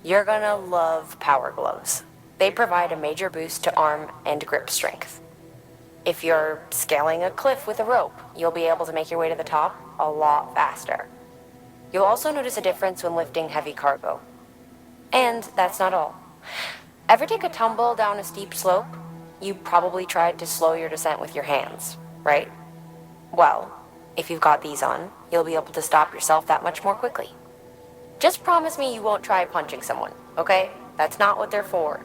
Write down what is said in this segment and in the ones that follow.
You're gonna love power gloves. They provide a major boost to arm and grip strength. If you're scaling a cliff with a rope, you'll be able to make your way to the top a lot faster. You'll also notice a difference when lifting heavy cargo. And that's not all. Ever take a tumble down a steep slope? You probably tried to slow your descent with your hands, right? Well, if you've got these on, you'll be able to stop yourself that much more quickly. Just promise me you won't try punching someone, okay? That's not what they're for.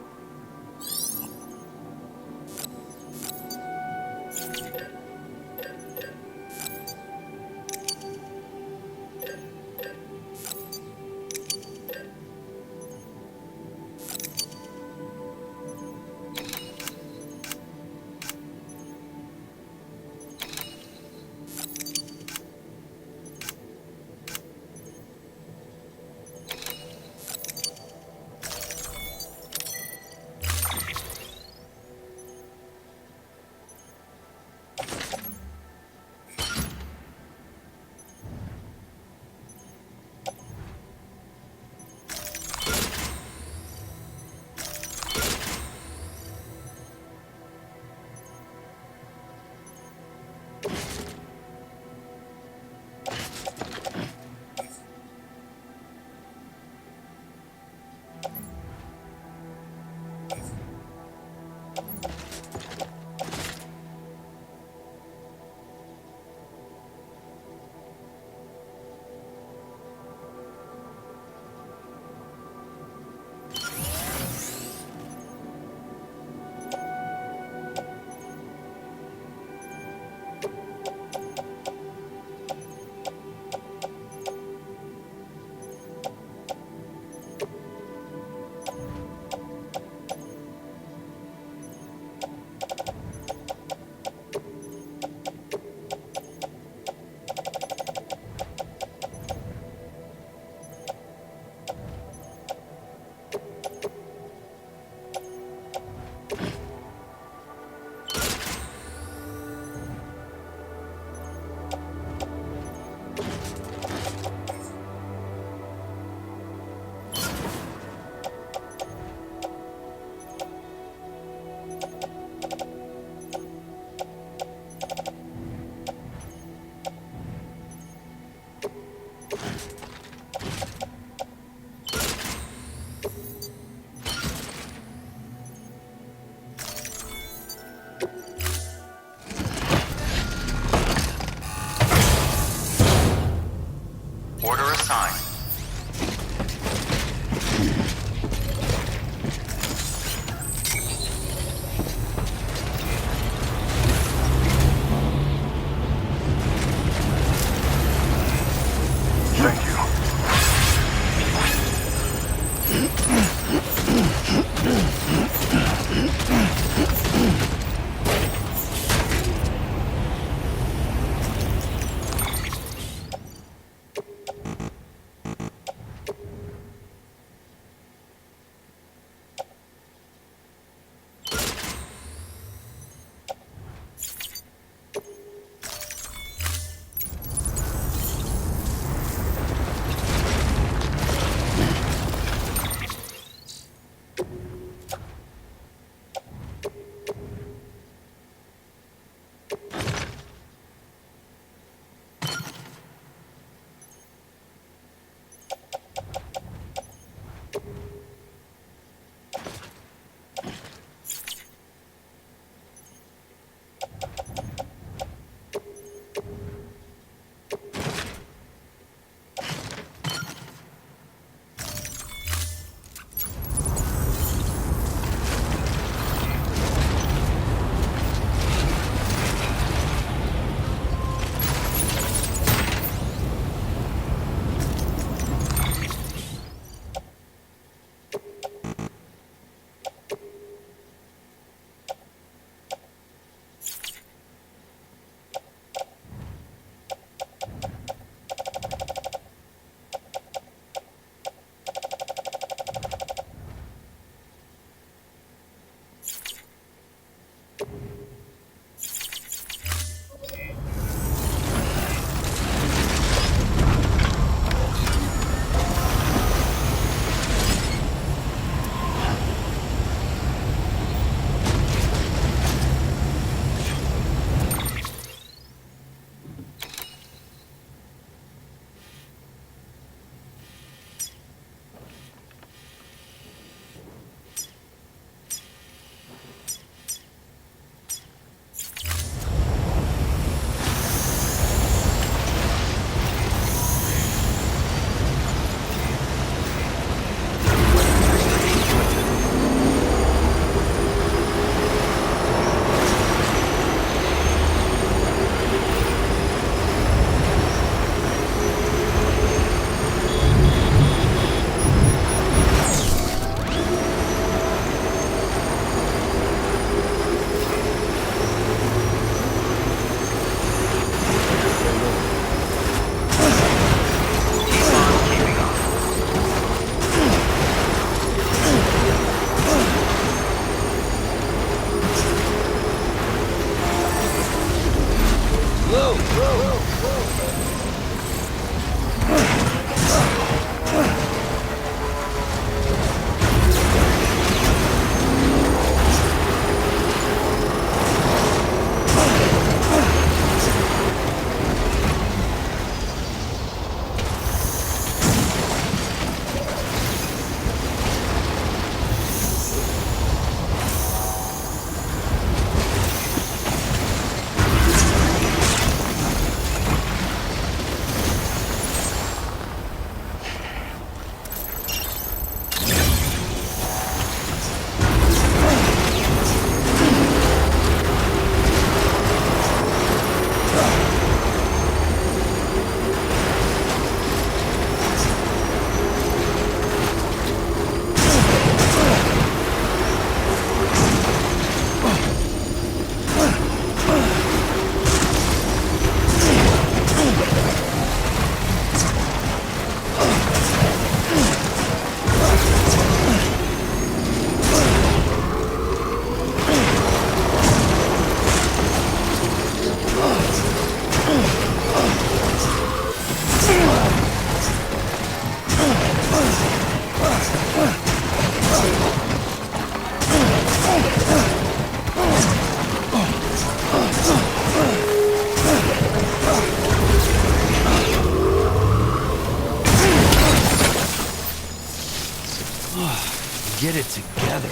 Get it together.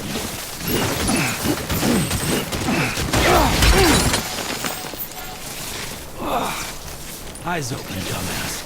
Eyes open, dumbass.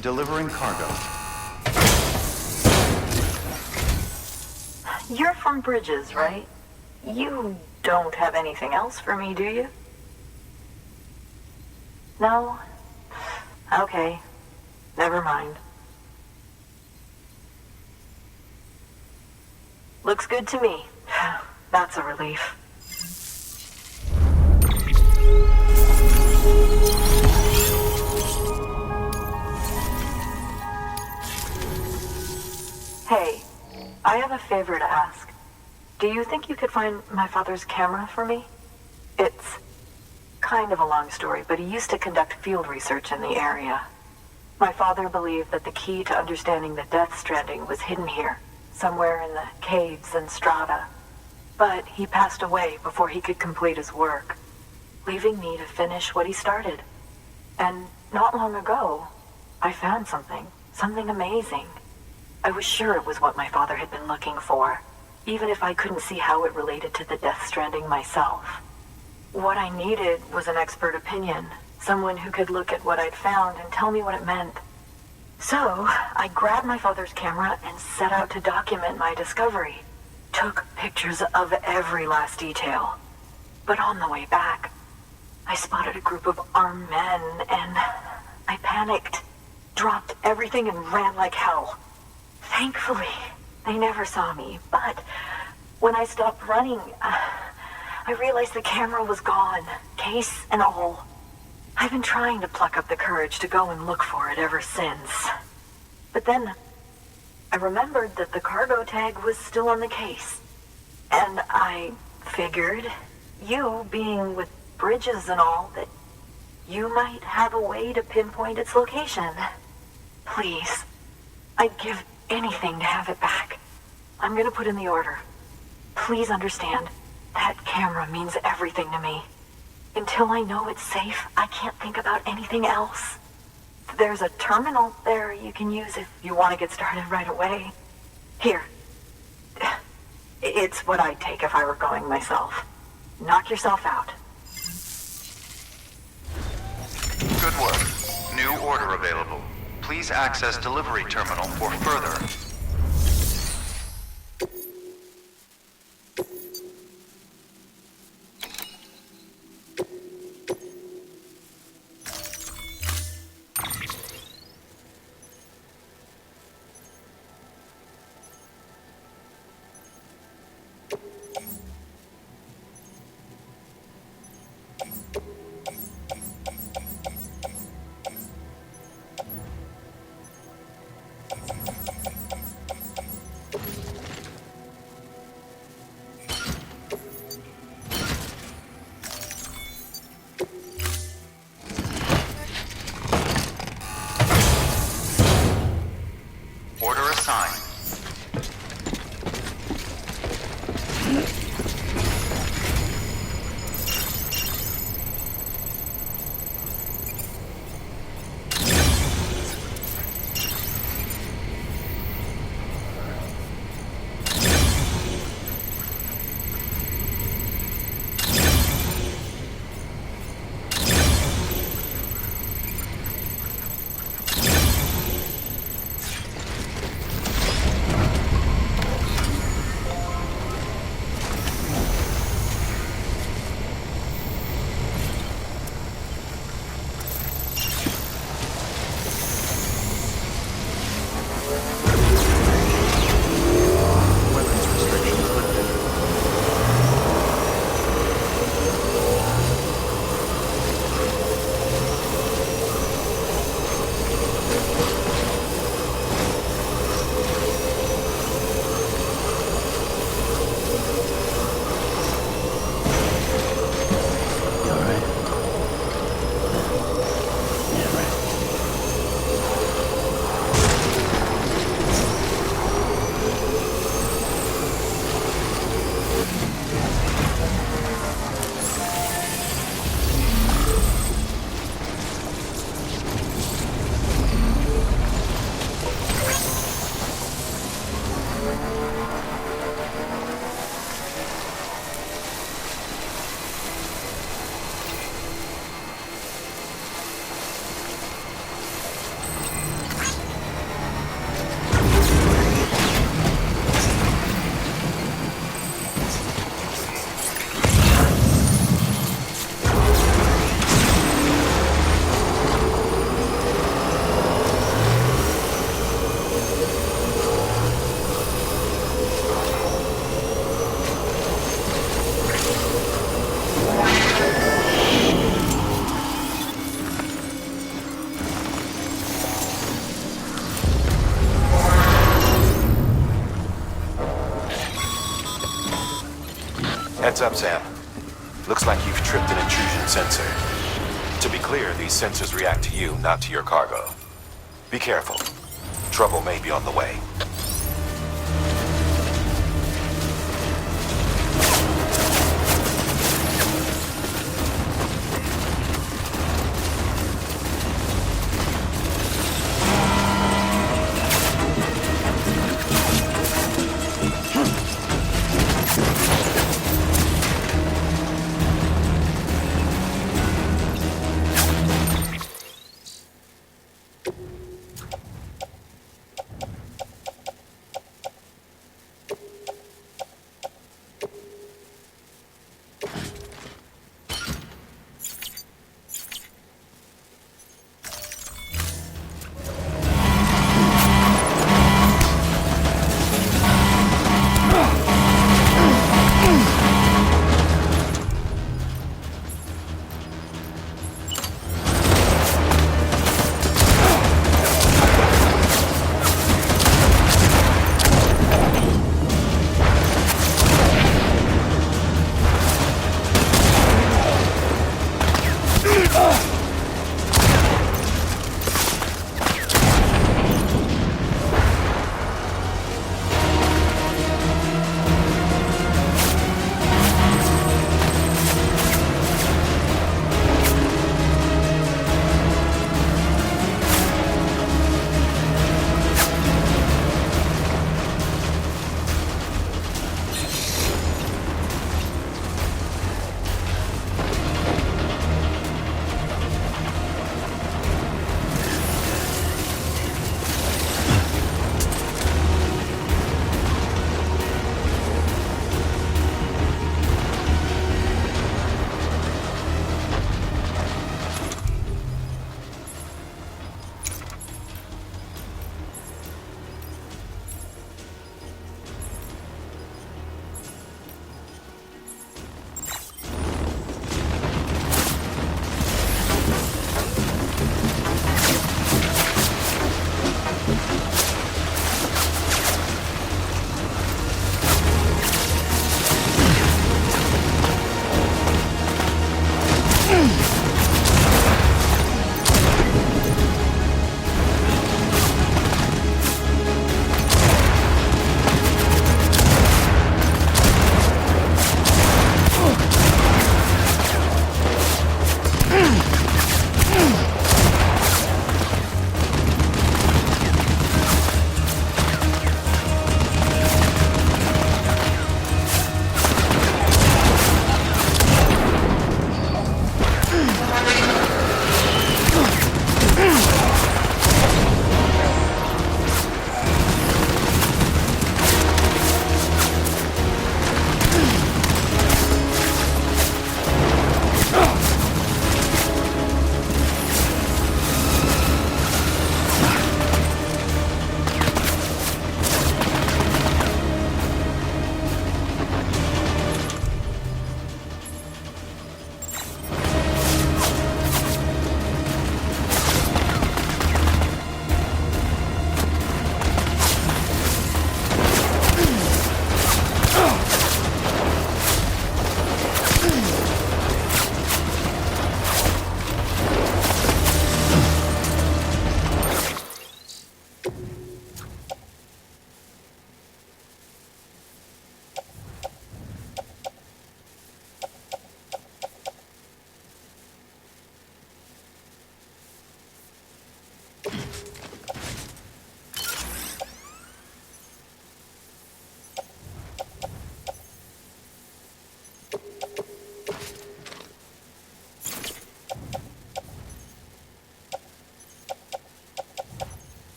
Delivering cargo. You're from Bridges, right? You don't have anything else for me, do you? No? Okay. Never mind. Looks good to me. That's a relief. Hey, I have a favor to ask. Do you think you could find my father's camera for me? It's kind of a long story, but he used to conduct field research in the area. My father believed that the key to understanding the Death Stranding was hidden here, somewhere in the caves and strata. But he passed away before he could complete his work, leaving me to finish what he started. And not long ago, I found something amazing. I was sure it was what my father had been looking for, even if I couldn't see how it related to the Death Stranding myself. What I needed was an expert opinion, someone who could look at what I'd found and tell me what it meant. So, I grabbed my father's camera and set out to document my discovery. Took pictures of every last detail. But on the way back, I spotted a group of armed men and I panicked, dropped everything and ran like hell. Thankfully, they never saw me, but when I stopped running, I realized the camera was gone, case and all. I've been trying to pluck up the courage to go and look for it ever since. But then, I remembered that the cargo tag was still on the case. And I figured, you being with Bridges and all, that you might have a way to pinpoint its location. Please, I'd give anything to have it back. I'm gonna put in the order. Please understand, that camera means everything to me. Until I know it's safe, I can't think about anything else. There's a terminal there you can use if you want to get started right away. Here, It's what I'd take if I were going myself. Knock yourself out. Good work. New order available. Please access delivery terminal for further. Order assigned. Heads up, Sam. Looks like you've tripped an intrusion sensor. To be clear, these sensors react to you, not to your cargo. Be careful. Trouble may be on the way.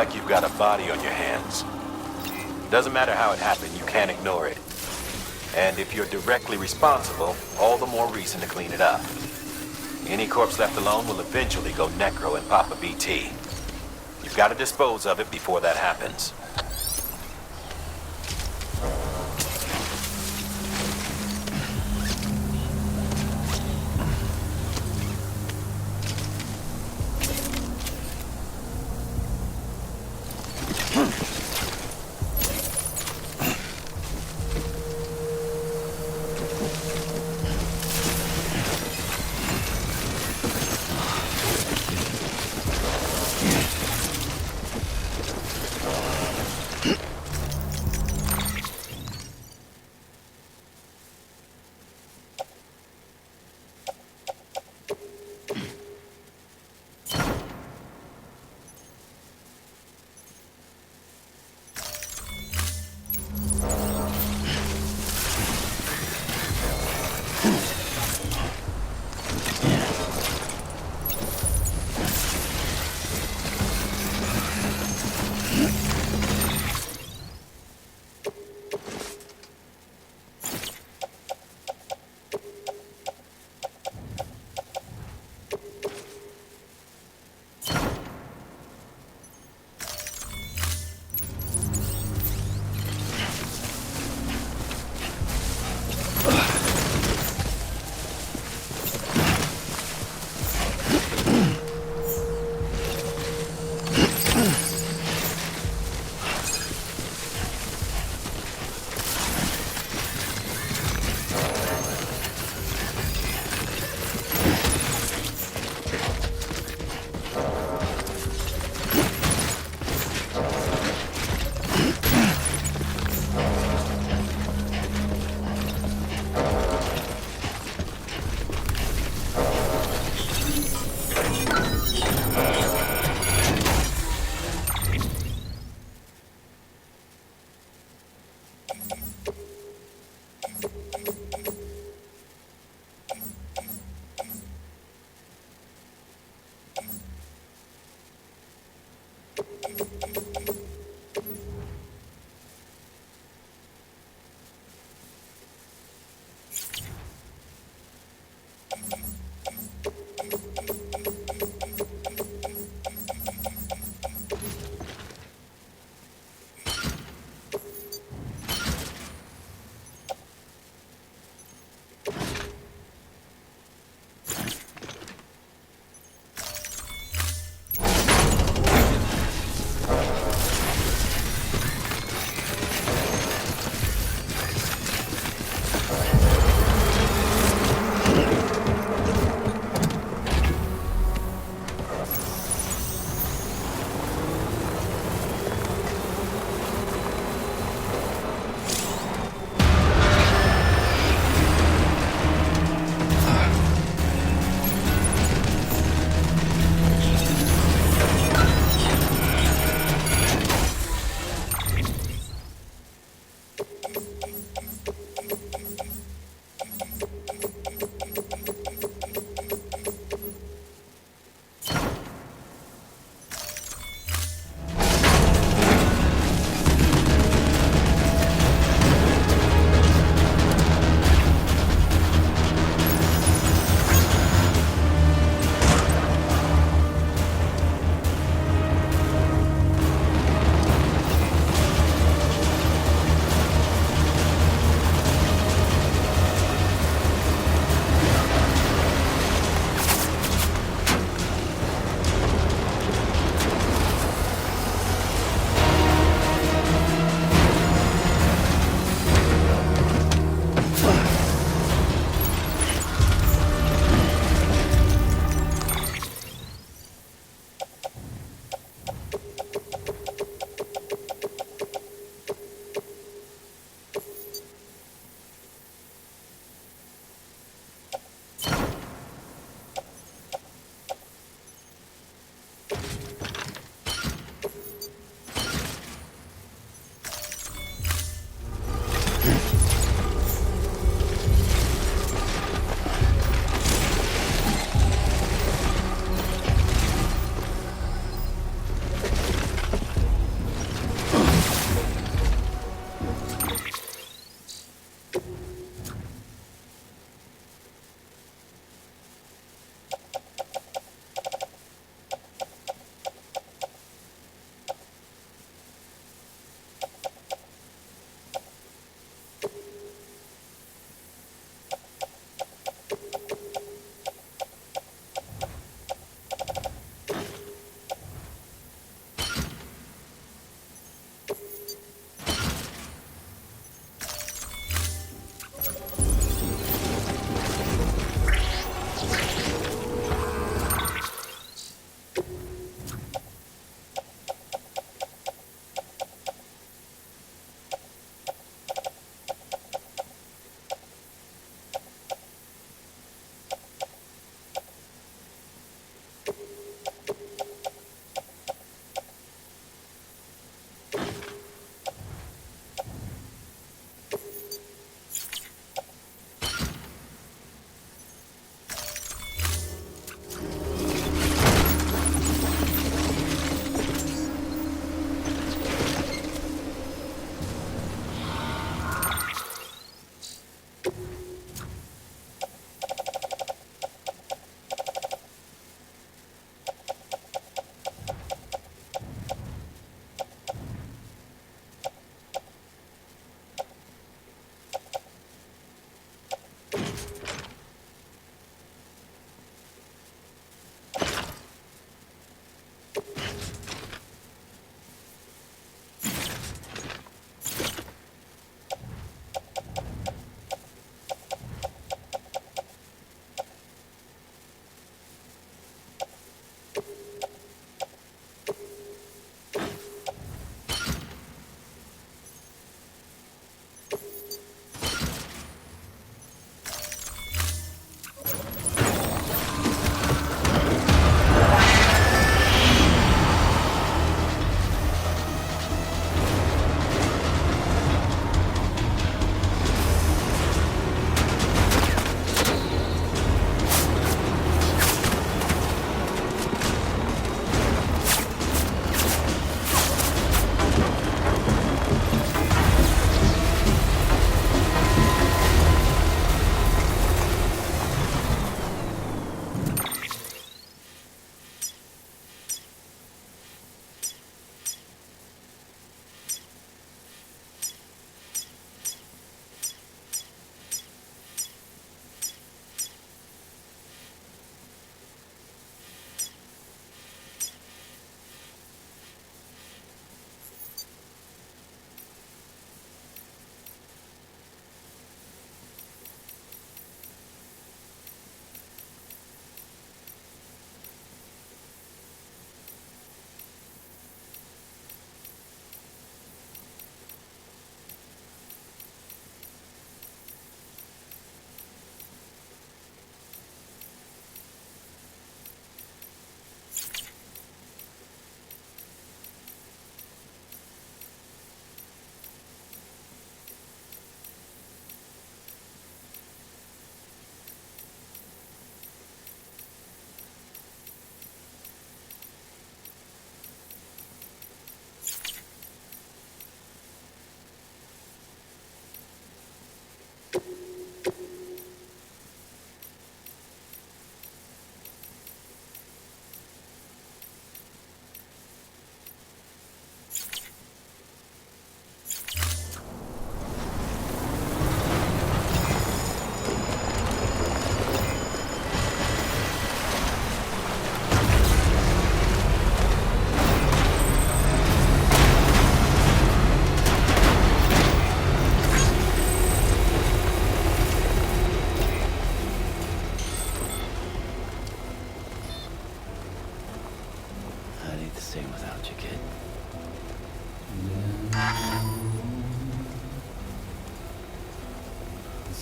like you've got a body on your hands. Doesn't matter how it happened, you can't ignore it. And if you're directly responsible, all the more reason to clean it up. Any corpse left alone will eventually go necro and pop a BT. You've got to dispose of it before that happens.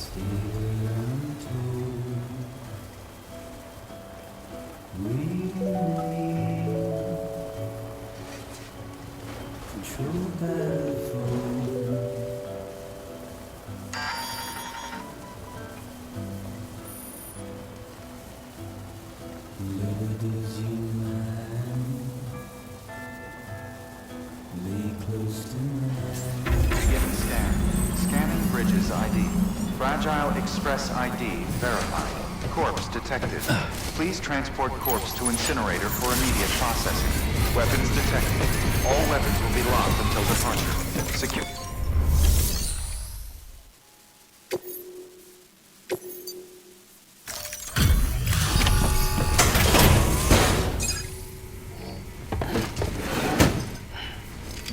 Beginning scan. Scanning Bridges ID. Fragile Express ID verified. Corpse detected. Please transport corpse to incinerator for immediate processing. Weapons detected. All weapons will be locked until departure. Secure.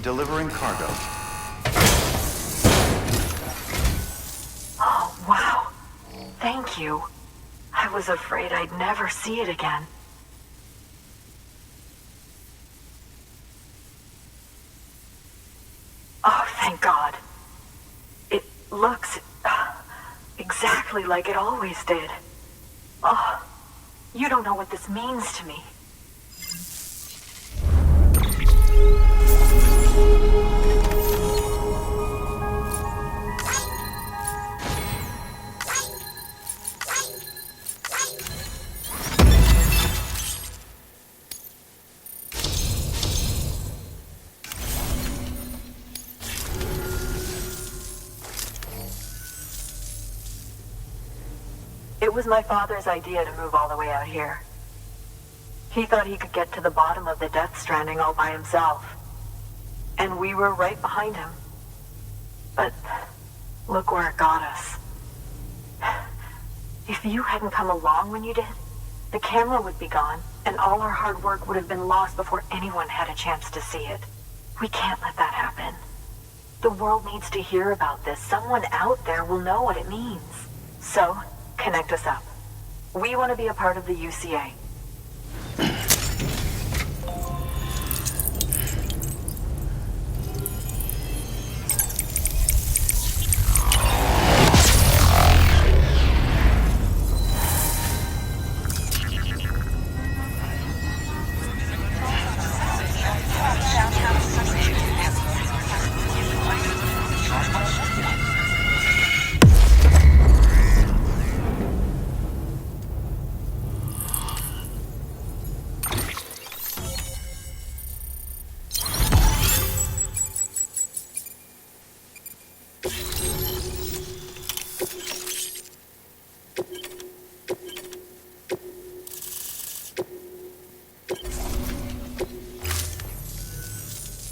Delivering cargo. Oh, wow. Thank you. I was afraid I'd never see it again. Oh, thank God. It looks exactly like it always did. Oh, you don't know what this means to me. It was my father's idea to move all the way out here. He thought he could get to the bottom of the Death Stranding all by himself. And we were right behind him. But look where it got us. If you hadn't come along when you did, the camera would be gone, and all our hard work would have been lost before anyone had a chance to see it. We can't let that happen. The world needs to hear about this. Someone out there will know what it means. So, connect us up. We want to be a part of the UCA.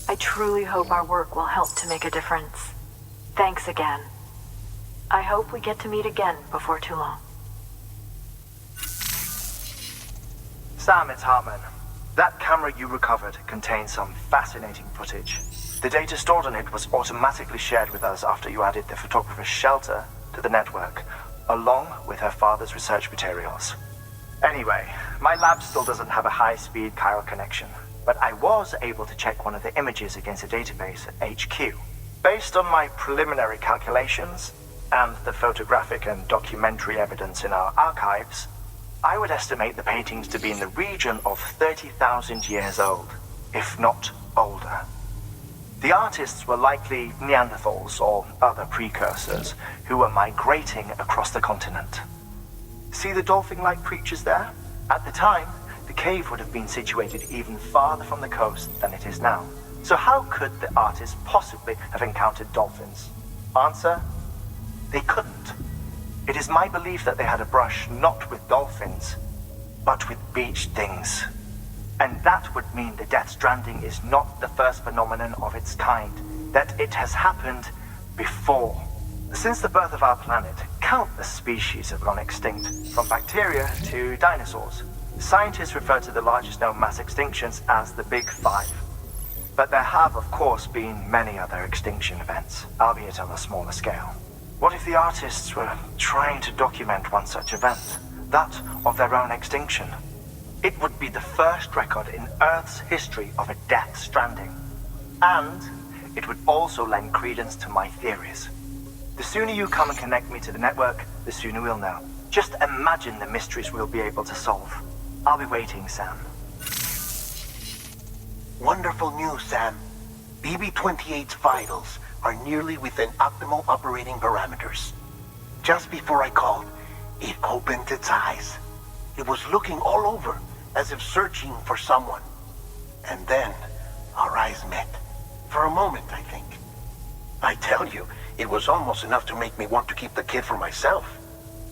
I truly hope our work will help to make a difference. Thanks again. I hope we get to meet again before too long. Sam, it's Hartman. That camera you recovered contains some fascinating footage. The data stored on it was automatically shared with us after you added the photographer's shelter to the network, along with her father's research materials. Anyway, my lab still doesn't have a high-speed chiral connection, but I was able to check one of the images against a database at HQ. Based on my preliminary calculations and the photographic and documentary evidence in our archives, I would estimate the paintings to be in the region of 30,000 years old, if not older. The artists were likely Neanderthals or other precursors who were migrating across the continent. See the dolphin-like creatures there? At the time, the cave would have been situated even farther from the coast than it is now. So how could the artists possibly have encountered dolphins? Answer: they couldn't. It is my belief that they had a brush not with dolphins, but with beach things. And that would mean the Death Stranding is not the first phenomenon of its kind, that it has happened before. Since the birth of our planet, countless species have gone extinct, from bacteria to dinosaurs. Scientists refer to the largest known mass extinctions as the Big Five. But there have, of course, been many other extinction events, albeit on a smaller scale. What if the artists were trying to document one such event, that of their own extinction? It would be the first record in Earth's history of a Death Stranding. And it would also lend credence to my theories. The sooner you come and connect me to the network, the sooner we'll know. Just imagine the mysteries we'll be able to solve. I'll be waiting, Sam. Wonderful news, Sam. BB-28's vitals are nearly within optimal operating parameters. Just before I called, it opened its eyes. It was looking all over, as if searching for someone. And then, our eyes met. For a moment, I think. I tell you, it was almost enough to make me want to keep the kid for myself.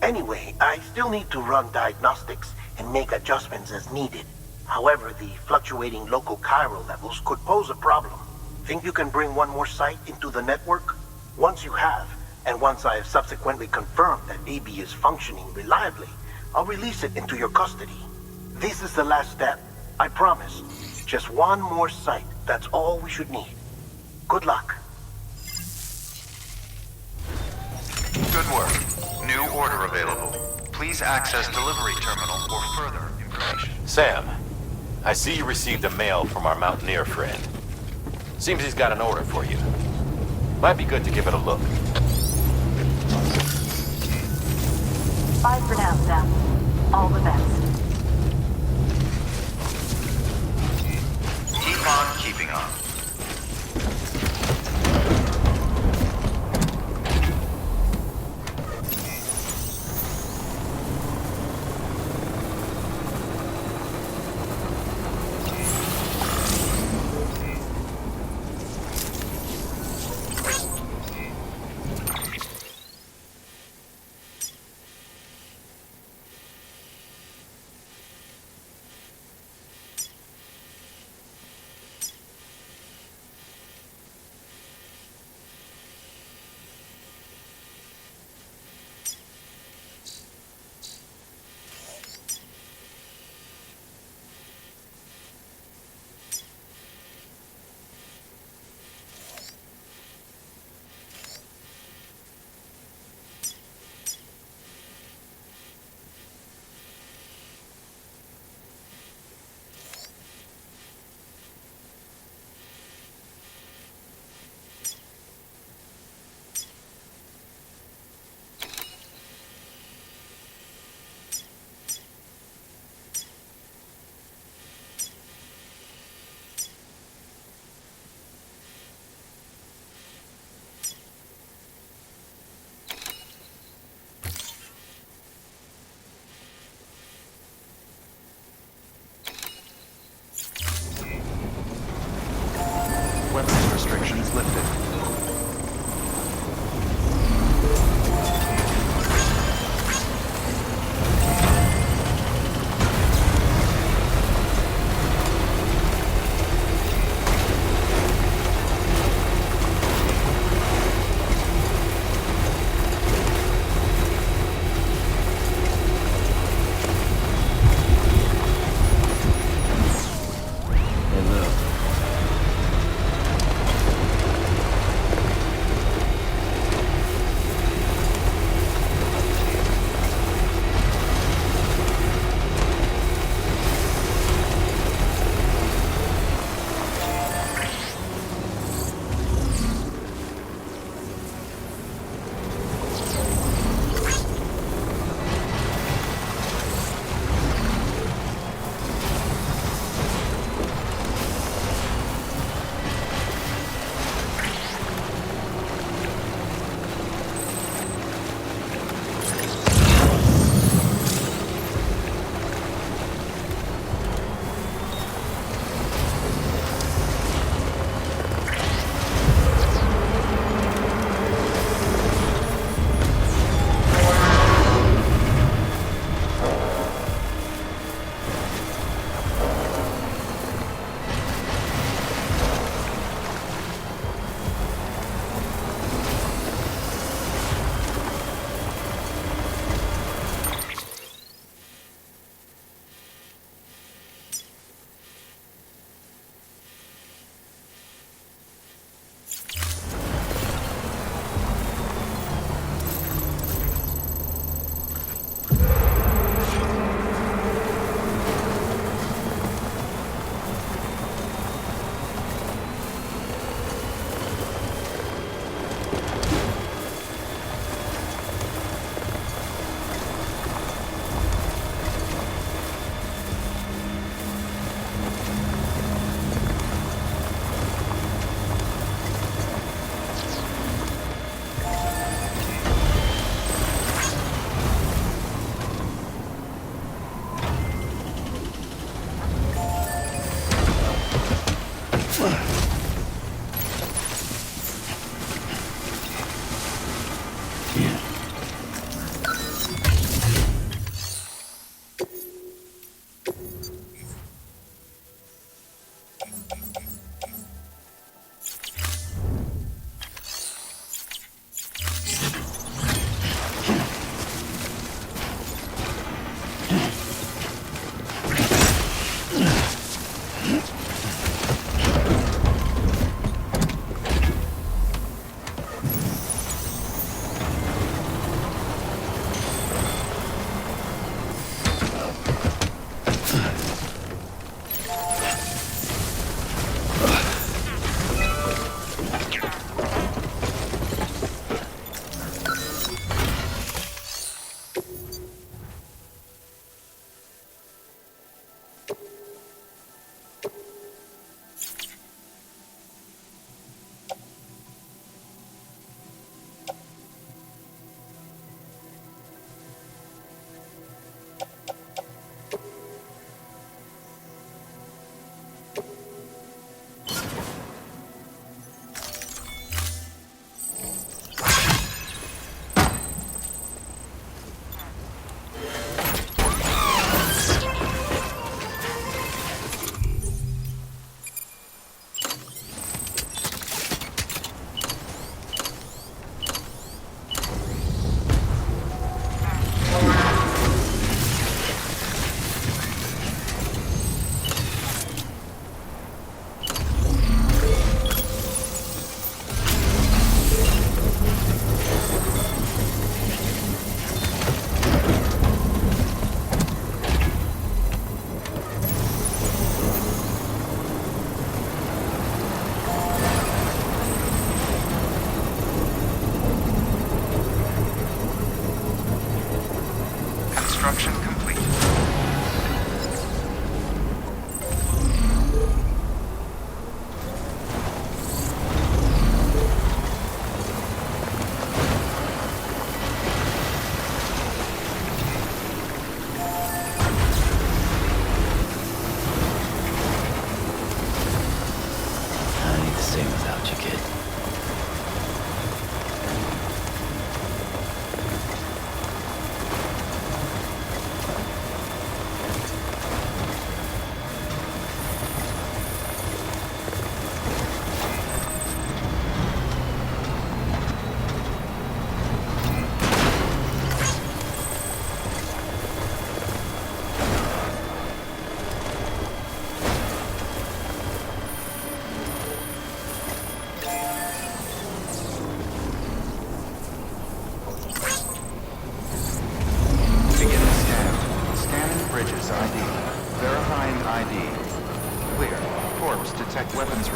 Anyway, I still need to run diagnostics and make adjustments as needed. However, the fluctuating local chiral levels could pose a problem. Think you can bring one more site into the network? Once you have, and once I have subsequently confirmed that BB is functioning reliably, I'll release it into your custody. This is the last step, I promise. Just one more site, that's all we should need. Good luck. Good work. New order available. Please access delivery terminal for further information. Sam, I see you received a mail from our Mountaineer friend. Seems he's got an order for you. Might be good to give it a look. Bye for now, Sam. All the best. Keep on keeping on.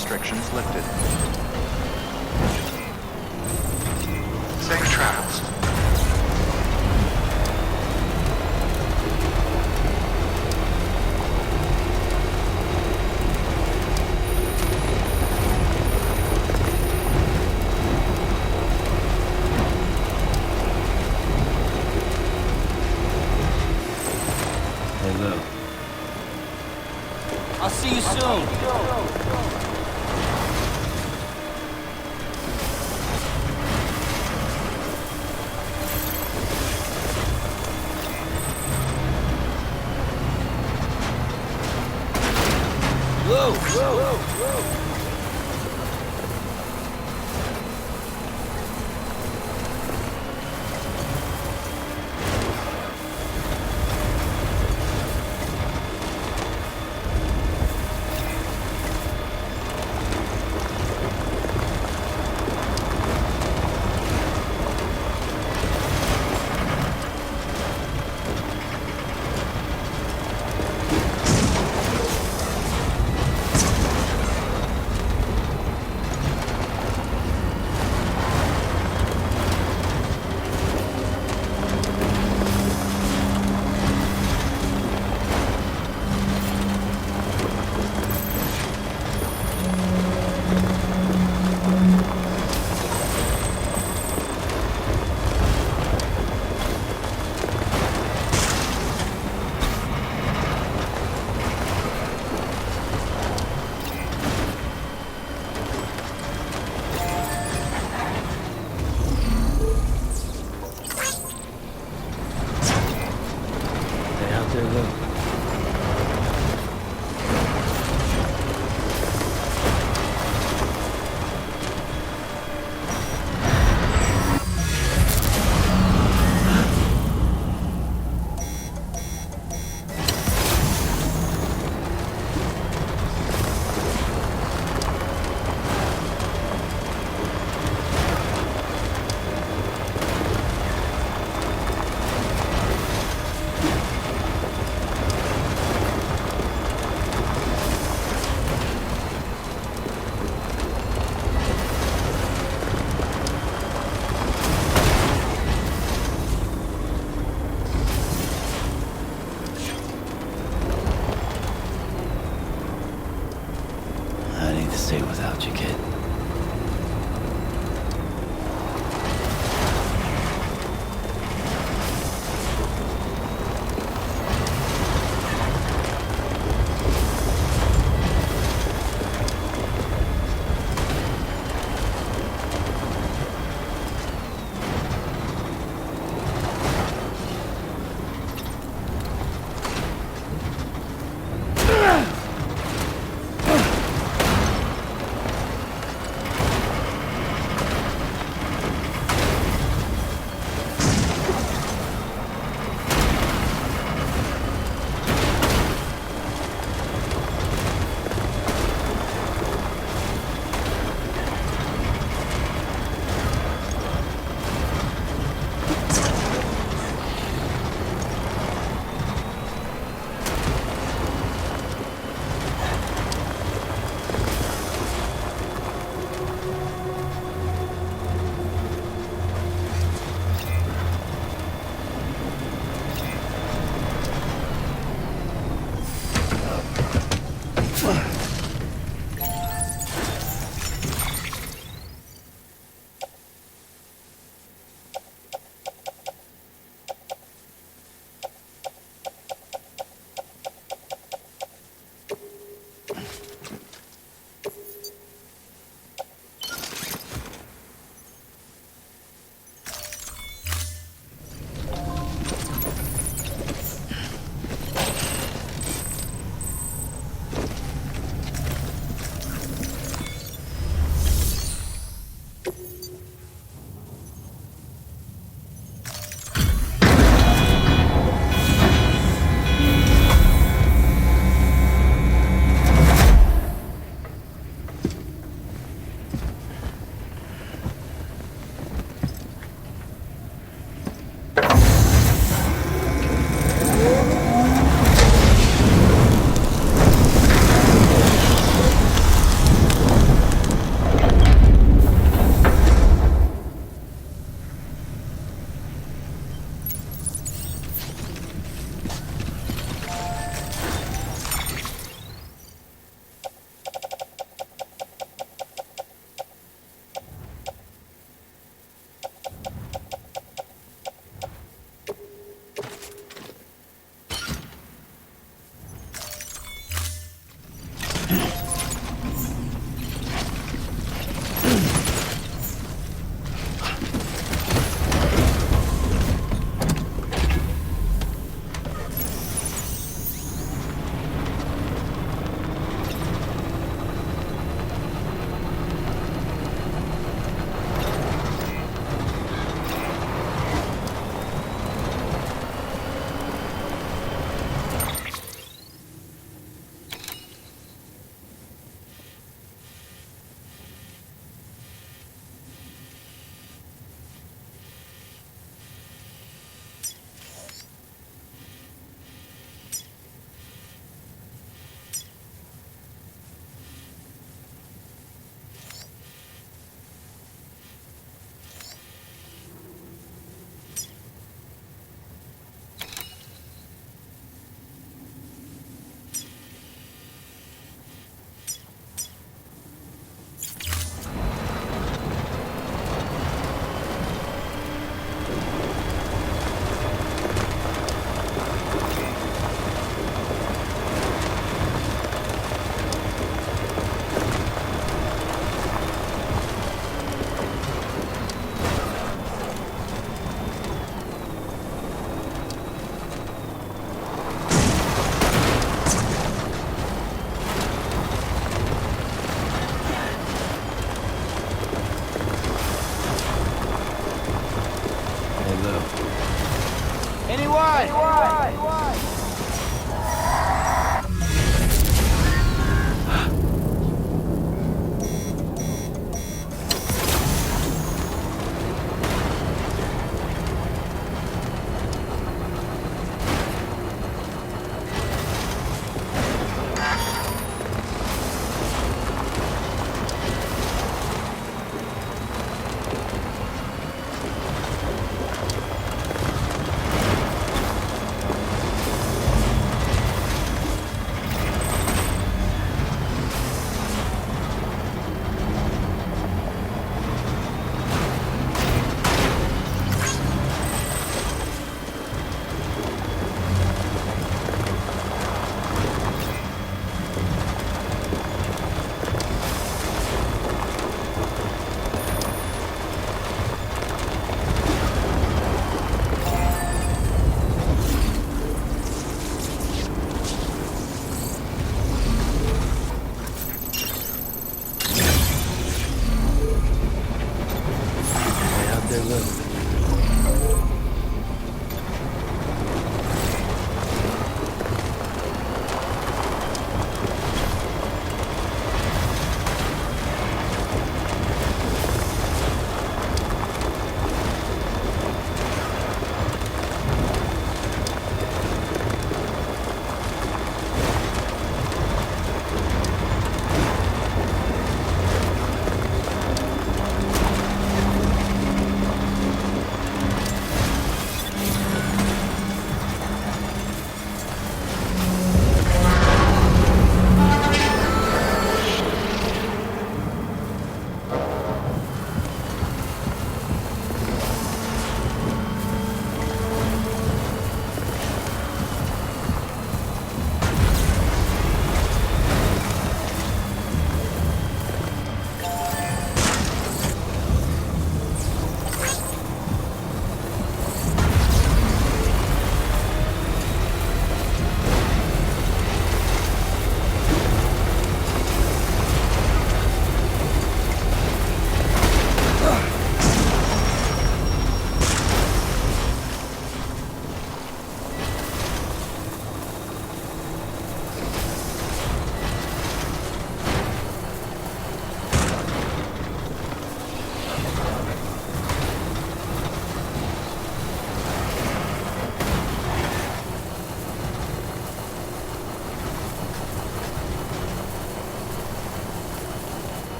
restrictions lifted. Safe travels. Hello. I'll see you soon. Whoa.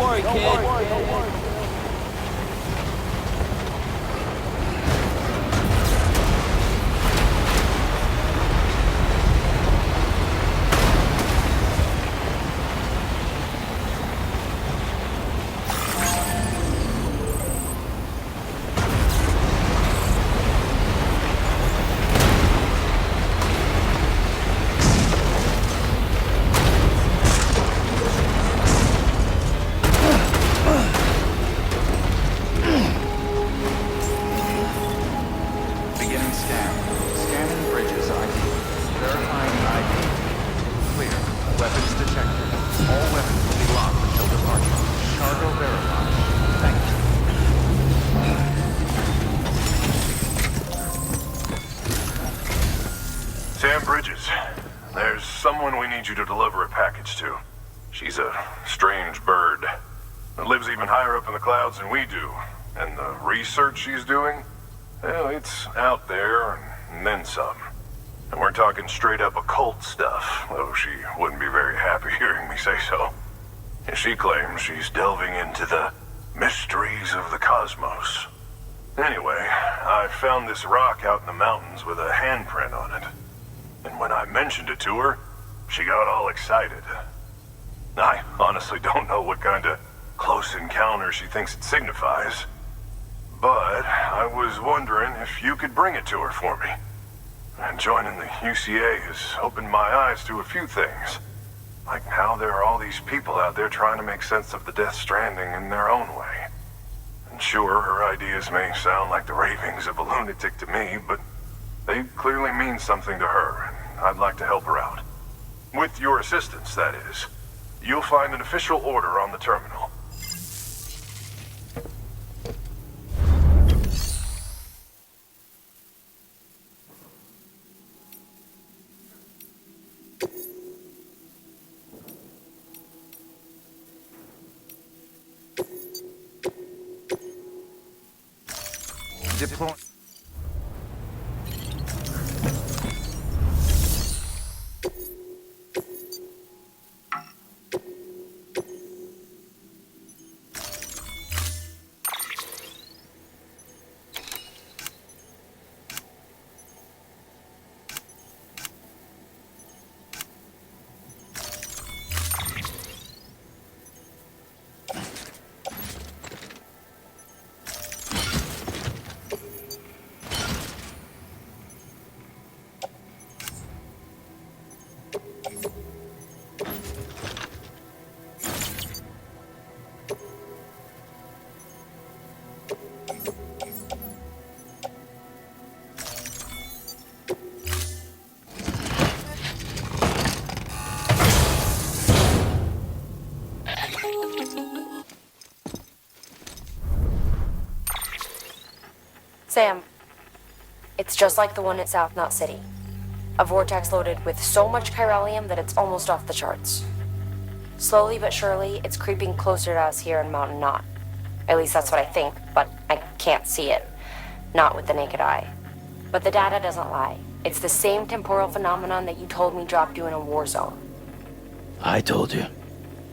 worry, kid. Beginning scan. Scanning bridges ID. Verifying ID. Clear. Weapons detected. All weapons will be locked until departure. Cargo verified. Thank you. Sam Bridges, there's someone we need you to deliver a package to. She's a strange bird that lives even higher up in the clouds than we do. And the research she's doing, well, it's out there and then some. And we're talking straight up occult stuff, though she wouldn't be very happy hearing me say so. And she claims she's delving into the mysteries of the cosmos. Anyway, I found this rock out in the mountains with a handprint on it. And when I mentioned it to her, she got all excited. I honestly don't know what kind of close encounter she thinks it signifies. But I was wondering if you could bring it to her for me. And joining the UCA has opened my eyes to a few things. Like how there are all these people out there trying to make sense of the Death Stranding in their own way. And sure, her ideas may sound like the ravings of a lunatic to me, but they clearly mean something to her, and I'd like to help her out. With your assistance, that is. You'll find an official order on the terminal. Deploy. Sam, it's just like the one at South Knot City. A vortex loaded with so much chiralium that it's almost off the charts. Slowly but surely, it's creeping closer to us here in Mountain Knot. At least that's what I think, but I can't see it. Not with the naked eye. But the data doesn't lie. It's the same temporal phenomenon that you told me dropped you in a war zone. I told you.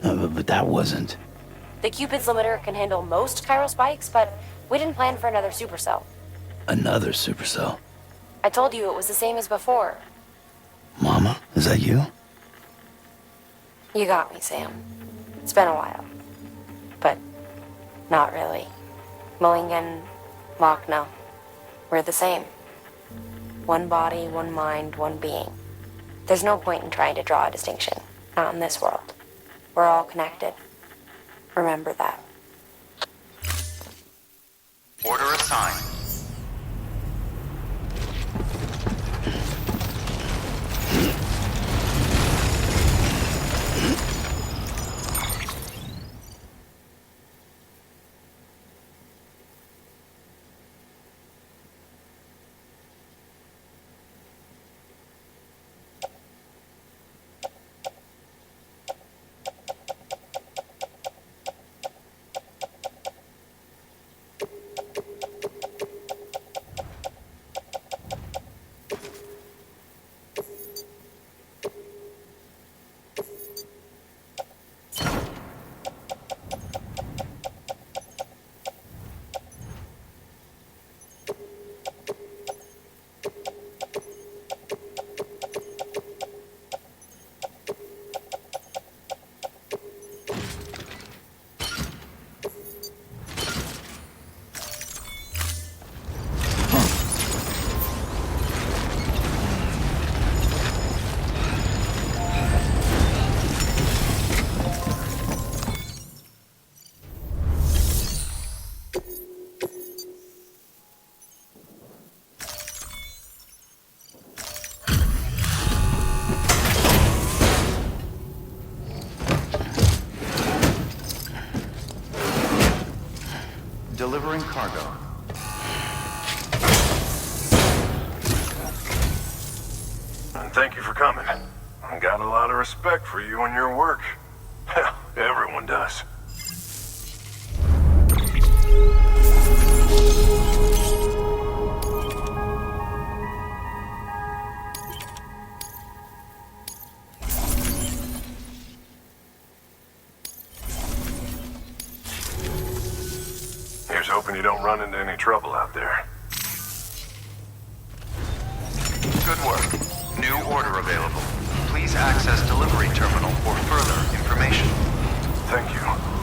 But that wasn't. The Cupid's limiter can handle most chiral spikes, but we didn't plan for another supercell. Another supercell. I told you it was the same as before. Mama, is that you? You got me, Sam. It's been a while. But not really. Mulligan, Machna, we're the same. One body, one mind, one being. There's no point in trying to draw a distinction. Not in this world. We're all connected. Remember that. Order assigned. delivering cargo. And thank you for coming. I got a lot of respect for you and your work. Hell, everyone does. Here's hoping you don't run into any trouble out there. Good work. New order available. Please access delivery terminal for further information. Thank you.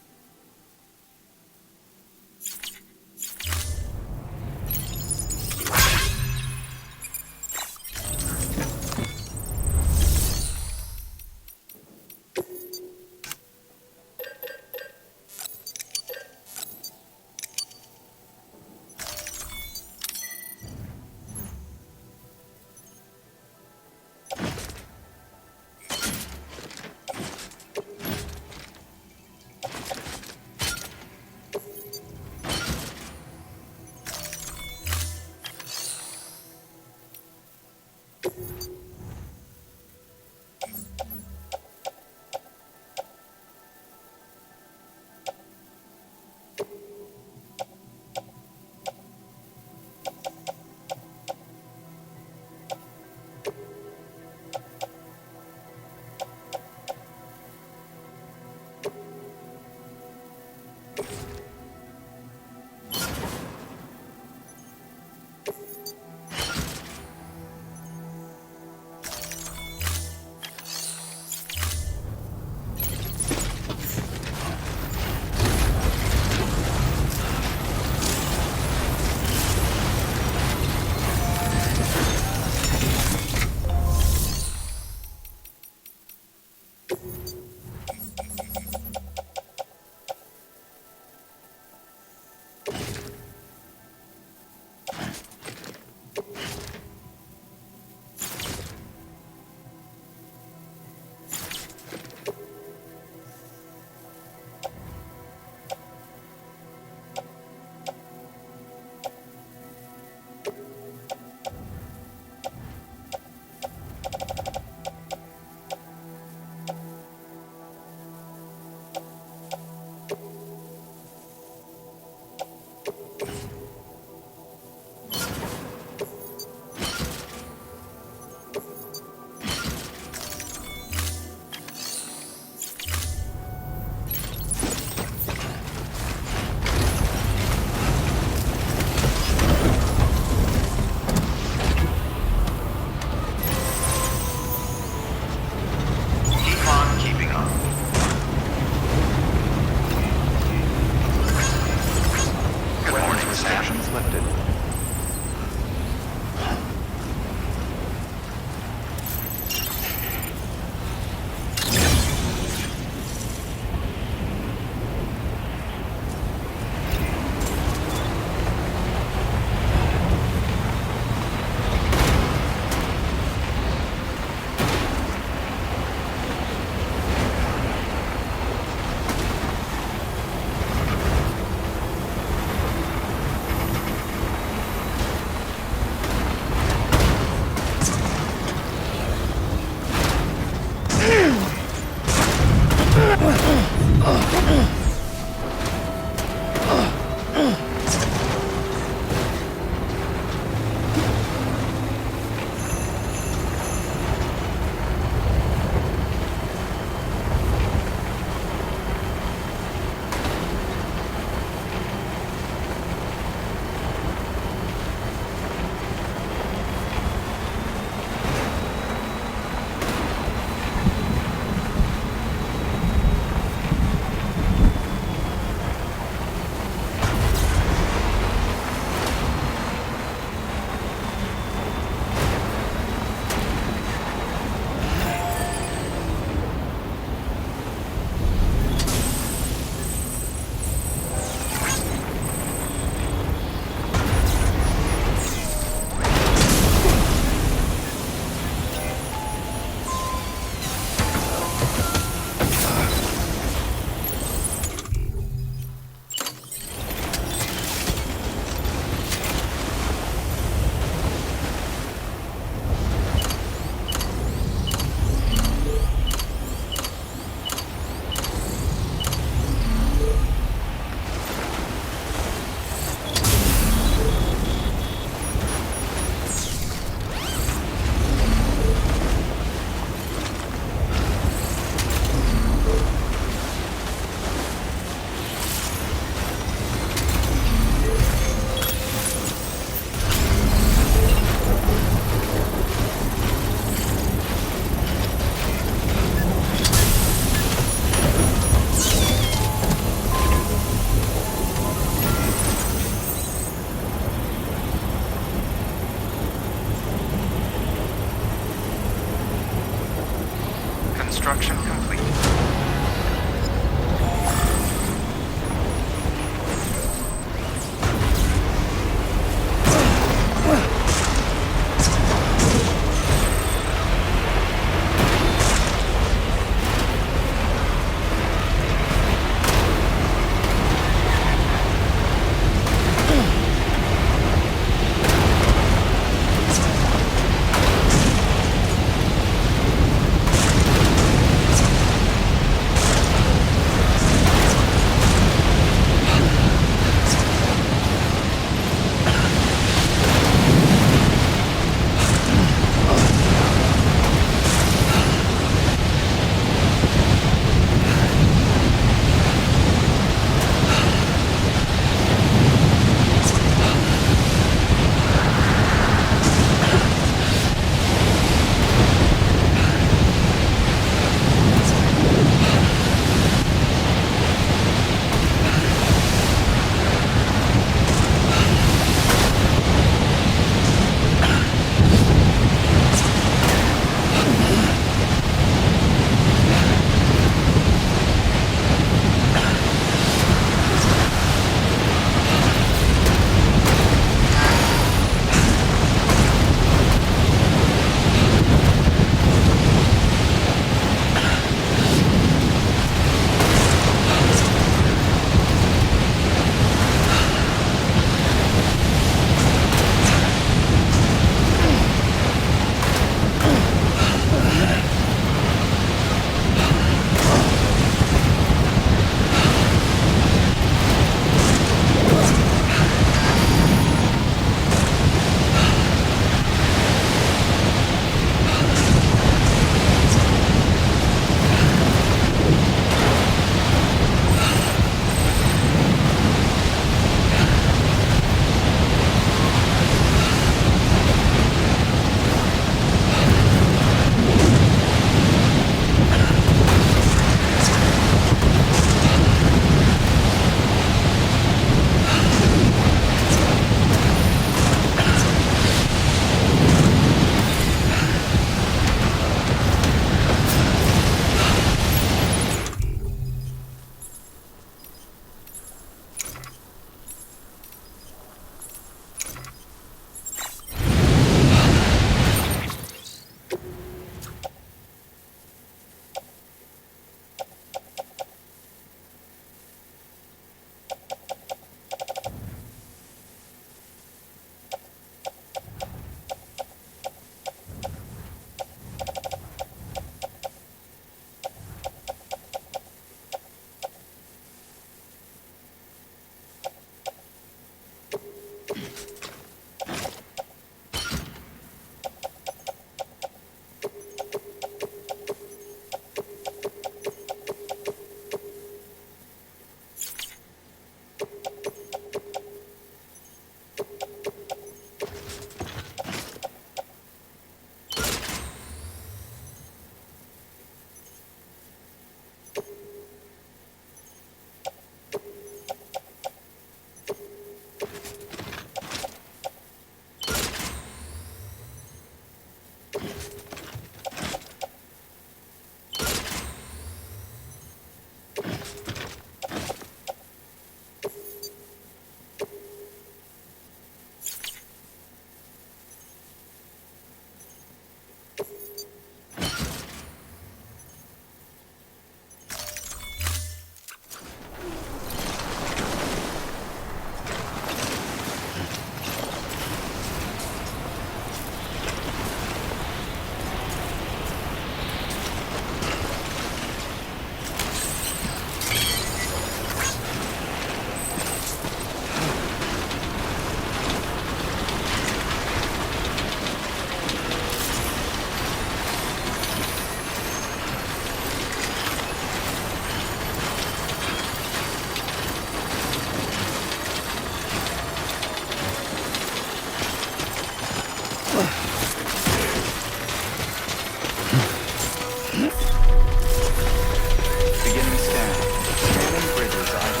Beginning scan. Scanning bridges ID.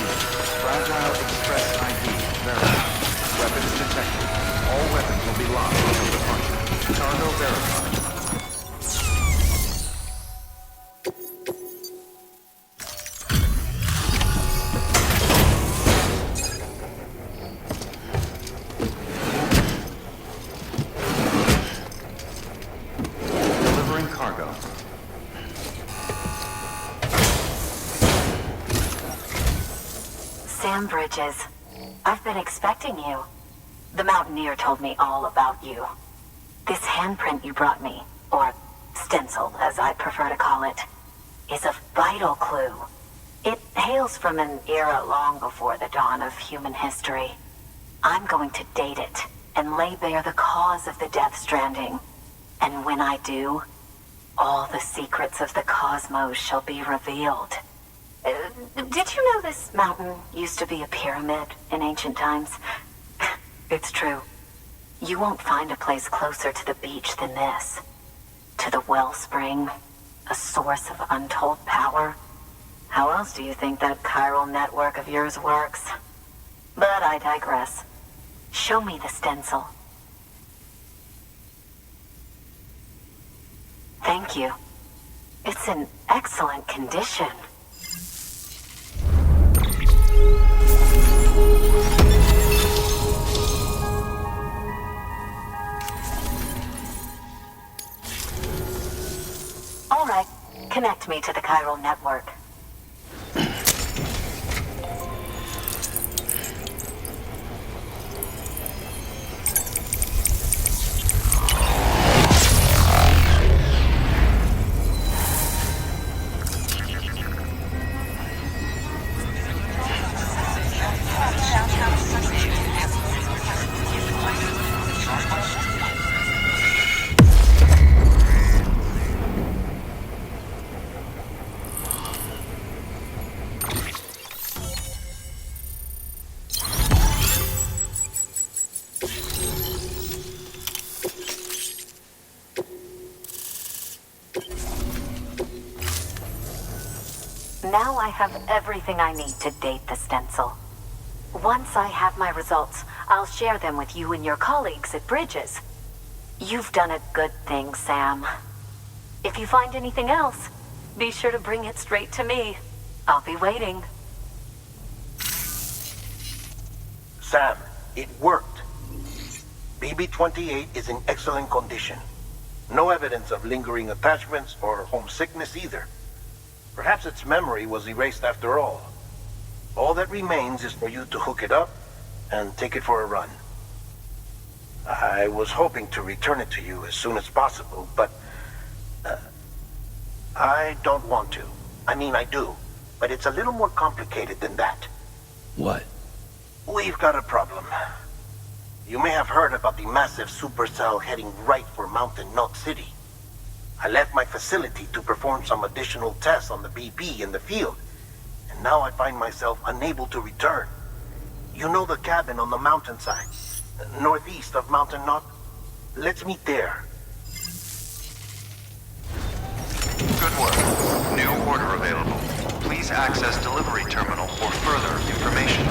Fragile Express ID verified. Weapons detected. All weapons will be locked until departure. Cargo verified. Delivering cargo. Sam Bridges, I've been expecting you. The Mountaineer told me all about you. This handprint you brought me, or stencil as I prefer to call it, is a vital clue. It hails from an era long before the dawn of human history. I'm going to date it and lay bare the cause of the Death Stranding. And when I do, all the secrets of the cosmos shall be revealed. Did you know this mountain used to be a pyramid in ancient times? It's true. You won't find a place closer to the beach than this. To the wellspring, a source of untold power. How else do you think that chiral network of yours works? But I digress. Show me the stencil. Thank you. It's in excellent condition. All right, connect me to the chiral network. Now I have everything I need to date the stencil. Once I have my results, I'll share them with you and your colleagues at Bridges. You've done a good thing, Sam. If you find anything else, be sure to bring it straight to me. I'll be waiting. Sam, it worked. BB-28 is in excellent condition. No evidence of lingering attachments or homesickness either. Perhaps its memory was erased after all. All that remains is for you to hook it up and take it for a run. I was hoping to return it to you as soon as possible, but I don't want to. I mean, I do, but it's a little more complicated than that. What? We've got a problem. You may have heard about the massive supercell heading right for Mountain Knot City. I left my facility to perform some additional tests on the BB in the field, and now I find myself unable to return. You know the cabin on the mountainside, northeast of Mountain Knot? Let's meet there. Good work. New order available. Please access delivery terminal for further information.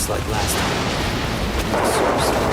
Just like last time. My source.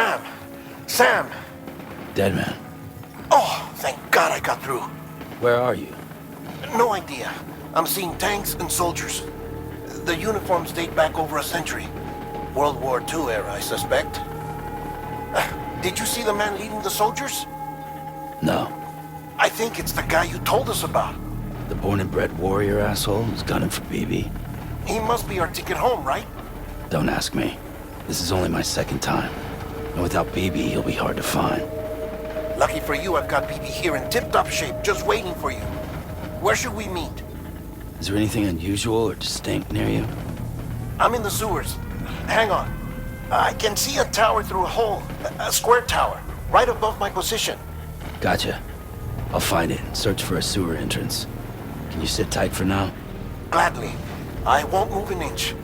Sam! Sam! Dead man. Oh, thank God I got through. Where are you? No idea. I'm seeing tanks and soldiers. The uniforms date back over a century. World War II era, I suspect. Did you see the man leading the soldiers? No. I think it's the guy you told us about. The born and bred warrior asshole who's gunning for BB. He must be our ticket home, right? Don't ask me. This is only my second time. And without BB, he'll be hard to find. Lucky for you, I've got BB here in tip-top shape, just waiting for you. Where should we meet? Is there anything unusual or distinct near you? I'm in the sewers. Hang on. I can see a tower through a hole. A square tower, right above my position. Gotcha. I'll find it and search for a sewer entrance. Can you sit tight for now? Gladly. I won't move an inch.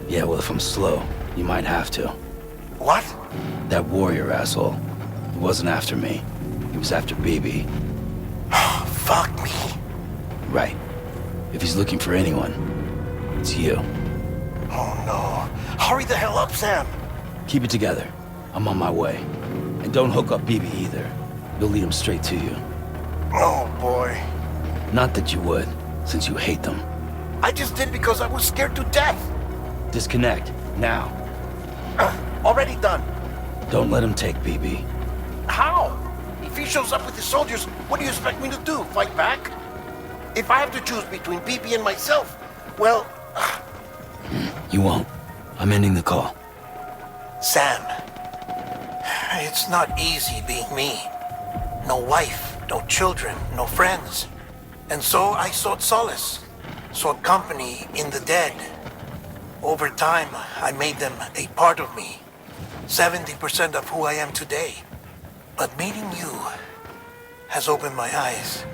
Yeah, well, if I'm slow, you might have to. What? That warrior asshole. He wasn't after me. He was after BB. Fuck me. Right. If he's looking for anyone, it's you. Oh no. Hurry the hell up, Sam. Keep it together. I'm on my way. And don't hook up BB either. You'll lead him straight to you. Oh boy. Not that you would, since you hate them. I just did because I was scared to death. Disconnect, now. Already done. Don't let him take BB. How? If he shows up with his soldiers, what do you expect me to do? Fight back? If I have to choose between BB and myself, well... You won't. I'm ending the call. Sam, it's not easy being me. No wife, no children, no friends. And so I sought solace, sought company in the dead. Over time, I made them a part of me. 70% of who I am today. But meeting you has opened my eyes.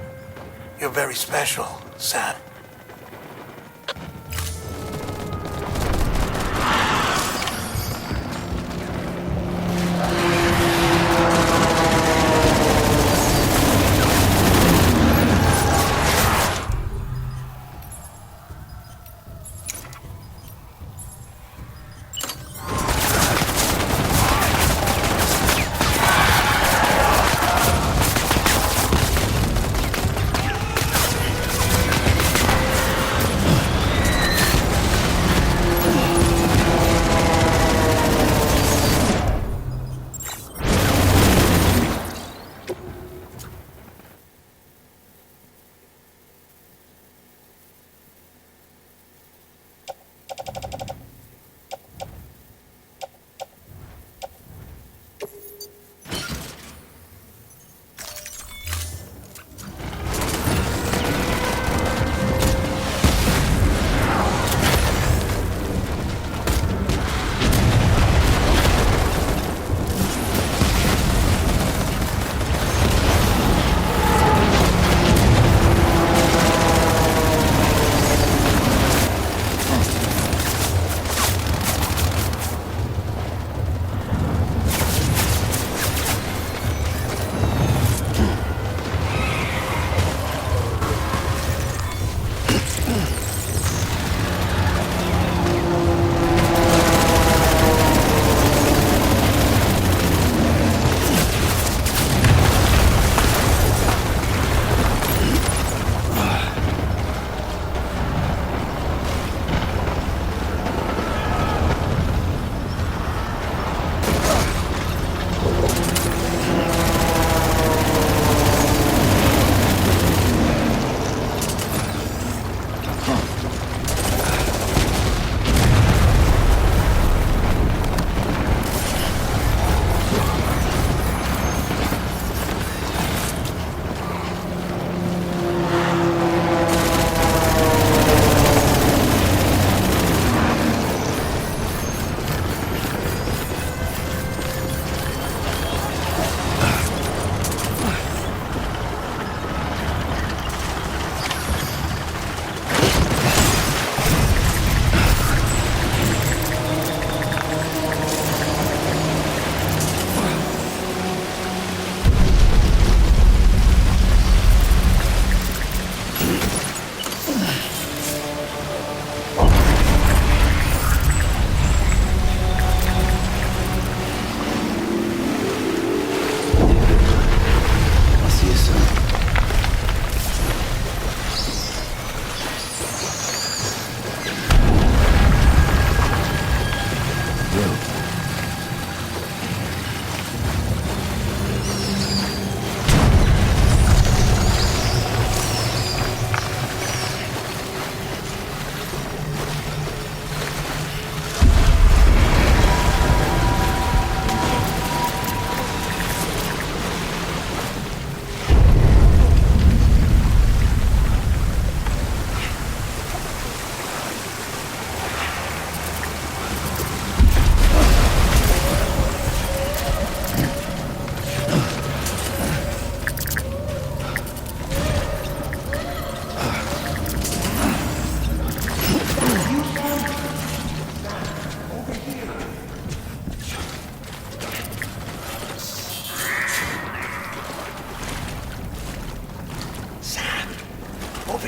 You're very special, Sam.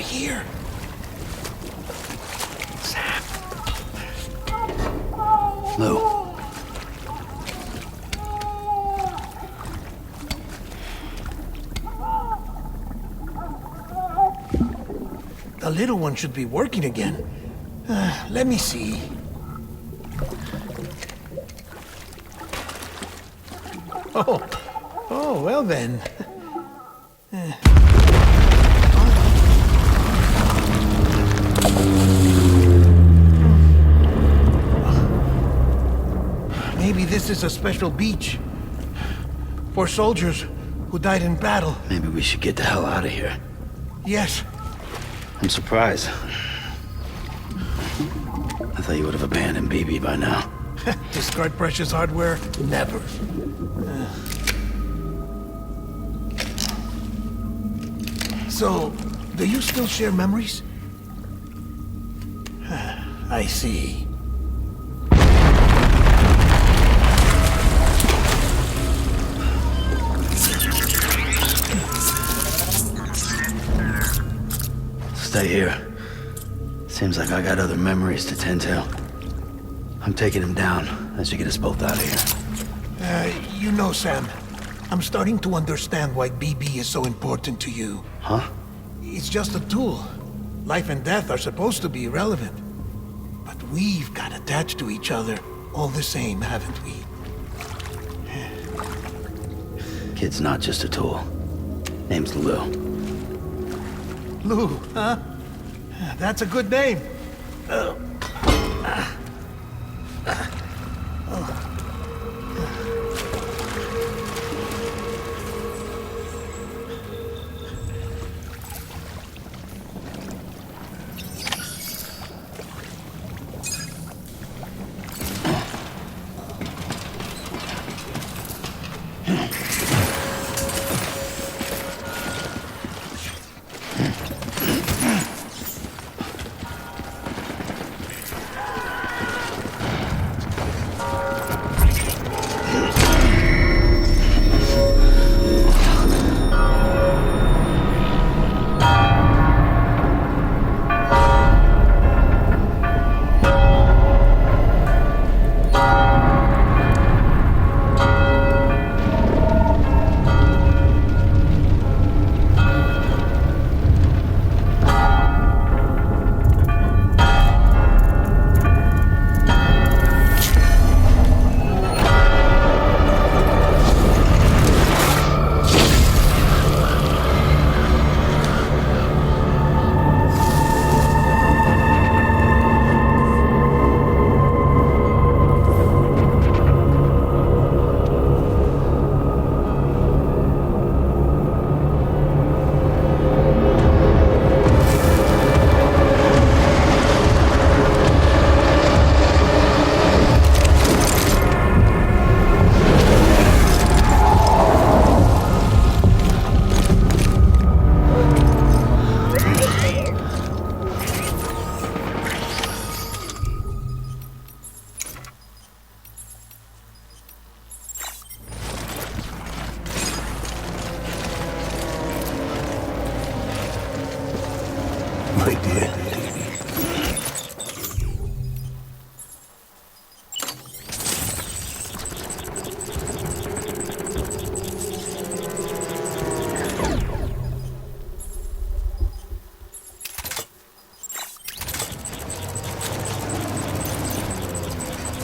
here. Sam. Lou. The little one should be working again. Let me see. Oh, well then. Maybe this is a special beach for soldiers who died in battle. Maybe we should get the hell out of here. Yes. I'm surprised. I thought you would have abandoned BB by now. Discard precious hardware? Never. So, do you still share memories? I see. Stay here. Seems like I got other memories to tend to. I'm taking him down as you get us both out of here. You know, Sam, I'm starting to understand why BB is so important to you. Huh? It's just a tool. Life and death are supposed to be irrelevant. But we've got attached to each other all the same, haven't we? Kid's not just a tool. Name's Lou. Lou, huh? That's a good name. My dear.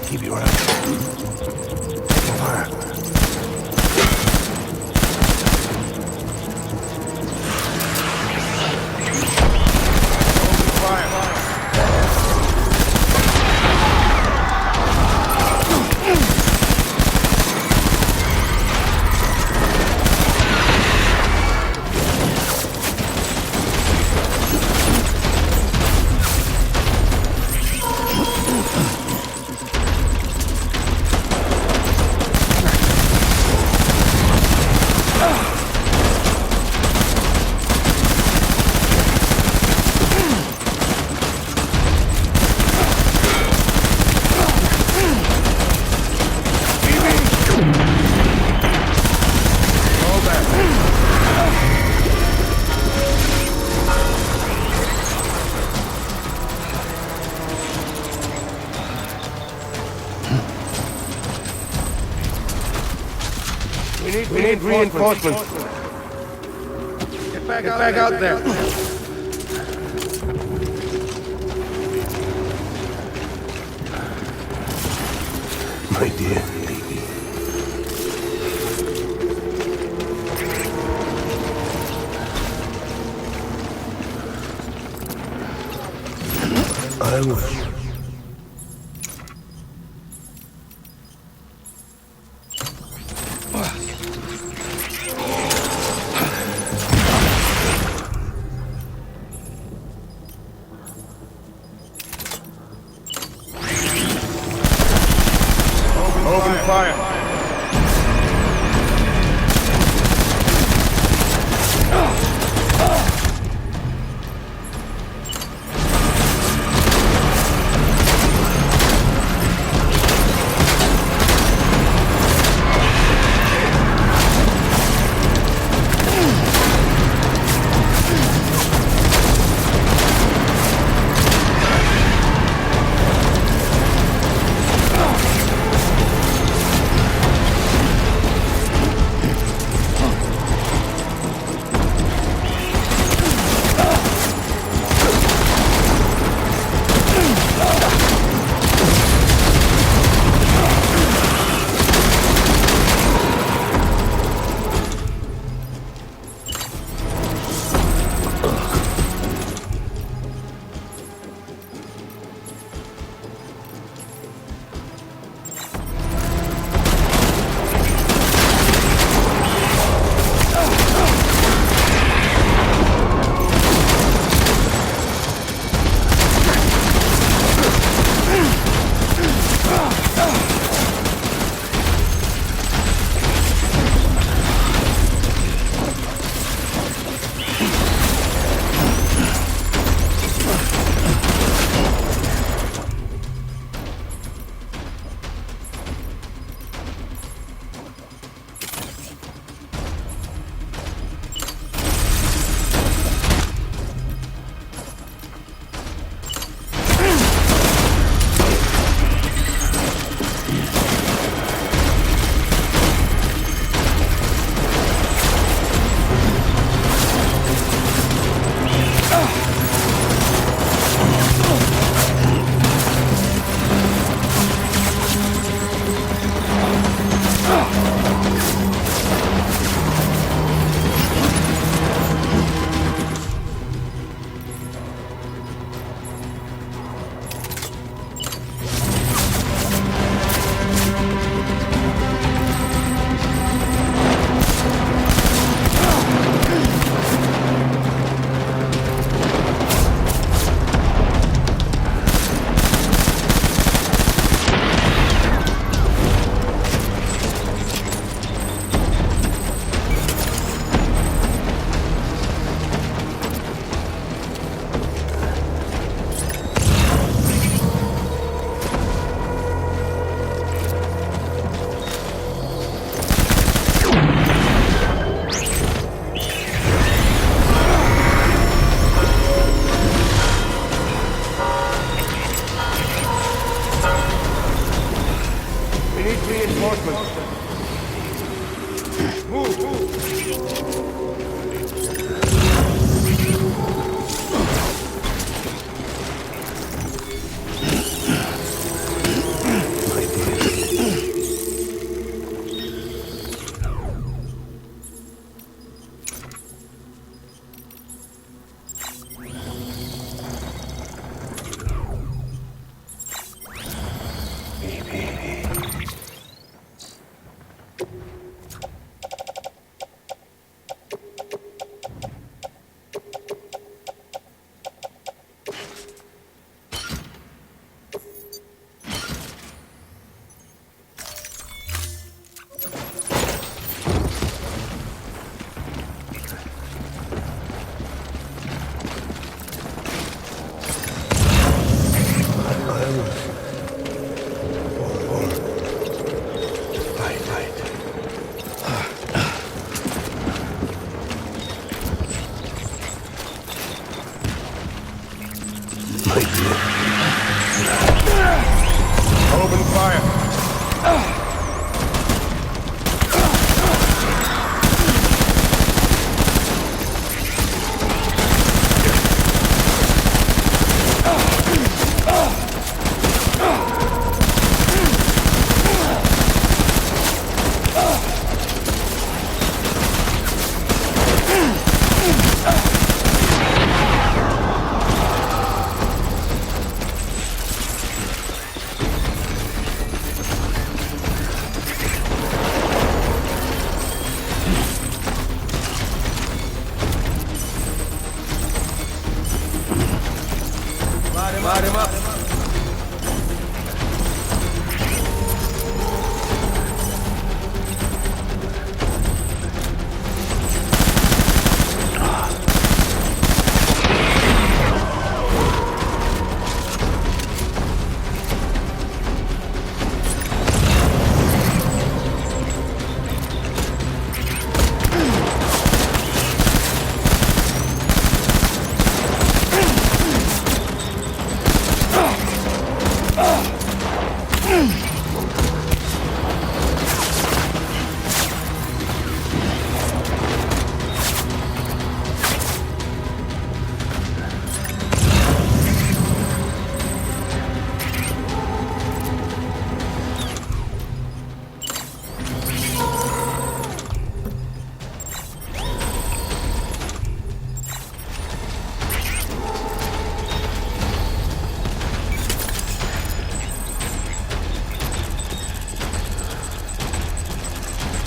Keep your eyes open. Fire. We need reinforcements. Get back out there. My dear baby. I will. Open fire.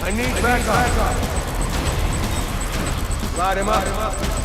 I need backup. Light him up.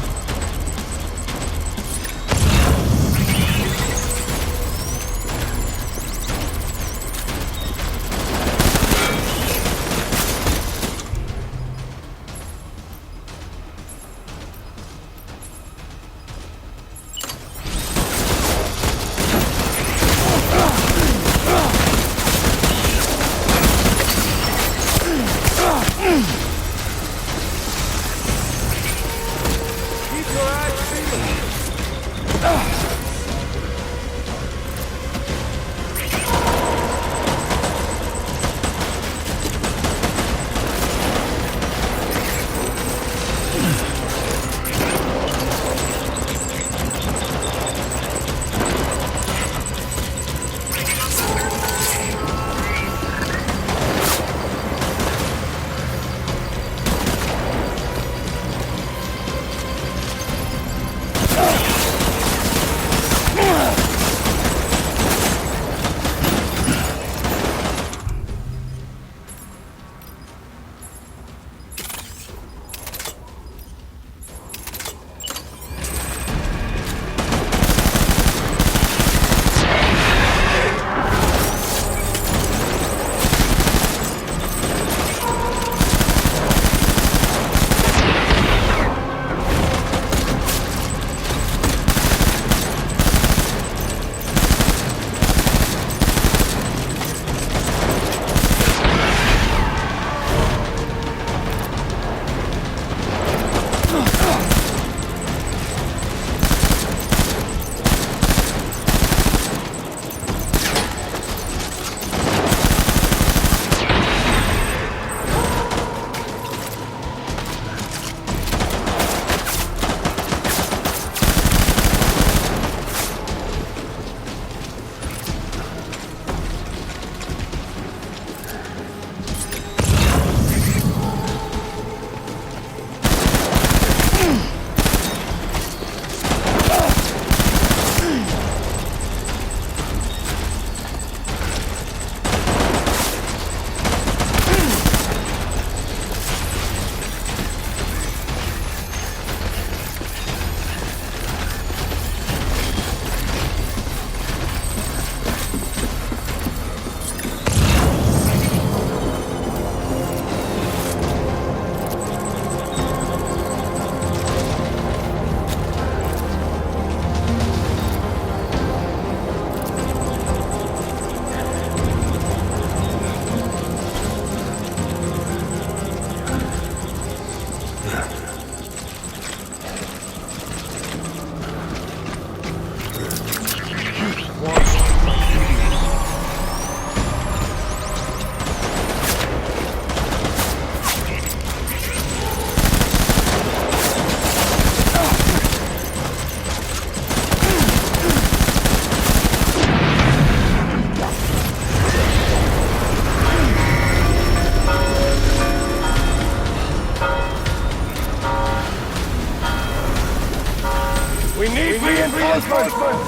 Reinforcements!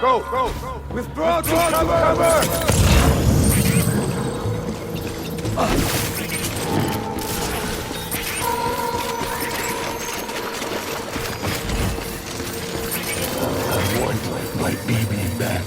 Go! Withdraw to cover! I want my baby back.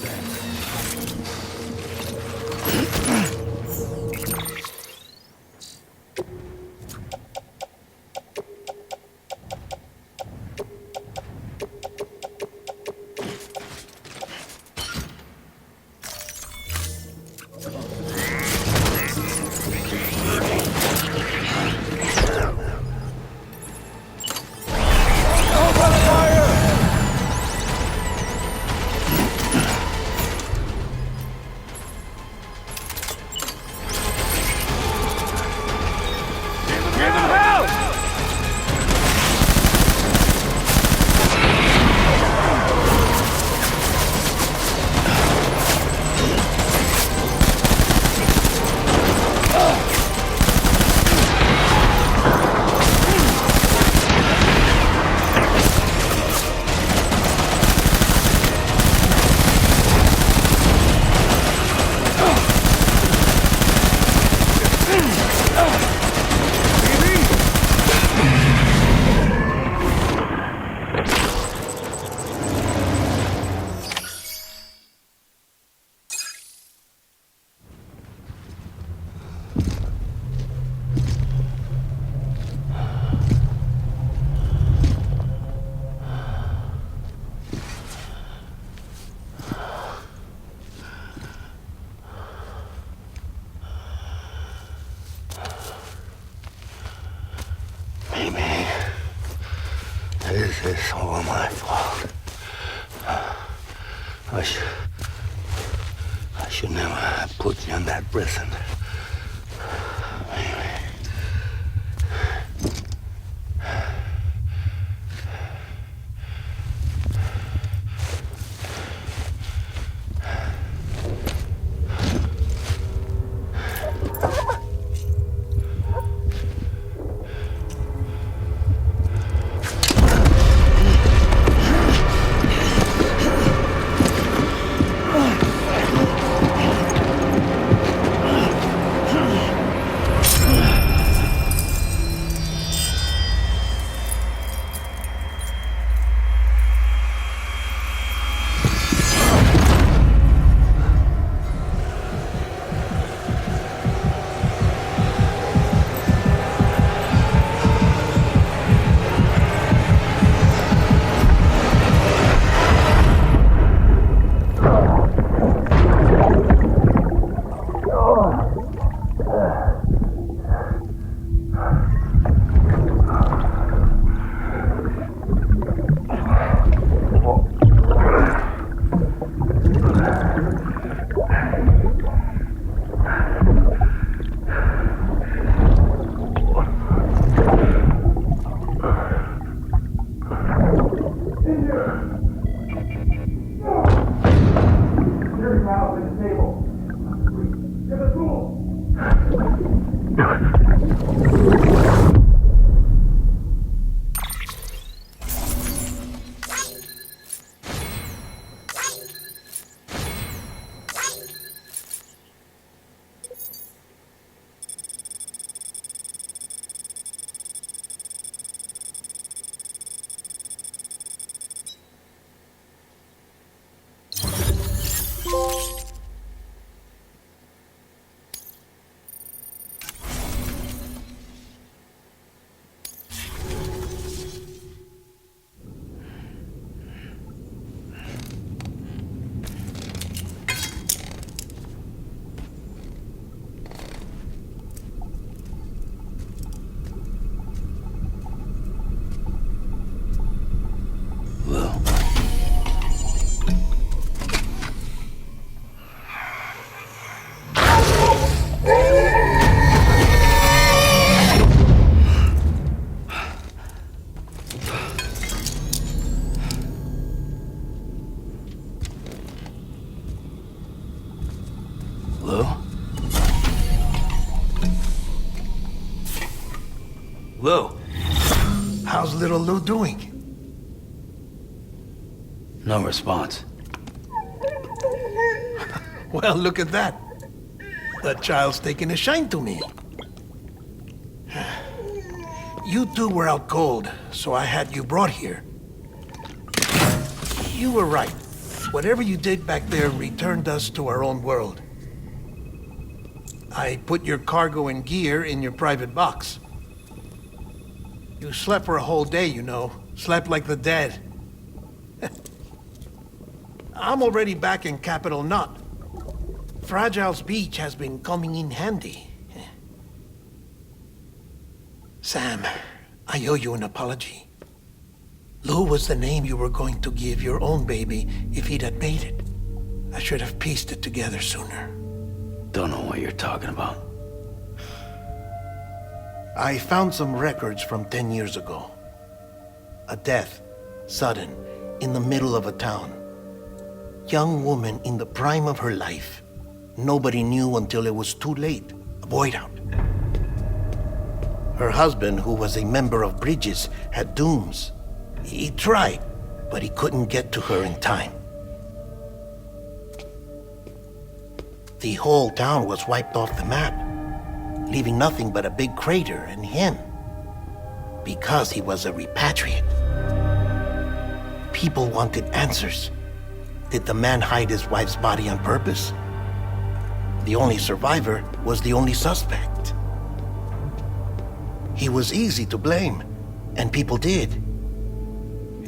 It's all my fault. I should never have put you in that prison. Anyway. Lou, how's little Lou doing? No response. Well, look at that. That child's taking a shine to me. You two were out cold, so I had you brought here. You were right. Whatever you did back there returned us to our own world. I put your cargo and gear in your private box. You slept for a whole day, you know. Slept like the dead. I'm already back in Capital Knot. Fragile's beach has been coming in handy. Sam, I owe you an apology. Lou was the name you were going to give your own baby if he'd had made it. I should have pieced it together sooner. Don't know what you're talking about. I found some records from 10 years ago. A death, sudden, in the middle of a town. Young woman in the prime of her life. Nobody knew until it was too late. A void out. Her husband, who was a member of Bridges, had dooms. He tried, but he couldn't get to her in time. The whole town was wiped off the map, leaving nothing but a big crater and him, because he was a repatriate. People wanted answers. Did the man hide his wife's body on purpose? The only survivor was the only suspect. He was easy to blame, and people did.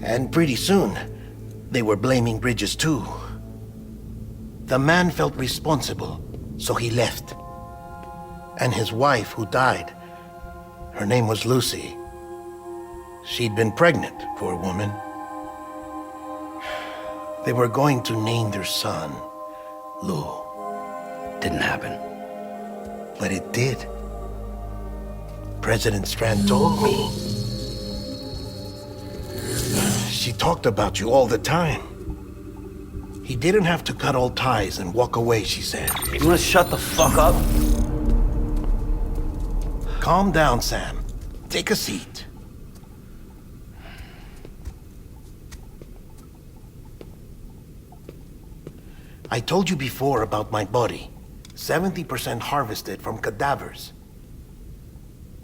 And pretty soon, they were blaming Bridges too. The man felt responsible, so he left. And his wife, who died, her name was Lucy. She'd been pregnant, poor woman. They were going to name their son Lou. Didn't happen. But it did. President Strand told me. She talked about you all the time. He didn't have to cut all ties and walk away, she said. You wanna shut the fuck up? Calm down, Sam. Take a seat. I told you before about my body. 70% harvested from cadavers.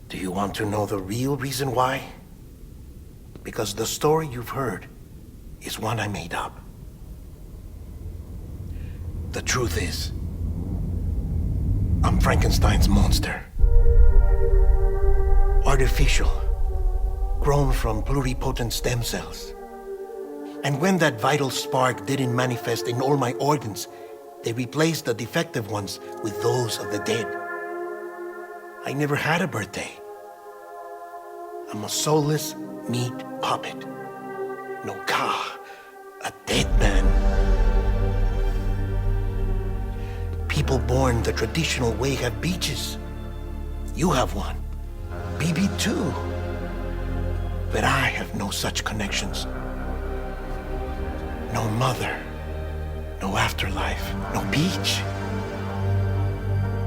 Do you want to know the real reason why? Because the story you've heard is one I made up. The truth is, I'm Frankenstein's monster. Artificial, grown from pluripotent stem cells. And when that vital spark didn't manifest in all my organs, they replaced the defective ones with those of the dead. I never had a birthday. I'm a soulless meat puppet. No car, a dead man. People born the traditional way have beaches. You have one. BB too. But I have no such connections. No mother, no afterlife, no beach.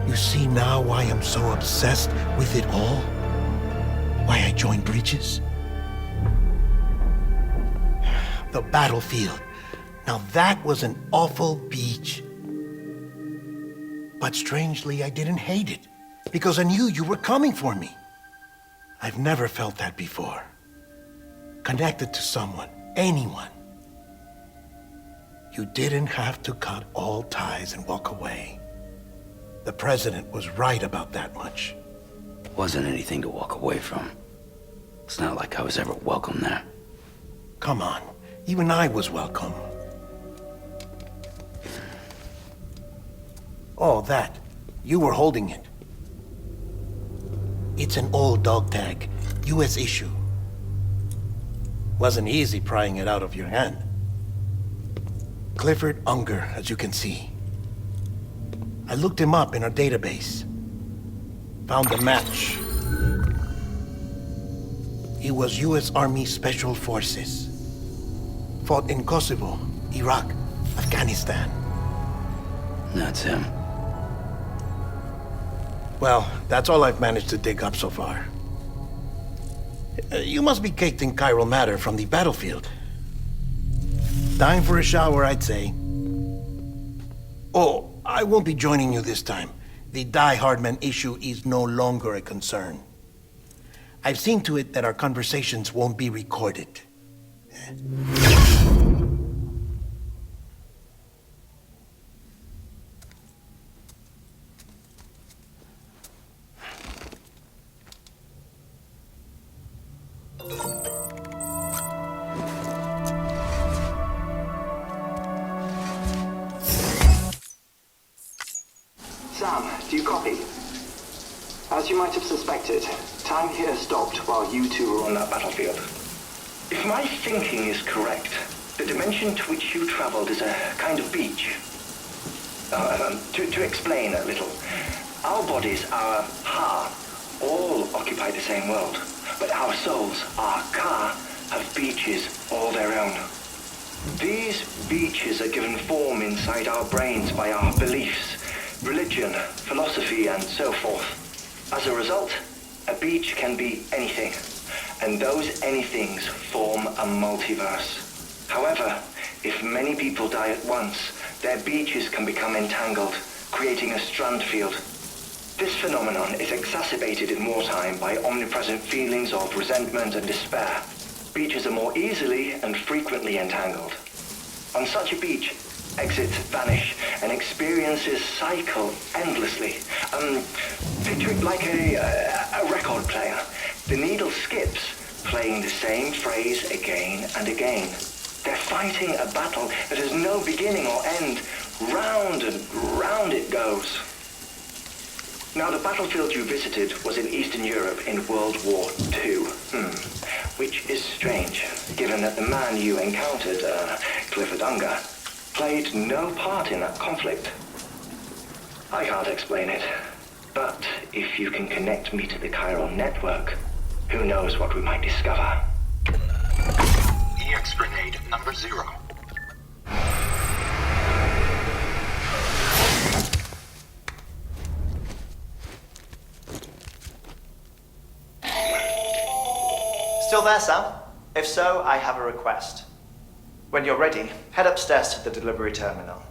You see now why I'm so obsessed with it all? Why I joined Bridges? The battlefield. Now that was an awful beach. But strangely, I didn't hate it, because I knew you were coming for me. I've never felt that before. Connected to someone, anyone. You didn't have to cut all ties and walk away. The president was right about that much. Wasn't anything to walk away from. It's not like I was ever welcome there. Come on, even I was welcome. Oh, that. You were holding it. It's an old dog tag, US issue. Wasn't easy prying it out of your hand. Clifford Unger, as you can see. I looked him up in our database. Found a match. He was US Army Special Forces. Fought in Kosovo, Iraq, Afghanistan. That's him. Well, that's all I've managed to dig up so far. You must be caked in chiral matter from the battlefield. Time for a shower, I'd say. Oh, I won't be joining you this time. The Die Hardman issue is no longer a concern. I've seen to it that our conversations won't be recorded. Sam, do you copy? As you might have suspected, time here stopped while you two were on that battlefield. If my thinking is correct, the dimension to which you traveled is a kind of beach. To explain a little, our bodies, our ha, all occupy the same world, but our souls, our ka, have beaches all their own. These beaches are given form inside our brains by our beliefs, religion, philosophy, and so forth. As a result, a beach can be anything, and those anythings form a multiverse. However, if many people die at once, their beaches can become entangled, creating a strand field. This phenomenon is exacerbated in wartime by omnipresent feelings of resentment and despair. Beaches are more easily and frequently entangled. On such a beach, exits vanish and experiences cycle endlessly. Picture it like a record player. The needle skips, playing the same phrase again and again. They're fighting a battle that has no beginning or end. Round and round it goes. Now, the battlefield you visited was in Eastern Europe in World War II. which is strange, given that the man you encountered, Clifford Unger, played no part in that conflict. I can't explain it, but if you can connect me to the chiral network, who knows what we might discover. EX grenade number 0. Still there, Sam? If so, I have a request. When you're ready, head upstairs to the delivery terminal.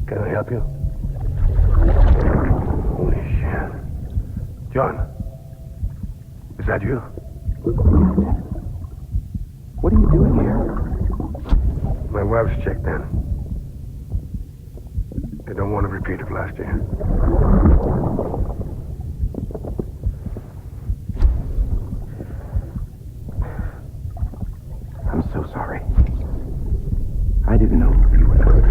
Can I help you? Holy shit. John, is that you? What are you doing here? My wife's checked in. They don't want to repeat of last year. I'm so sorry. I didn't know you were coming.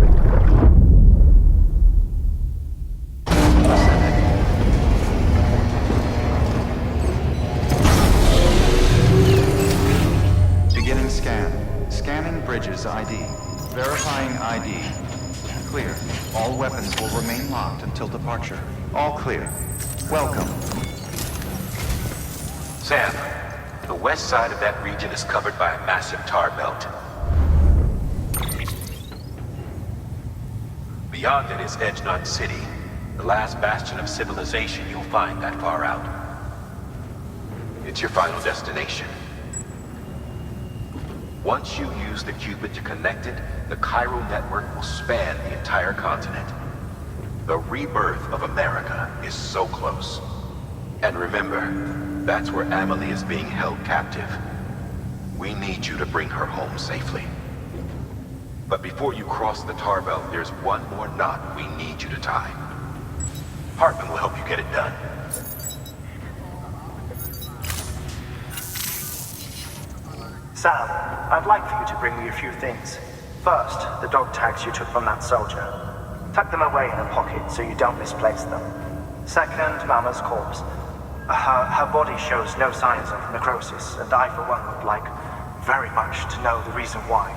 Beginning scan. Scanning bridges ID. Verifying ID. Clear. All weapons will remain locked until departure. All clear. Welcome. Sam, the west side of that region is covered by a massive tar belt. Beyond it is Edgenut City, the last bastion of civilization you'll find that far out. It's your final destination. Once you use the Cupid to connect it, the chiral network will span the entire continent. The rebirth of America is so close. And remember, that's where Amelie is being held captive. We need you to bring her home safely. But before you cross the tar belt, there's one more knot we need you to tie. Hartman will help you get it done. Sam, I'd like for you to bring me a few things. First, the dog tags you took from that soldier. Tuck them away in a pocket so you don't misplace them. Second, Mama's corpse. Her body shows no signs of necrosis, and I, for one, would like very much to know the reason why.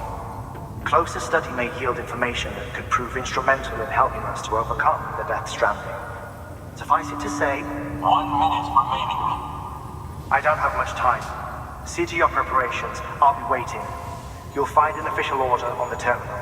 Closer study may yield information that could prove instrumental in helping us to overcome the Death Stranding. Suffice it to say, 1 minute remaining. I don't have much time. See to your preparations. I'll be waiting. You'll find an official order on the terminal.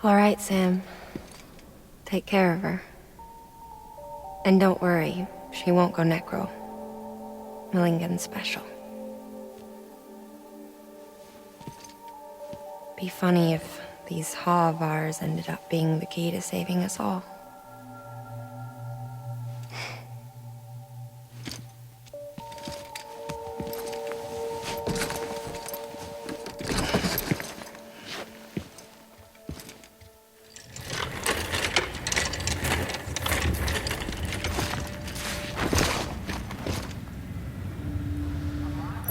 All right, Sam. Take care of her. And don't worry, she won't go necro. Millingen's special. Be funny if these Ha of ours ended up being the key to saving us all.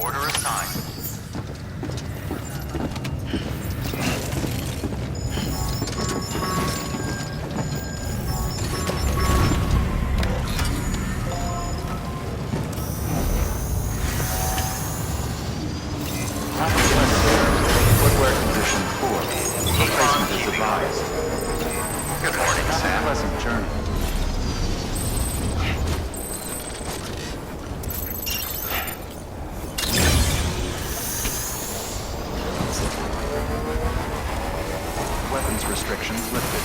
Order assigned. Footwear condition poor. Replacement is advised. Good morning, Sam. Pleasant journey. Weapons restrictions lifted.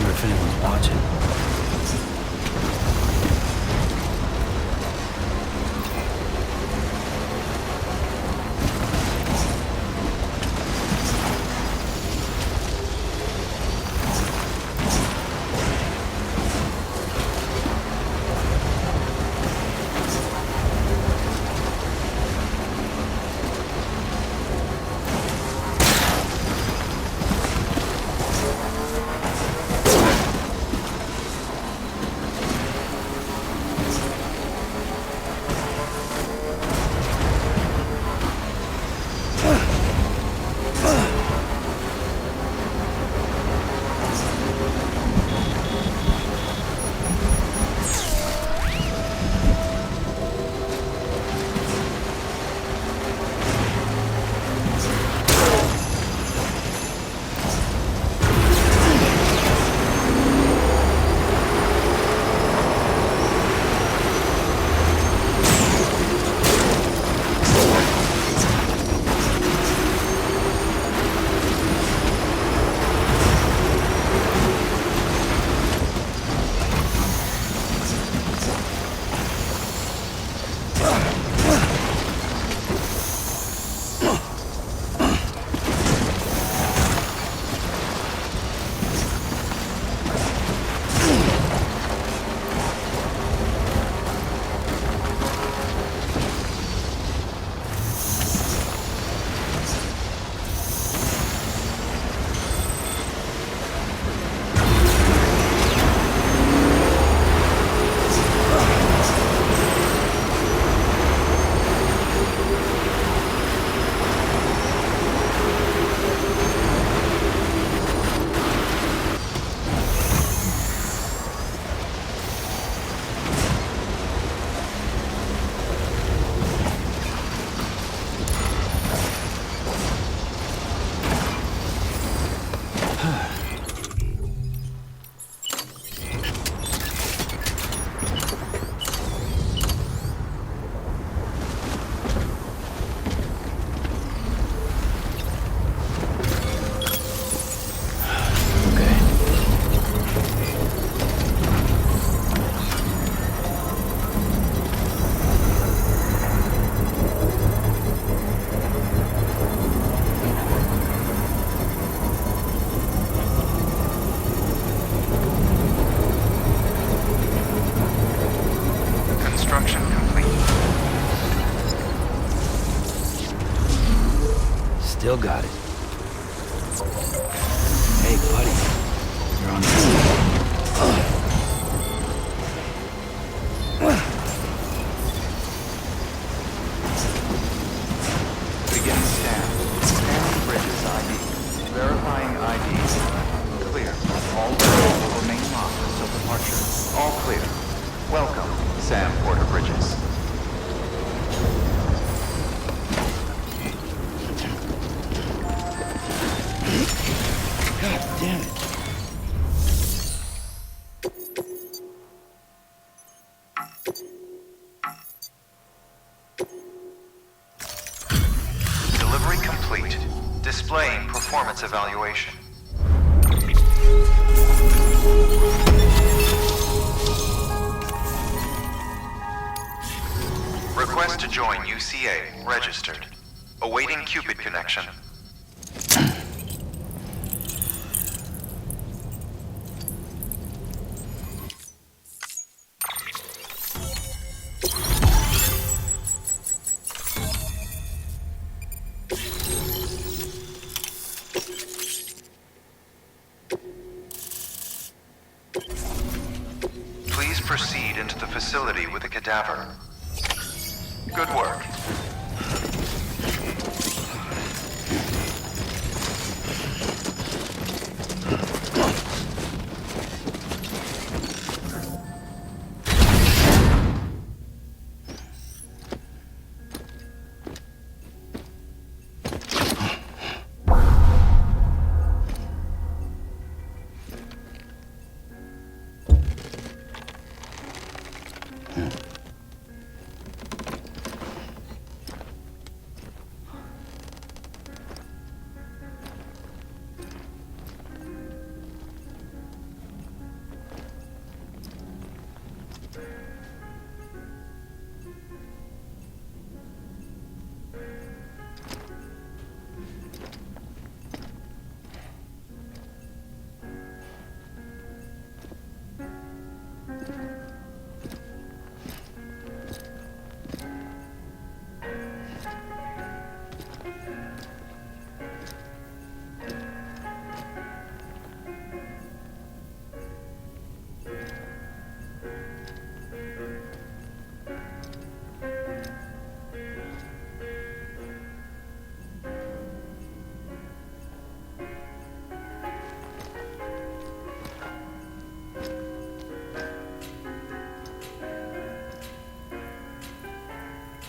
If anyone's watching. Still got it. Hey, buddy. You're on the Begin scan. Scanning Bridges ID. Verifying ID. Clear. All roads will remain locked until departure. All clear. Welcome, Sam Porter Bridges. God damn it. Delivery complete. Displaying performance evaluation. Request to join UCA. Registered. Awaiting Cupid connection. Please proceed into the facility with a cadaver. Good work.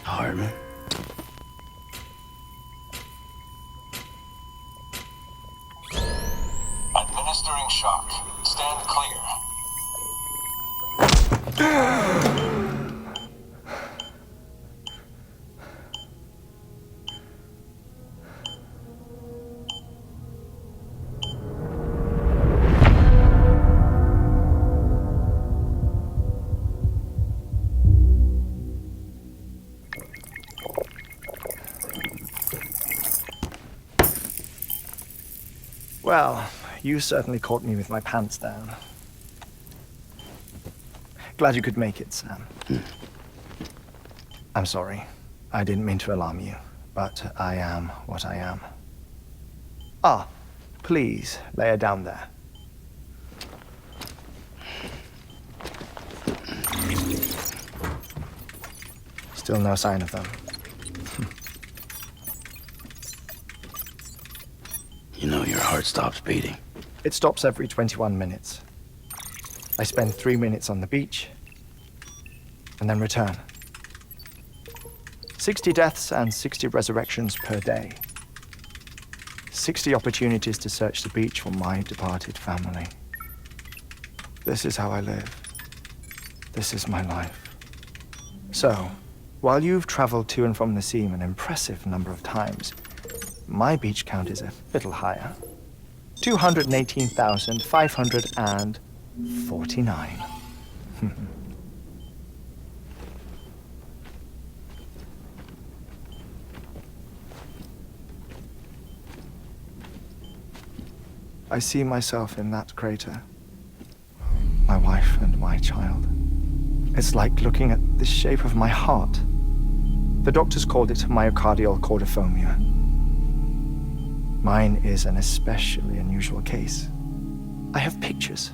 Hartman. Administering shock. Stand clear. Well, you certainly caught me with my pants down. Glad you could make it, Sam. I'm sorry. I didn't mean to alarm you, but I am what I am. Ah, please, lay her down there. Still no sign of them. You know your heart stops beating. It stops every 21 minutes. I spend 3 minutes on the beach, and then return. 60 deaths and 60 resurrections per day. 60 opportunities to search the beach for my departed family. This is how I live. This is my life. So, while you've traveled to and from the scene an impressive number of times, my beach count is a little higher. 218,549. I see myself in that crater. My wife and my child. It's like looking at the shape of my heart. The doctors called it myocardial cordiformia. Mine is an especially unusual case. I have pictures.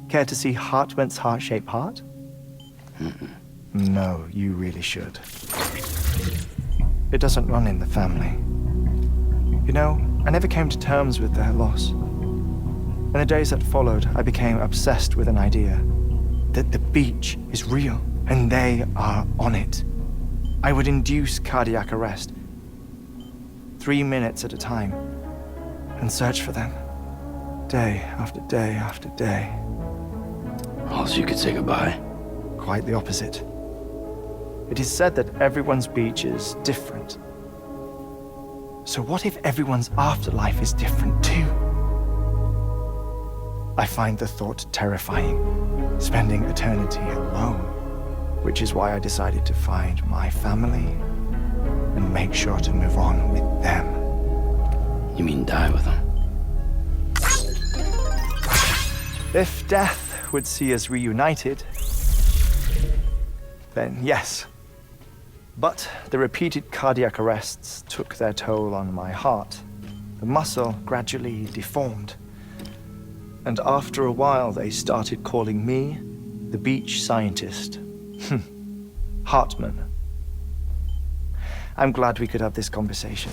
Care to see Hartman's heart-shaped heart? No, you really should. It doesn't run in the family. You know, I never came to terms with their loss. In the days that followed, I became obsessed with an idea that the beach is real and they are on it. I would induce cardiac arrest, 3 minutes at a time, and search for them, day after day after day. Also, you could say goodbye. Quite the opposite. It is said that everyone's beach is different. So what if everyone's afterlife is different too? I find the thought terrifying, spending eternity alone, which is why I decided to find my family and make sure to move on with them. You mean die with them? If death would see us reunited, then yes. But the repeated cardiac arrests took their toll on my heart. The muscle gradually deformed. And after a while, they started calling me the beach scientist. Hartman. I'm glad we could have this conversation.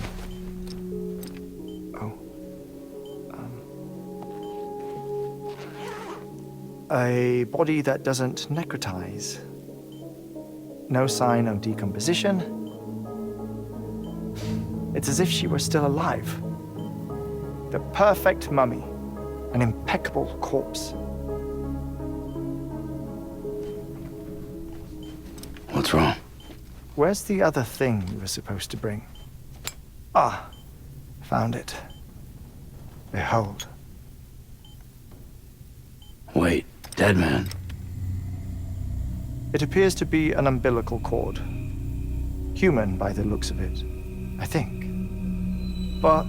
A body that doesn't necrotize. No sign of decomposition. It's as if she were still alive. The perfect mummy. An impeccable corpse. What's wrong? Where's the other thing you were supposed to bring? Ah, found it. Behold. Wait, dead man? It appears to be an umbilical cord. Human by the looks of it, I think. But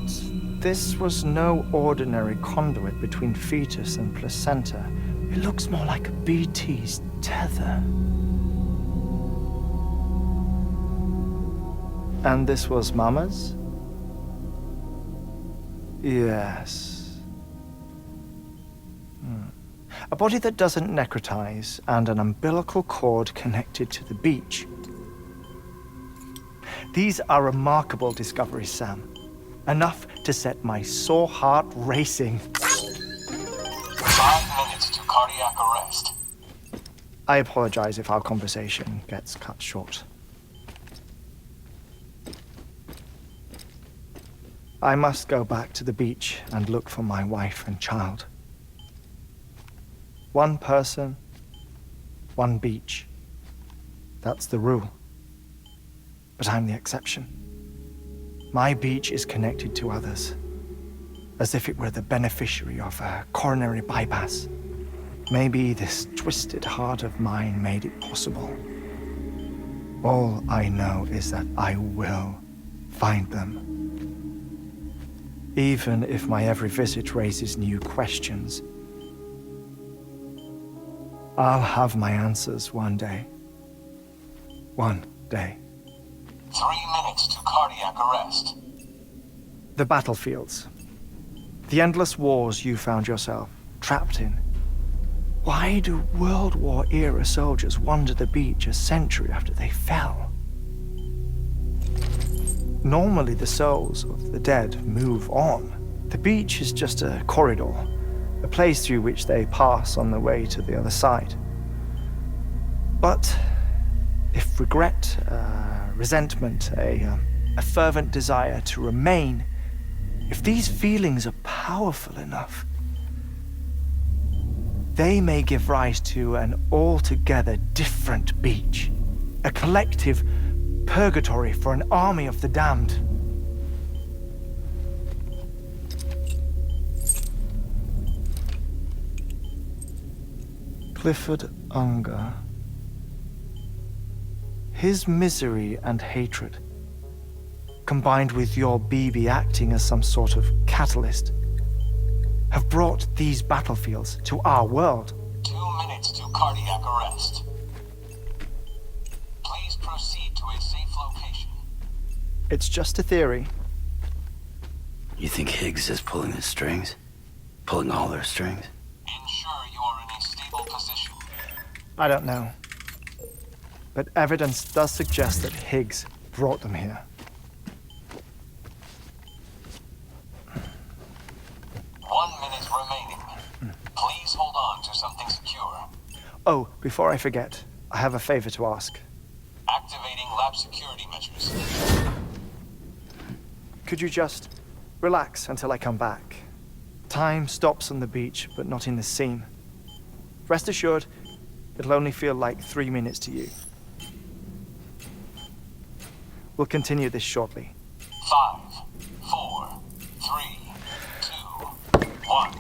this was no ordinary conduit between fetus and placenta. It looks more like a BT's tether. And this was Mama's? Yes. A body that doesn't necrotize and an umbilical cord connected to the beach. These are remarkable discoveries, Sam. Enough to set my sore heart racing. 5 minutes to cardiac arrest. I apologize if our conversation gets cut short. I must go back to the beach and look for my wife and child. One person, one beach. That's the rule. But I'm the exception. My beach is connected to others, as if it were the beneficiary of a coronary bypass. Maybe this twisted heart of mine made it possible. All I know is that I will find them. Even if my every visit raises new questions, I'll have my answers one day. One day. 3 minutes to cardiac arrest. The battlefields. The endless wars you found yourself trapped in. Why do World War era soldiers wander the beach a century after they fell? Normally the souls of the dead move on. The beach is just a corridor, a place through which they pass on the way to the other side. But if regret, resentment, a fervent desire to remain, if these feelings are powerful enough, they may give rise to an altogether different beach, a collective purgatory for an army of the damned. Clifford Unger. His misery and hatred, combined with your BB acting as some sort of catalyst, have brought these battlefields to our world. 2 minutes to cardiac arrest. Please proceed to a safe location. It's just a theory. You think Higgs is pulling the strings? Pulling all their strings? Ensure you are in a stable position. I don't know. But evidence does suggest that Higgs brought them here. 1 minute remaining. Please hold on to something secure. Oh, before I forget, I have a favor to ask. Activating lab security measures. Could you just relax until I come back? Time stops on the beach, but not in the scene. Rest assured, it'll only feel like 3 minutes to you. We'll continue this shortly. 5, 4, 3, 2, 1.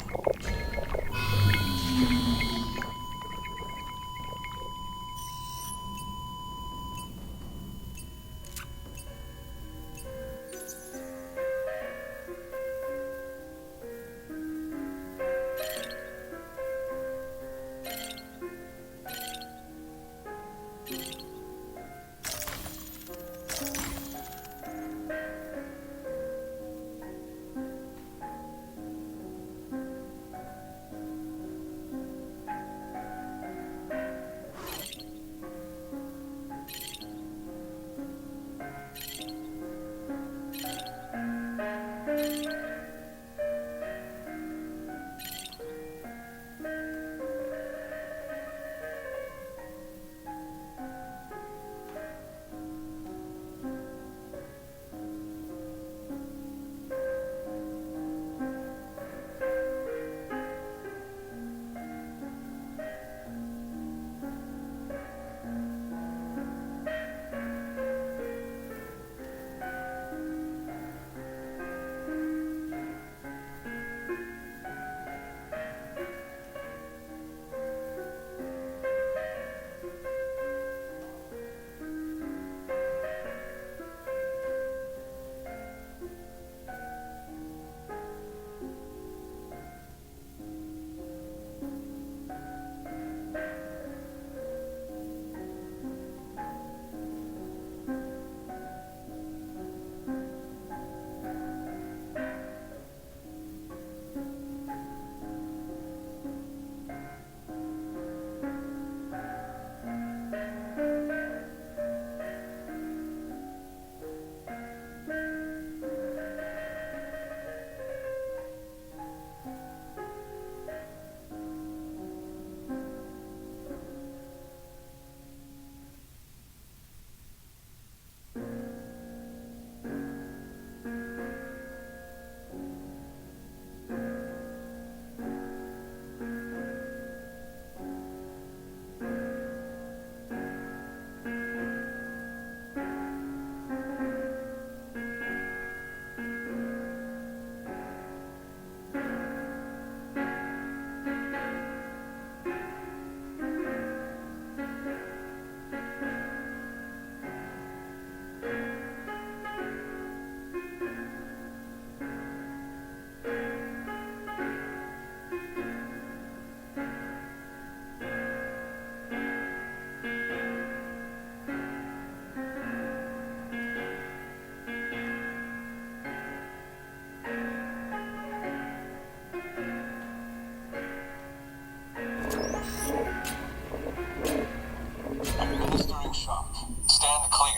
Administering shock. Stand clear.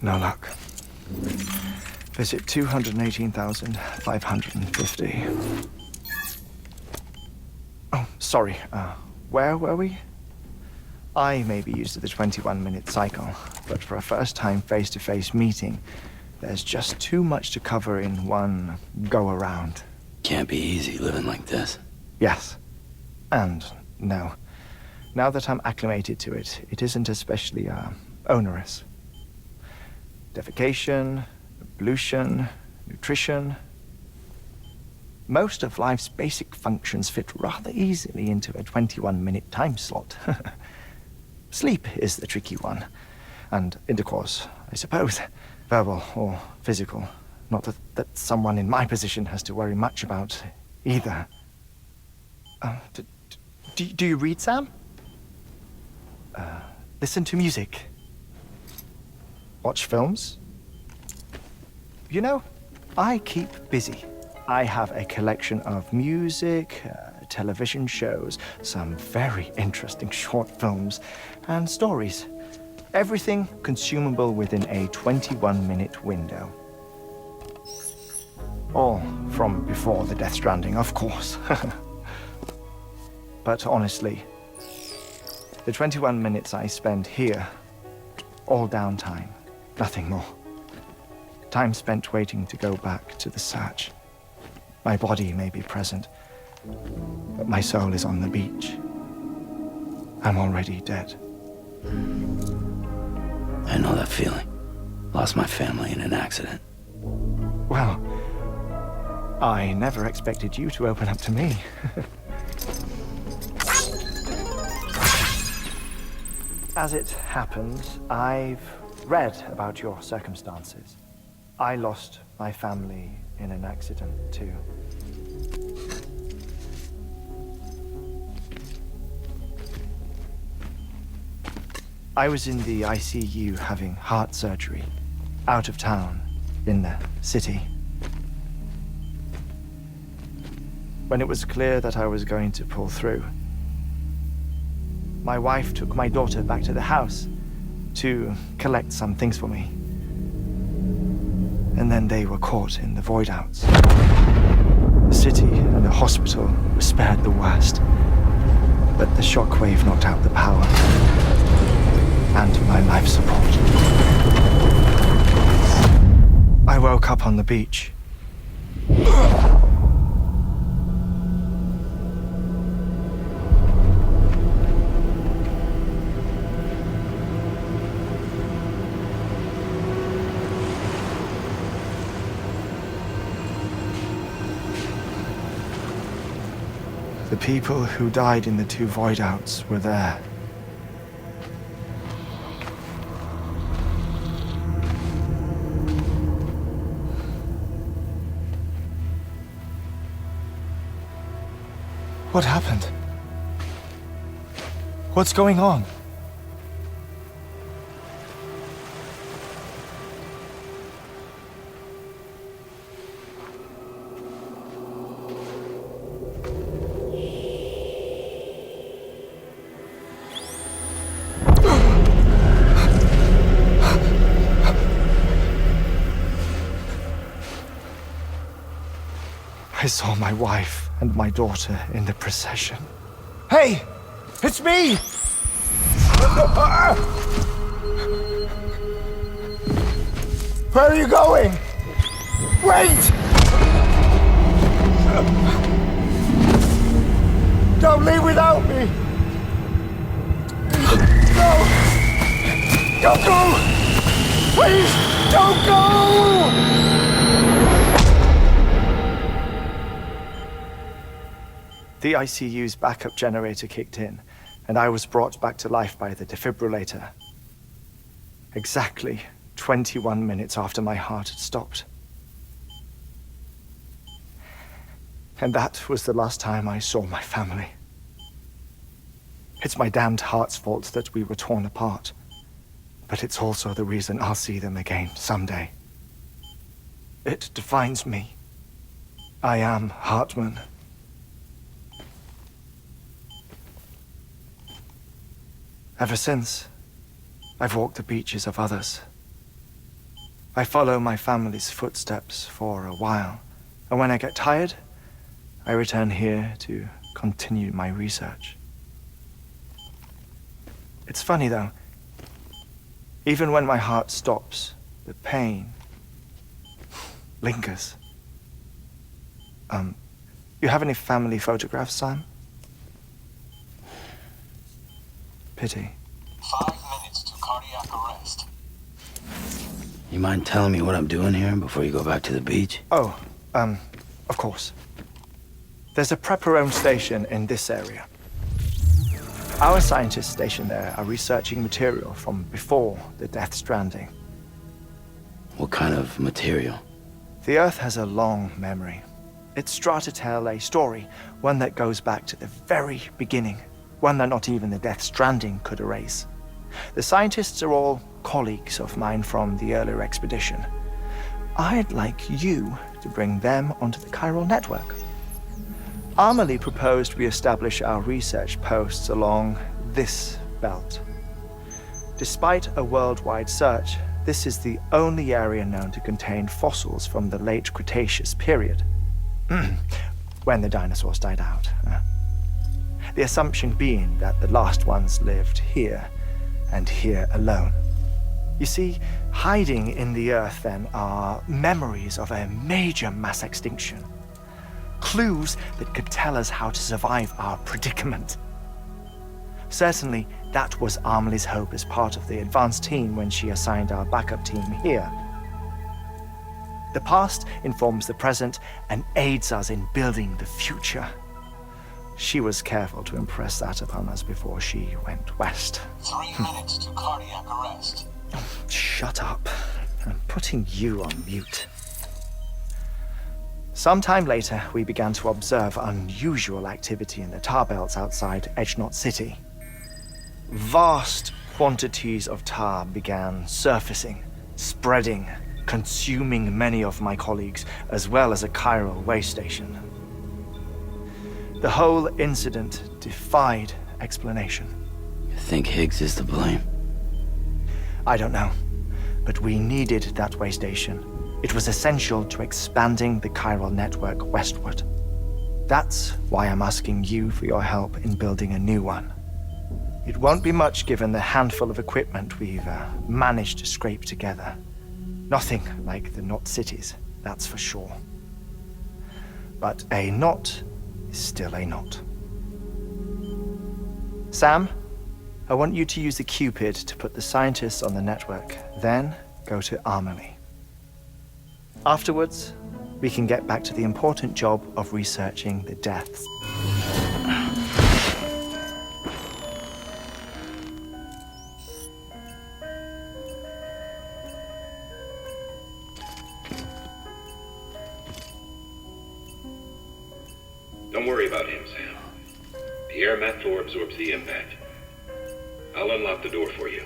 No luck. Visit 218,550. Oh, sorry. Where were we? I may be used to the 21-minute cycle, but for a first-time face-to-face meeting, there's just too much to cover in one go-around. Can't be easy living like this. Yes. And no. Now that I'm acclimated to it, it isn't especially, onerous. Defecation, ablution, nutrition. Most of life's basic functions fit rather easily into a 21-minute time slot. Sleep is the tricky one. And intercourse, I suppose. Verbal or physical. Not that someone in my position has to worry much about either. Do you read, Sam? listen to music, watch films. You know, I keep busy. I have a collection of music, television shows, some very interesting short films, and stories. Everything consumable within a 21-minute window. All from before the Death Stranding, of course. But honestly, the 21 minutes I spend here, all downtime, nothing more. Time spent waiting to go back to the search. My body may be present, but my soul is on the beach. I'm already dead. I know that feeling. Lost my family in an accident. Well, I never expected you to open up to me. As it happens, I've read about your circumstances. I lost my family in an accident, too. I was in the ICU having heart surgery, out of town, in the city. When it was clear that I was going to pull through, my wife took my daughter back to the house to collect some things for me. And then they were caught in the void outs. The city and the hospital were spared the worst, but the shockwave knocked out the power and my life support. I woke up on the beach. The people who died in the two void outs were there. What happened? What's going on? I saw my wife and my daughter in the procession. Hey! It's me! Where are you going? Wait! Don't leave without me! No! Don't go! Please, don't go! The ICU's backup generator kicked in, and I was brought back to life by the defibrillator. Exactly 21 minutes after my heart had stopped. And that was the last time I saw my family. It's my damned heart's fault that we were torn apart, but it's also the reason I'll see them again someday. It defines me. I am Hartman. Ever since, I've walked the beaches of others. I follow my family's footsteps for a while, and when I get tired, I return here to continue my research. It's funny though, even when my heart stops, the pain lingers. You have any family photographs, Sam? Pity. 5 minutes to cardiac arrest. You mind telling me what I'm doing here before you go back to the beach? Oh, of course. There's a Prepper-owned station in this area. Our scientists stationed there are researching material from before the Death Stranding. What kind of material? The Earth has a long memory. It's trying to tell a story, one that goes back to the very beginning. one that not even the Death Stranding could erase. The scientists are all colleagues of mine from the earlier expedition. I'd like you to bring them onto the chiral network. Amelie proposed we establish our research posts along this belt. Despite a worldwide search, this is the only area known to contain fossils from the late Cretaceous period, when the dinosaurs died out. The assumption being that the last ones lived here, and here alone. You see, hiding in the earth then are memories of a major mass extinction. Clues that could tell us how to survive our predicament. Certainly, that was Amelie's hope as part of the advanced team when she assigned our backup team here. The past informs the present and aids us in building the future. She was careful to impress that upon us before she went west. 3 minutes to cardiac arrest. Shut up. I'm putting you on mute. Sometime later, we began to observe unusual activity in the tar belts outside Edgenot City. Vast quantities of tar began surfacing, spreading, consuming many of my colleagues, as well as a chiral waste station. The whole incident defied explanation. You think Higgs is to blame? I don't know, but we needed that way station. It was essential to expanding the chiral network westward. That's why I'm asking you for your help in building a new one. It won't be much given the handful of equipment we've managed to scrape together. Nothing like the knot cities, that's for sure. But a knot is still a knot. Sam, I want you to use the Cupid to put the scientists on the network, then go to Amelie. Afterwards, we can get back to the important job of researching the deaths. Don't worry about him, Sam. The air mat floor absorbs the impact. I'll unlock the door for you.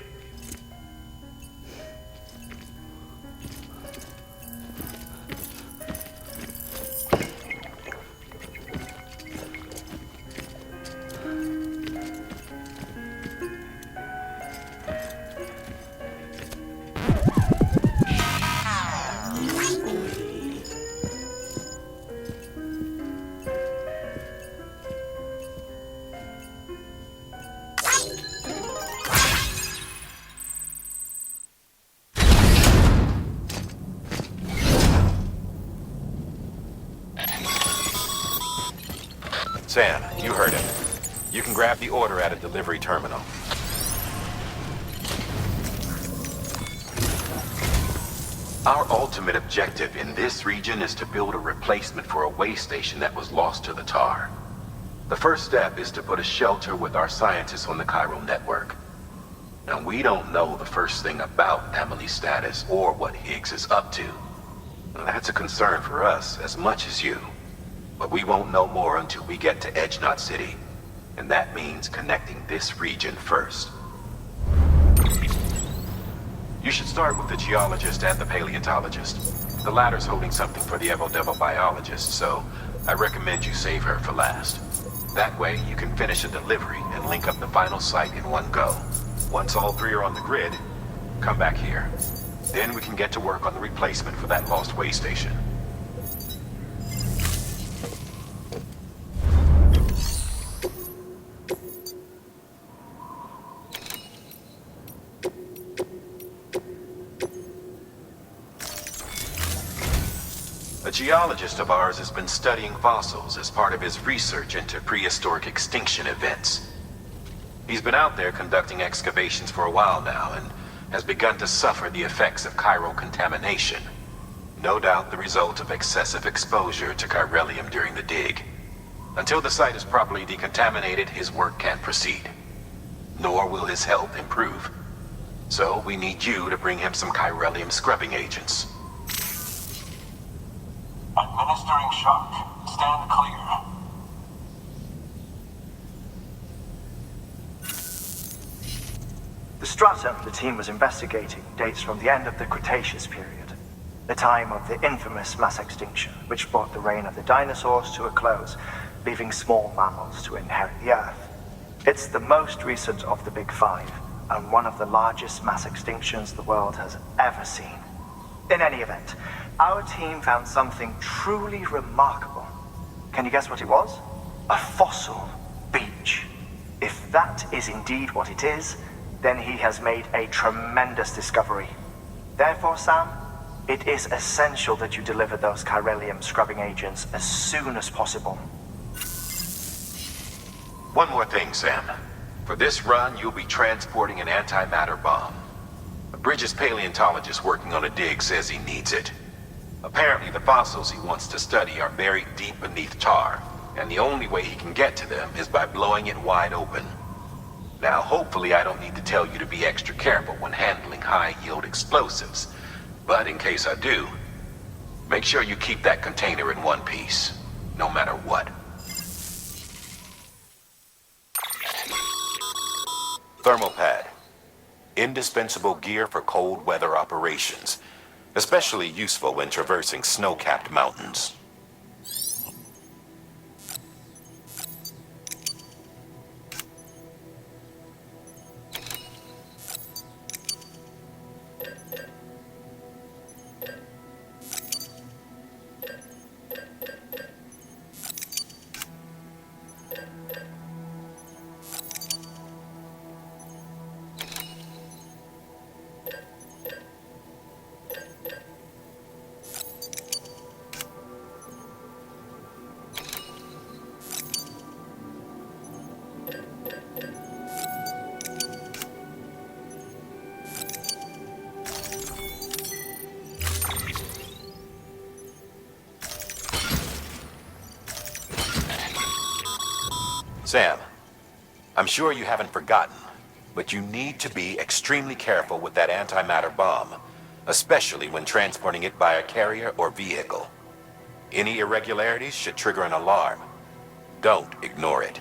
Sam, you heard him. You can grab the order at a delivery terminal. Our ultimate objective in this region is to build a replacement for a way station that was lost to the tar. The first step is to put a shelter with our scientists on the chiral network. Now, we don't know the first thing about Amelie's status or what Higgs is up to. Now, that's a concern for us as much as you. But we won't know more until we get to Edgenot City. And that means connecting this region first. You should start with the geologist and the paleontologist. The latter's holding something for the Evo-Devo biologist, so I recommend you save her for last. That way, you can finish a delivery and link up the final site in one go. Once all three are on the grid, come back here. Then we can get to work on the replacement for that lost way station. A geologist of ours has been studying fossils as part of his research into prehistoric extinction events. He's been out there conducting excavations for a while now and has begun to suffer the effects of chiral contamination. No doubt the result of excessive exposure to chiralium during the dig. Until the site is properly decontaminated, his work can't proceed. Nor will his health improve. So we need you to bring him some chiralium scrubbing agents. Administering shock. Stand clear. The stratum the team was investigating dates from the end of the Cretaceous period, the time of the infamous mass extinction, which brought the reign of the dinosaurs to a close, leaving small mammals to inherit the Earth. It's the most recent of the Big Five, and one of the largest mass extinctions the world has ever seen. In any event, our team found something truly remarkable. Can you guess what it was? A fossil beach. If that is indeed what it is, then he has made a tremendous discovery. Therefore, Sam, it is essential that you deliver those chiralium scrubbing agents as soon as possible. One more thing, Sam. For this run, you'll be transporting an antimatter bomb. A Bridges paleontologist working on a dig says he needs it. Apparently, the fossils he wants to study are buried deep beneath tar, and the only way he can get to them is by blowing it wide open. Now, hopefully I don't need to tell you to be extra careful when handling high-yield explosives, but in case I do, make sure you keep that container in one piece, no matter what. Thermal pad. Indispensable gear for cold weather operations, especially useful when traversing snow-capped mountains. Sam, I'm sure you haven't forgotten, but you need to be extremely careful with that antimatter bomb, especially when transporting it by a carrier or vehicle. Any irregularities should trigger an alarm. Don't ignore it.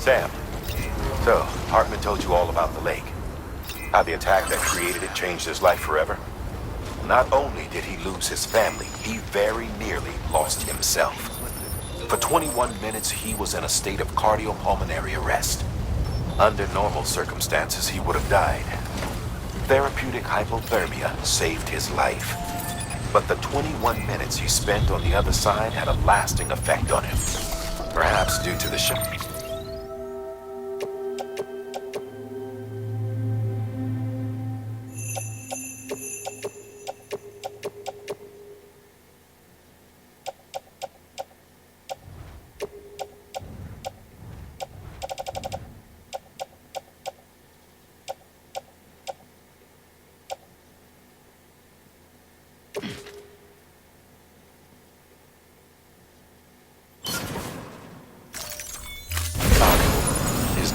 Sam, so Hartman told you all about the lake. How the attack that created it changed his life forever? Not only did he lose his family, he very nearly lost himself. For 21 minutes, he was in a state of cardiopulmonary arrest. Under normal circumstances, he would have died. Therapeutic hypothermia saved his life. But the 21 minutes he spent on the other side had a lasting effect on him. Perhaps due to the shock.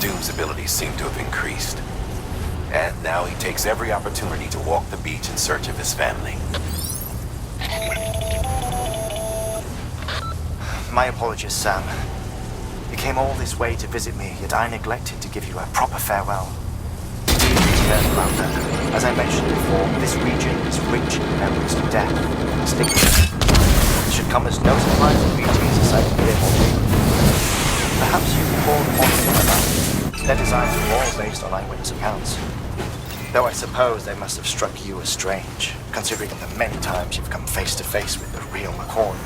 Doom's abilities seem to have increased. And now he takes every opportunity to walk the beach in search of his family. My apologies, Sam. You came all this way to visit me, yet I neglected to give you a proper farewell. As I mentioned before, this region is rich in memories of death and stigma. It should come as no surprise to BT as a site of immortality. Perhaps you recall the monsters about. Their designs were all based on eyewitness accounts. Though I suppose they must have struck you as strange, considering the many times you've come face to face with the real McCorn.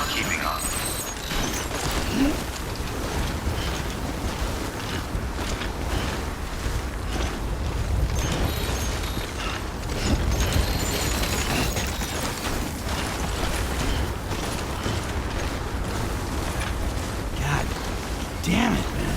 Keeping on. God damn it, man.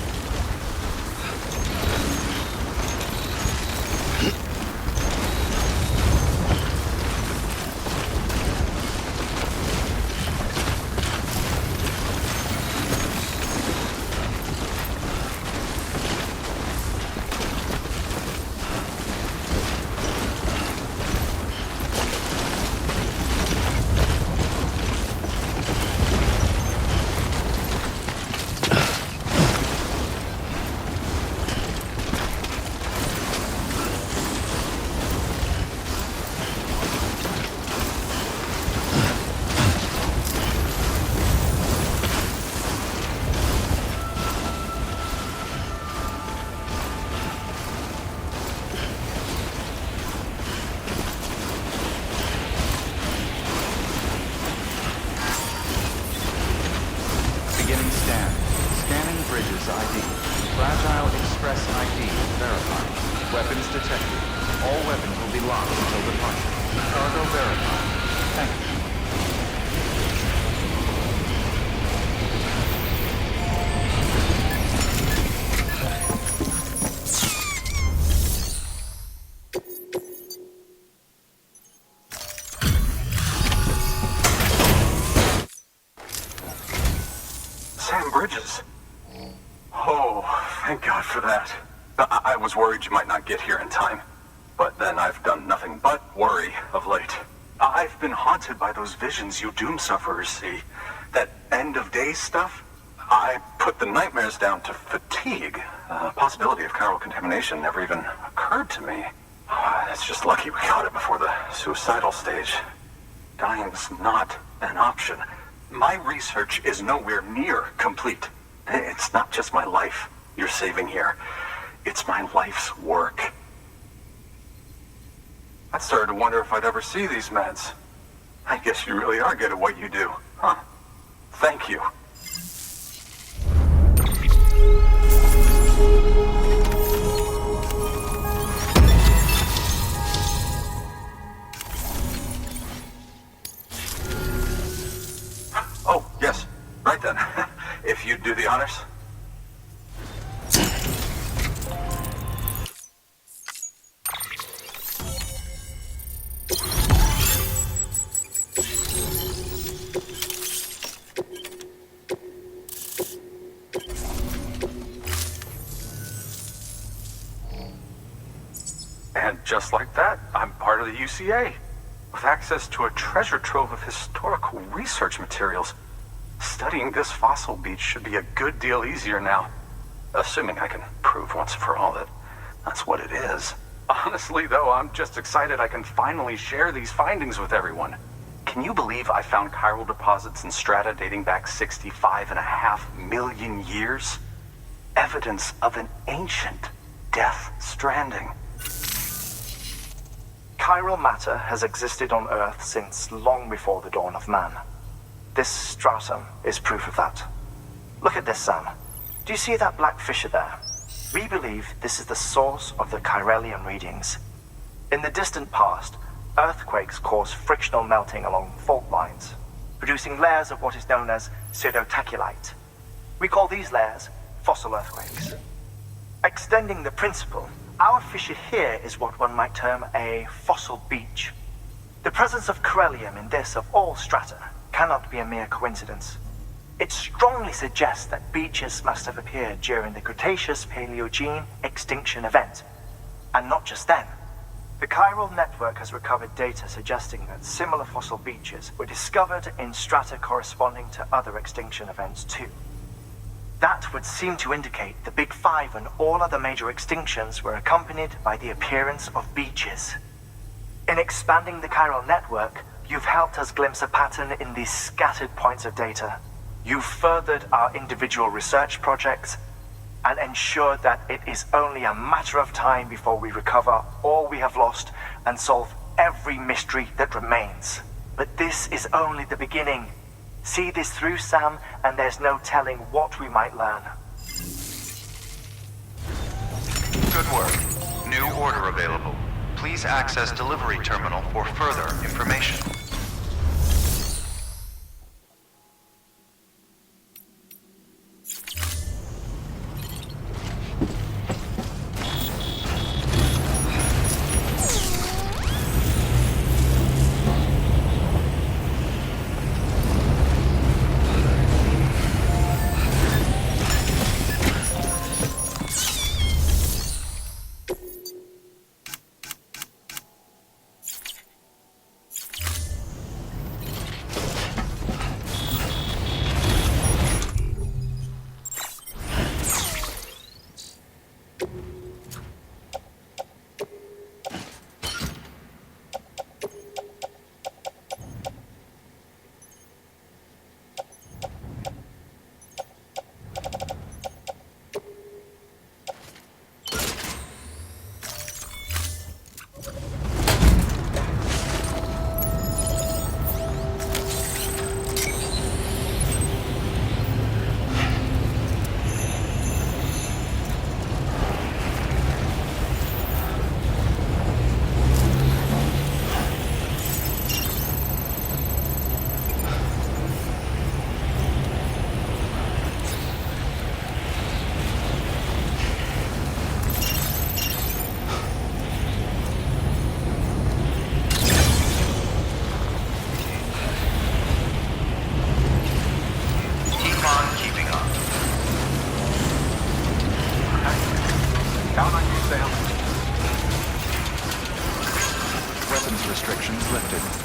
Beginning scan. Scanning bridges ID. Fragile Express ID verified. Weapons detected. All weapons will be locked until departure. Cargo verified. Thank you. Sam Bridges. Oh, thank God for that. I was worried you might not get here in time. But then I've done nothing but worry of late. I've been haunted by those visions you doom sufferers see. That end of days stuff. I put the nightmares down to fatigue. Possibility of chiral contamination never even occurred to me. It's just lucky we caught it before the suicidal stage. Dying's not an option. My research is nowhere near complete. It's not just my life you're saving here. It's my life's work. I started to wonder if I'd ever see these meds. I guess you really are good at what you do, huh? Thank you. Oh, yes. Right then. If you'd do the honors. And just like that, I'm part of the UCA, with access to a treasure trove of historical research materials. Studying this fossil beach should be a good deal easier now. Assuming I can prove once for all that that's what it is. Honestly, though, I'm just excited I can finally share these findings with everyone. Can you believe I found chiral deposits in strata dating back 65.5 million years? Evidence of an ancient Death Stranding. Chiral matter has existed on Earth since long before the dawn of man. This stratum is proof of that. Look at this, Sam. Do you see that black fissure there? We believe this is the source of the Chiralian readings. In the distant past, earthquakes caused frictional melting along fault lines, producing layers of what is known as pseudotaculite. We call these layers fossil earthquakes. Extending the principle, our fissure here is what one might term a fossil beach. The presence of chiralium in this of all strata cannot be a mere coincidence. It strongly suggests that beaches must have appeared during the Cretaceous-Paleogene extinction event. And not just then. The chiral network has recovered data suggesting that similar fossil beaches were discovered in strata corresponding to other extinction events too. That would seem to indicate the Big Five and all other major extinctions were accompanied by the appearance of beaches. In expanding the chiral network, you've helped us glimpse a pattern in these scattered points of data. You've furthered our individual research projects and ensured that it is only a matter of time before we recover all we have lost and solve every mystery that remains. But this is only the beginning. See this through, Sam, and there's no telling what we might learn. Good work. New order available. Please access delivery terminal for further information. Restrictions lifted.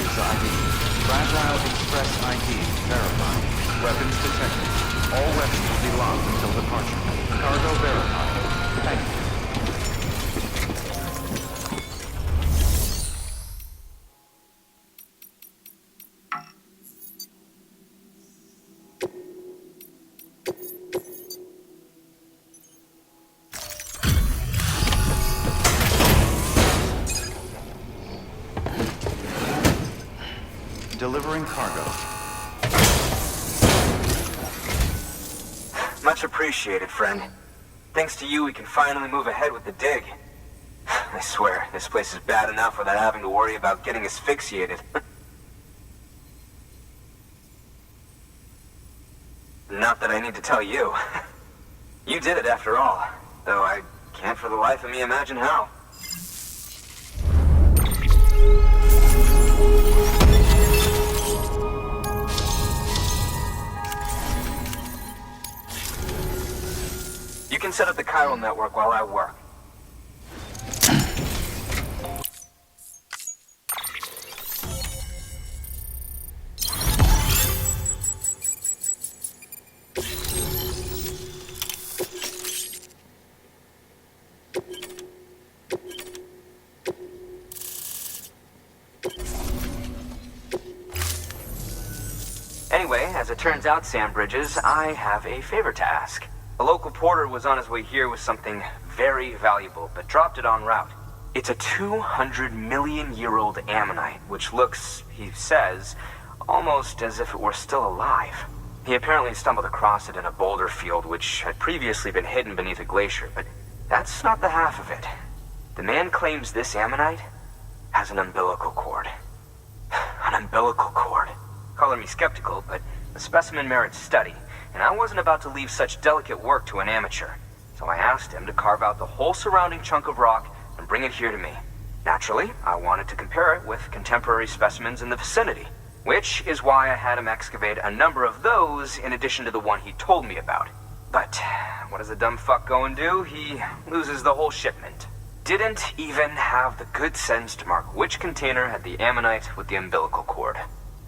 Bridges ID. Fragile Express ID verified. Weapons detected. All weapons will be locked until departure. Cargo verified. Thank you. Delivering cargo. Much appreciated, friend. Thanks to you, we can finally move ahead with the dig. I swear, this place is bad enough without having to worry about getting asphyxiated. Not that I need to tell you. You did it after all, though I can't for the life of me imagine how. You can set up the chiral network while I work. Anyway, as it turns out, Sam Bridges, I have a favor to ask. A local porter was on his way here with something very valuable, but dropped it en route. It's a 200-million-year-old ammonite, which looks, he says, almost as if it were still alive. He apparently stumbled across it in a boulder field which had previously been hidden beneath a glacier, but that's not the half of it. The man claims this ammonite has an umbilical cord. An umbilical cord. Color me skeptical, but the specimen merits study. And I wasn't about to leave such delicate work to an amateur. So I asked him to carve out the whole surrounding chunk of rock and bring it here to me. Naturally, I wanted to compare it with contemporary specimens in the vicinity, which is why I had him excavate a number of those in addition to the one he told me about. But what does a dumb fuck go and do? He loses the whole shipment. Didn't even have the good sense to mark which container had the ammonite with the umbilical cord.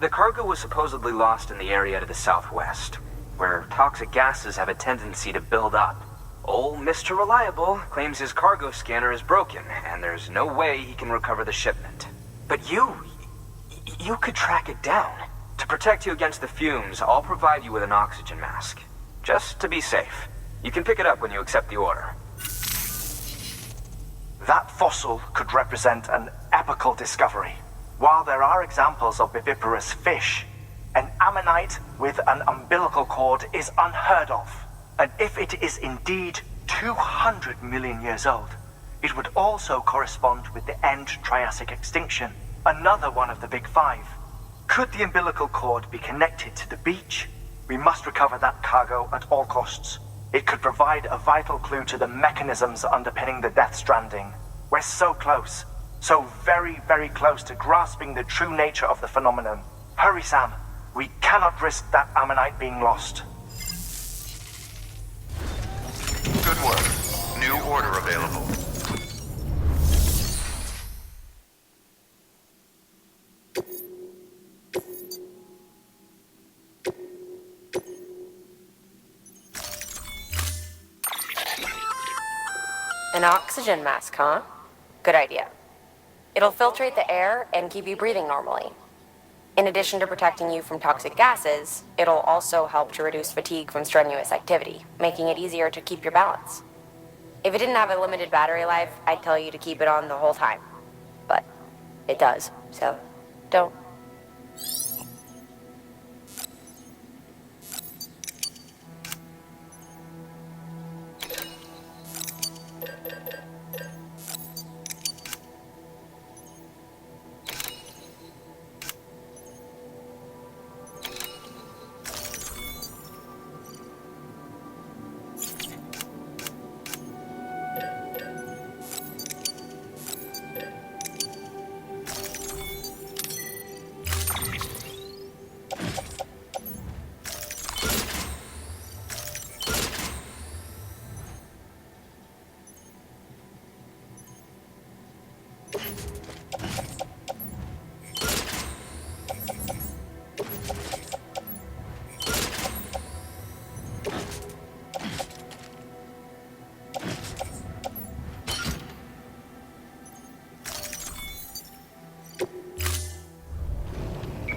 The cargo was supposedly lost in the area to the southwest, where toxic gases have a tendency to build up. Old Mr. Reliable claims his cargo scanner is broken, and there's no way he can recover the shipment. But you could track it down. To protect you against the fumes, I'll provide you with an oxygen mask. Just to be safe. You can pick it up when you accept the order. That fossil could represent an epochal discovery. While there are examples of viviparous fish, an ammonite with an umbilical cord is unheard of. And if it is indeed 200 million years old, it would also correspond with the end Triassic extinction, another one of the big five. Could the umbilical cord be connected to the beach? We must recover that cargo at all costs. It could provide a vital clue to the mechanisms underpinning the Death Stranding. We're so close, so very, very close to grasping the true nature of the phenomenon. Hurry, Sam. We cannot risk that ammonite being lost. Good work. New order available. An oxygen mask, huh? Good idea. It'll filtrate the air and keep you breathing normally. In addition to protecting you from toxic gases, it'll also help to reduce fatigue from strenuous activity, making it easier to keep your balance. If it didn't have a limited battery life, I'd tell you to keep it on the whole time. But it does, so don't.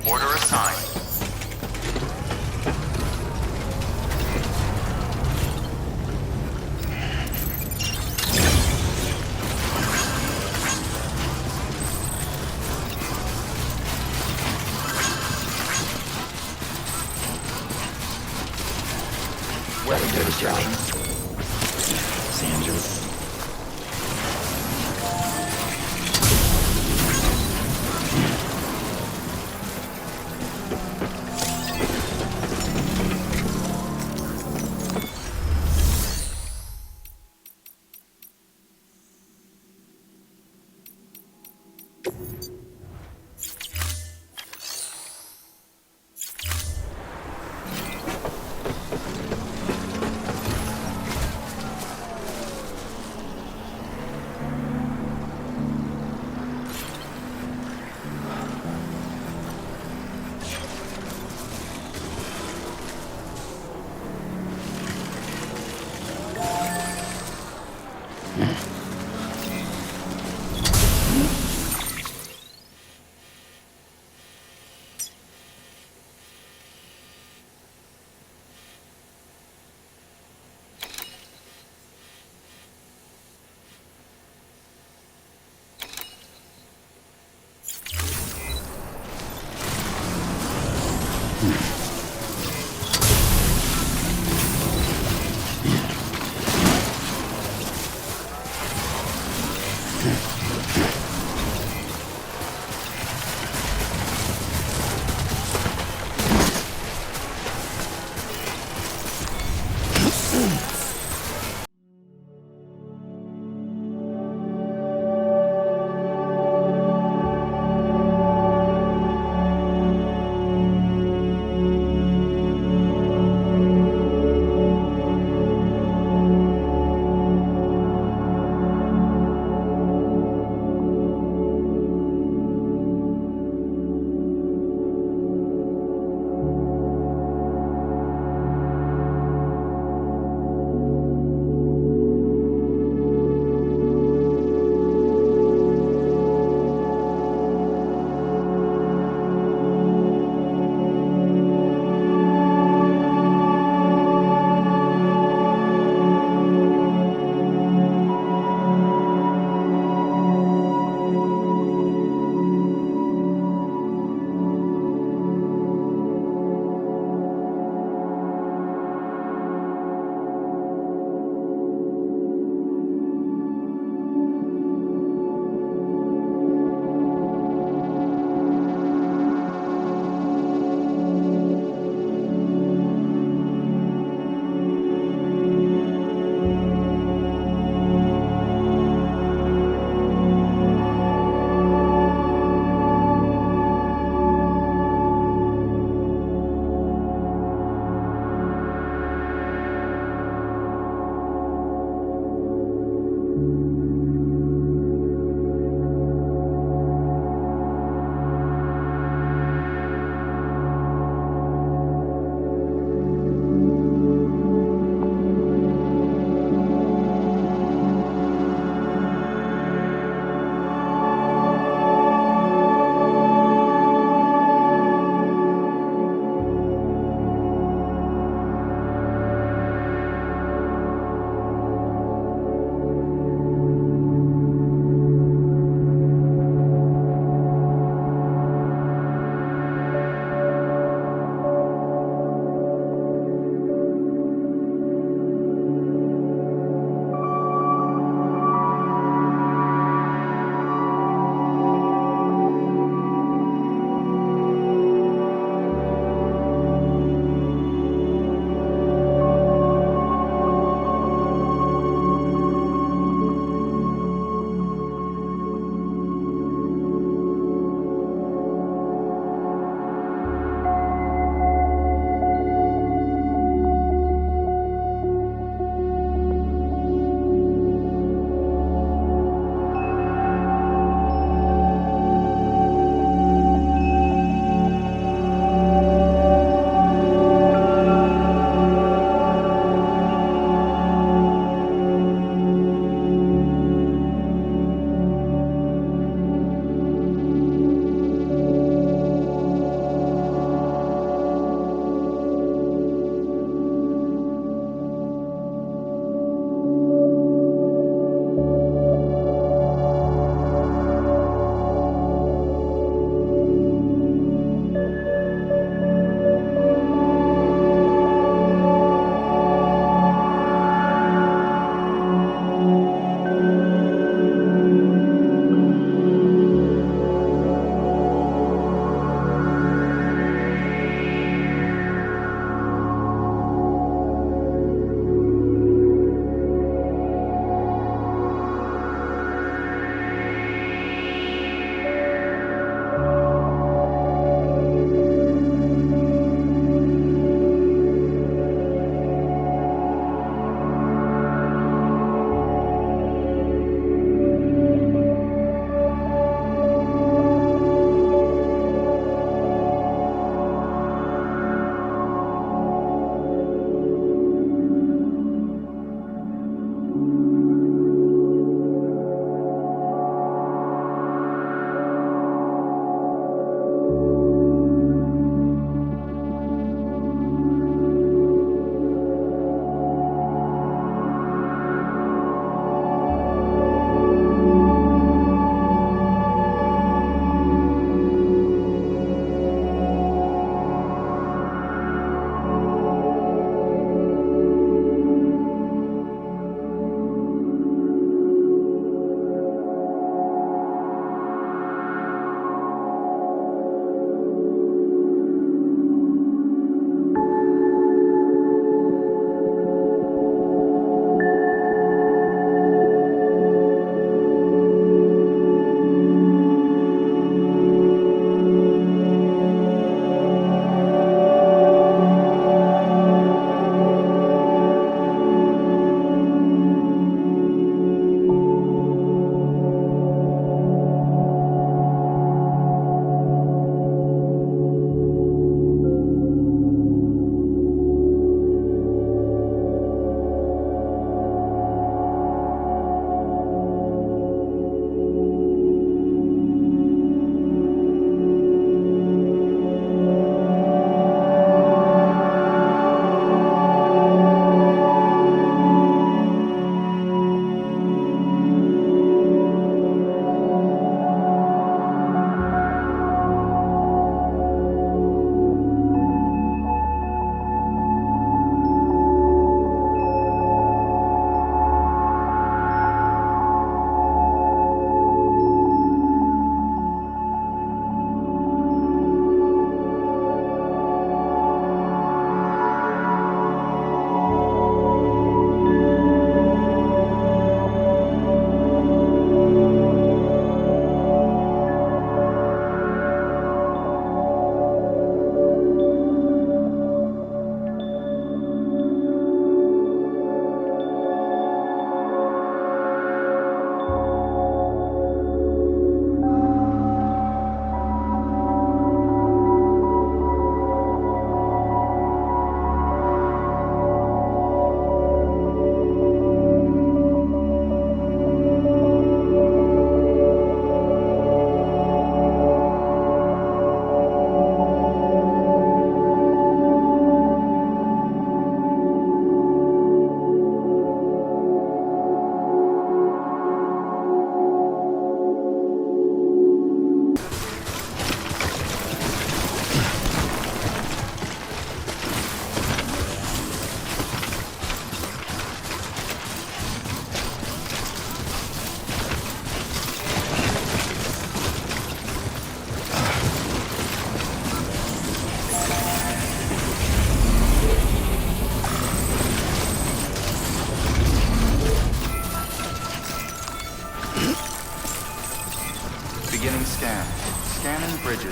Order assigned. Well, good job. Sanders.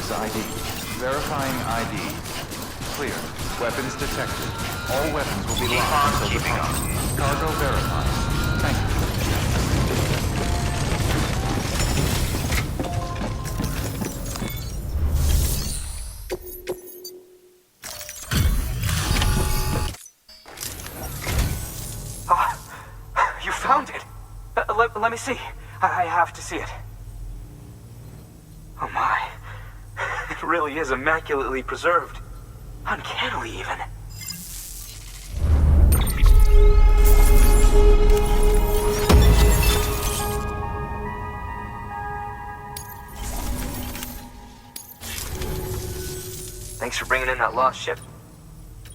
Bridges ID. Verifying ID. Clear. Weapons detected. All weapons will be locked until departure. Cargo verified. Thank you. You found it! Let me see. I have to see it. Oh my. It really is immaculately preserved. Uncannily, even. Thanks for bringing in that lost ship.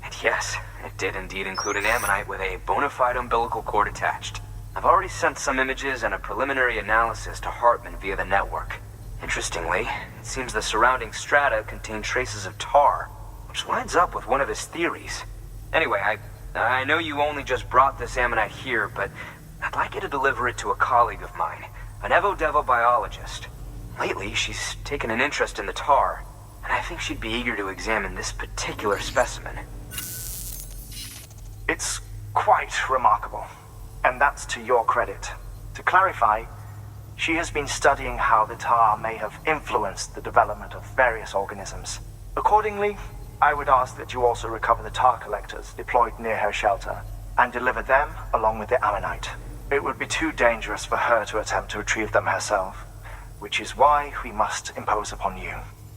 And yes, it did indeed include an ammonite with a bona fide umbilical cord attached. I've already sent some images and a preliminary analysis to Hartman via the network. Interestingly, it seems the surrounding strata contain traces of tar, which lines up with one of his theories. Anyway, I know you only just brought this ammonite here, but I'd like you to deliver it to a colleague of mine, an Evo-Devo biologist. Lately, she's taken an interest in the tar, and I think she'd be eager to examine this particular specimen. It's quite remarkable, and that's to your credit. To clarify, she has been studying how the tar may have influenced the development of various organisms. Accordingly, I would ask that you also recover the tar collectors deployed near her shelter and deliver them along with the ammonite. It would be too dangerous for her to attempt to retrieve them herself, which is why we must impose upon you.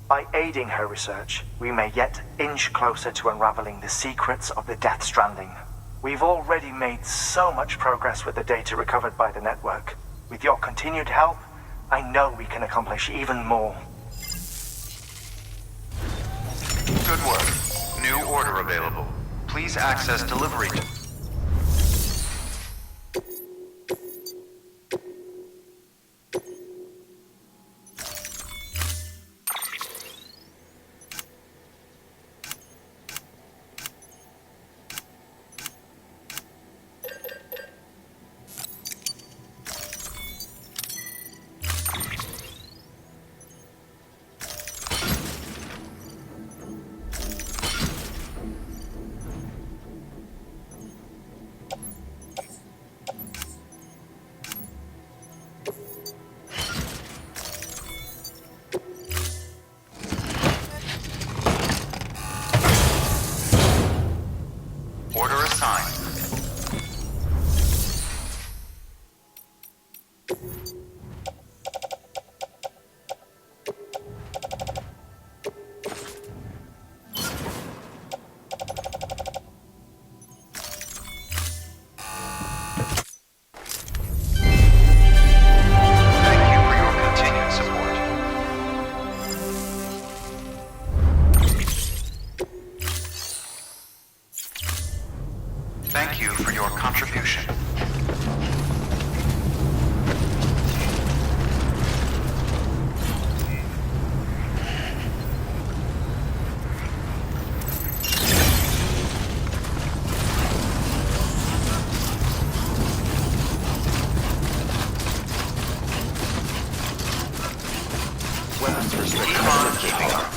By aiding her research, we may yet inch closer to unraveling the secrets of the Death Stranding. We've already made so much progress with the data recovered by the network. With your continued help, I know we can accomplish even more. Good work. New order available. Please access delivery. Order assigned. Thank you for your contribution. Weapons restricted. Come on, keeping up.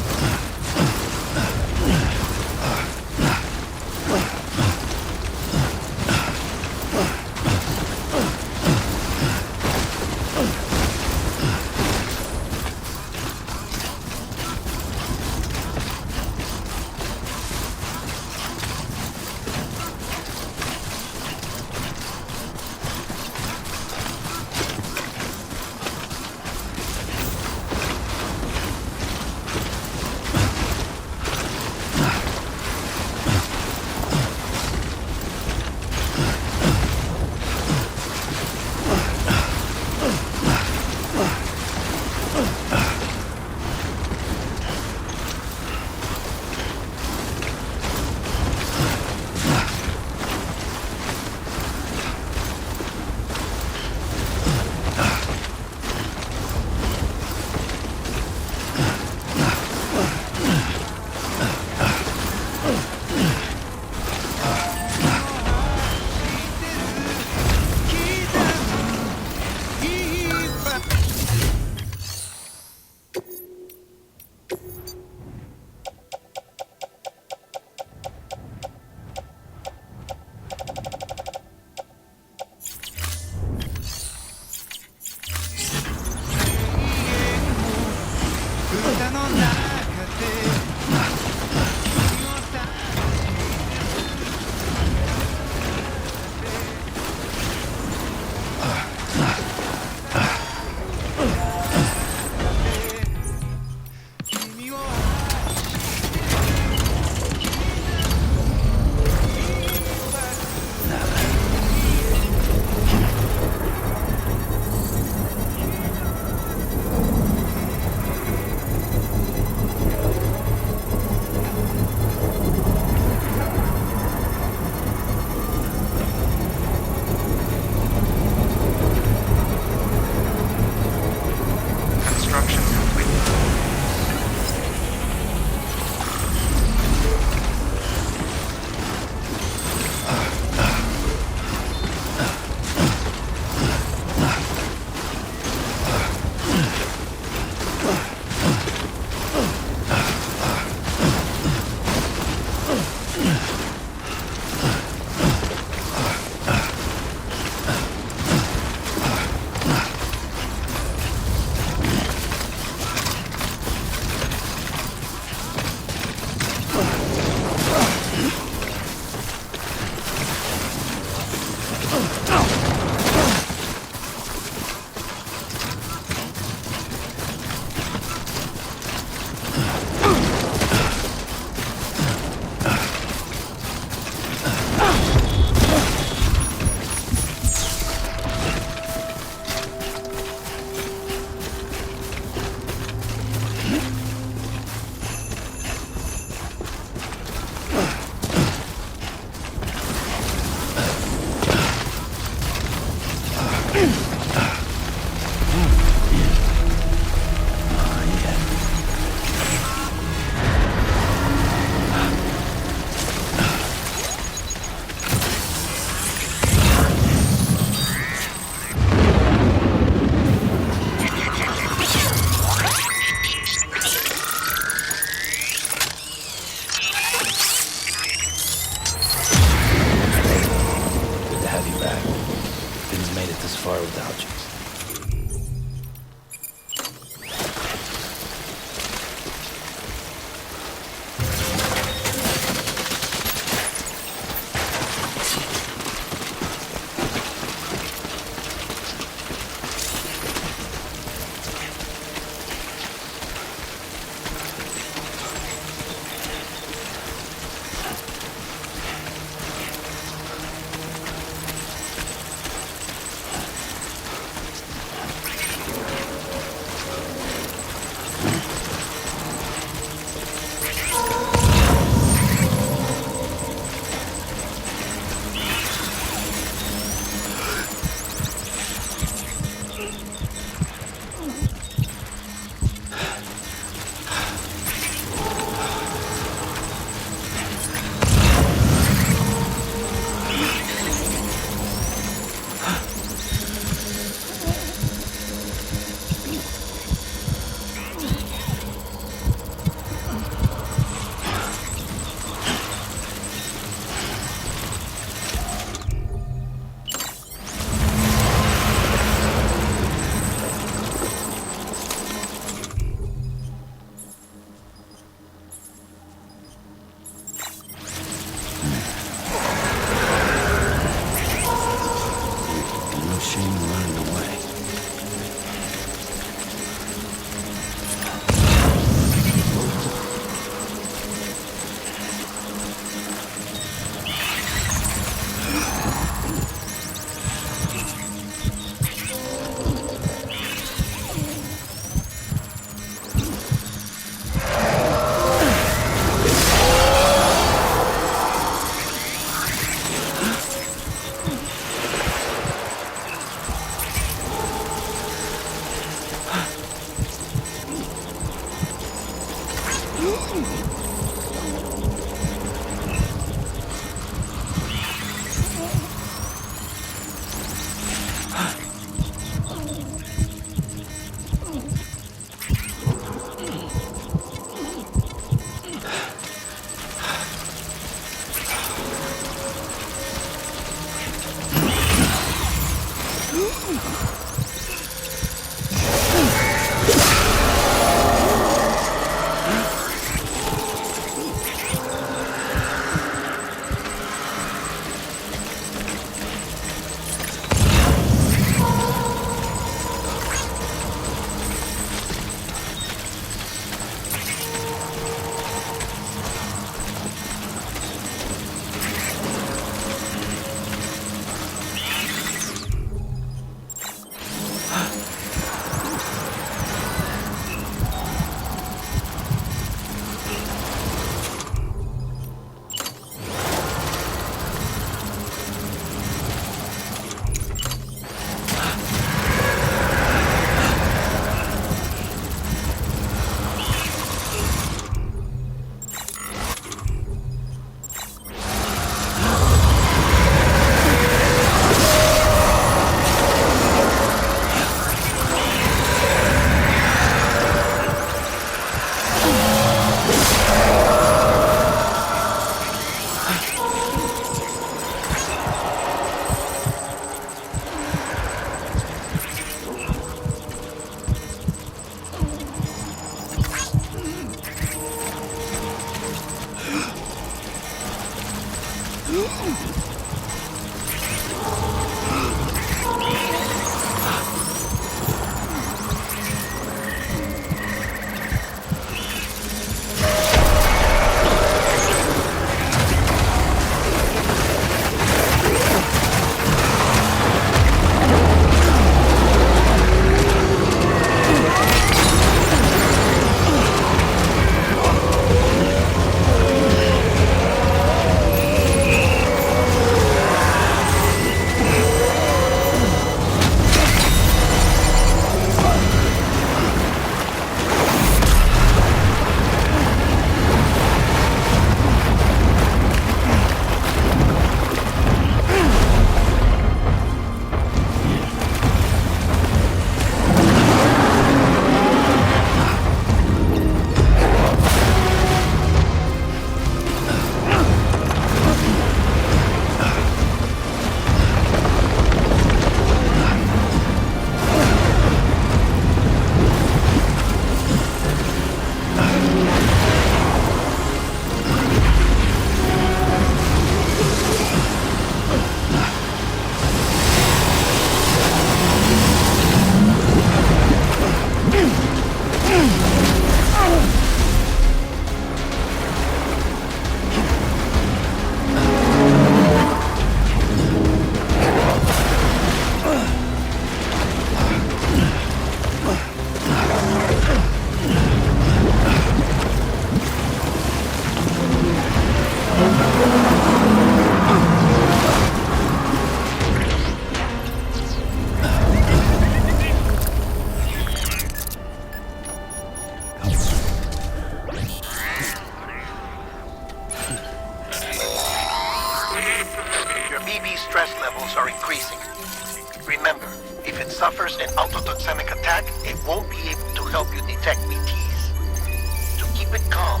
Remember, if it suffers an autotoxemic attack, it won't be able to help you detect BTs. To keep it calm,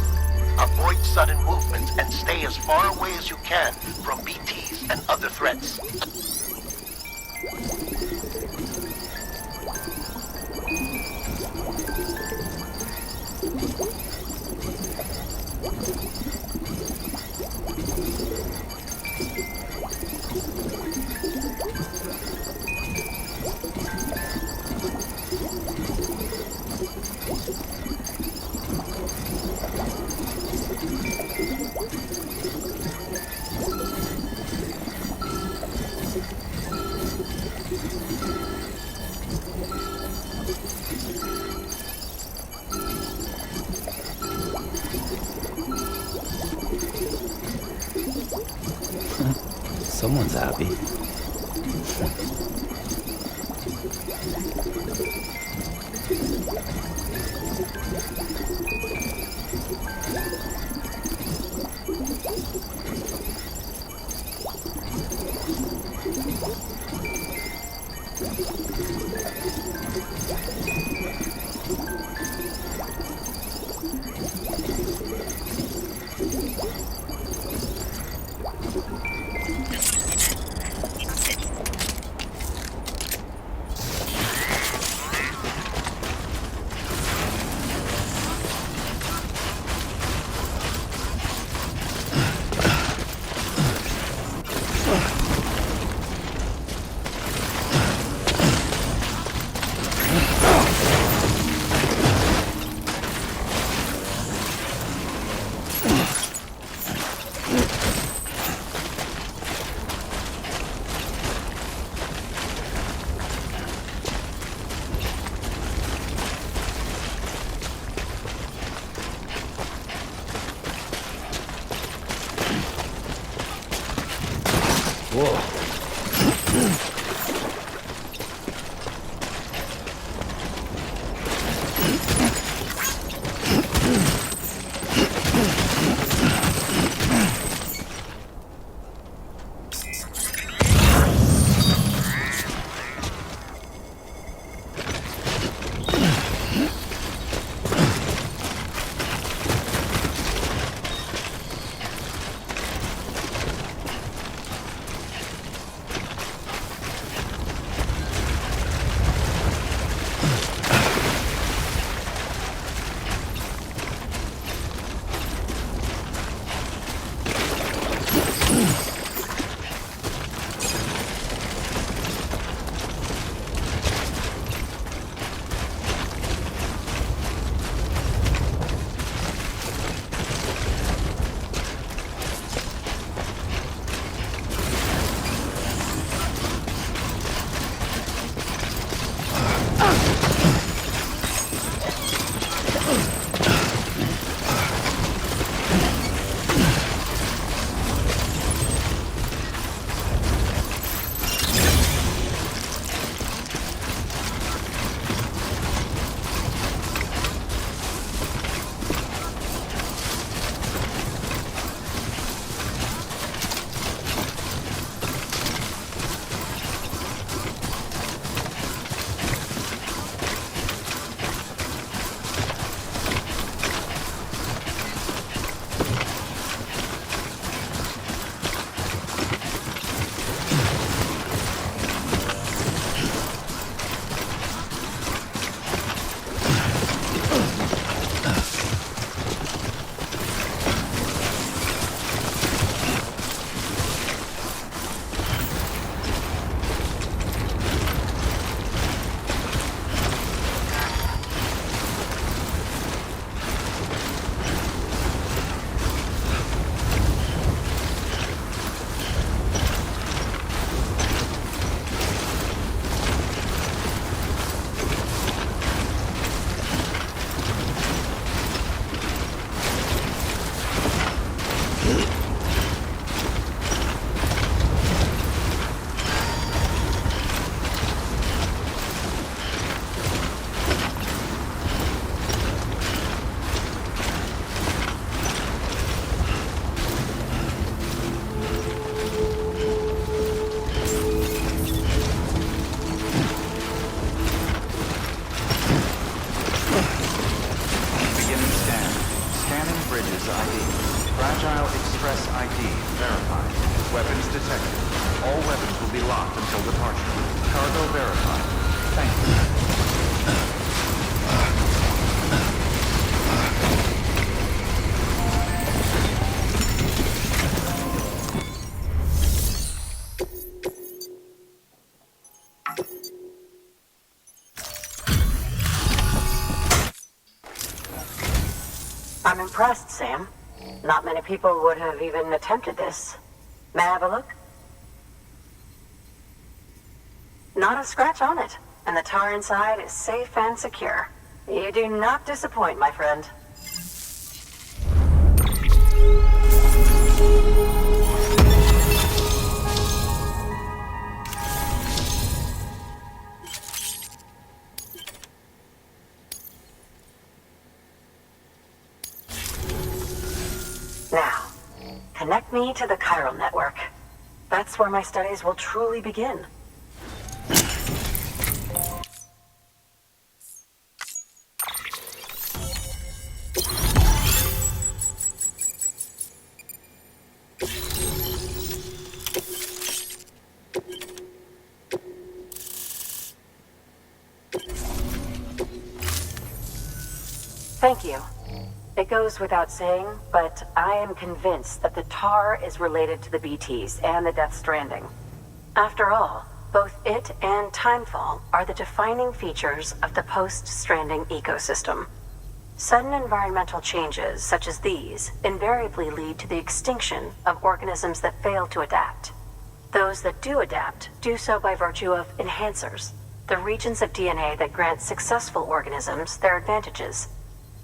avoid sudden movements and stay as far away as you can from BTs and other threats. Someone's happy. I'm impressed, Sam. Not many people would have even attempted this. May I have a look? Not a scratch on it, and the tar inside is safe and secure. You do not disappoint, my friend. Now, connect me to the chiral network. That's where my studies will truly begin. Thank you. It goes without saying, but I am convinced that the tar is related to the BTs and the Death Stranding. After all, both it and Timefall are the defining features of the post-Stranding ecosystem. Sudden environmental changes such as these invariably lead to the extinction of organisms that fail to adapt. Those that do adapt do so by virtue of enhancers, the regions of DNA that grant successful organisms their advantages.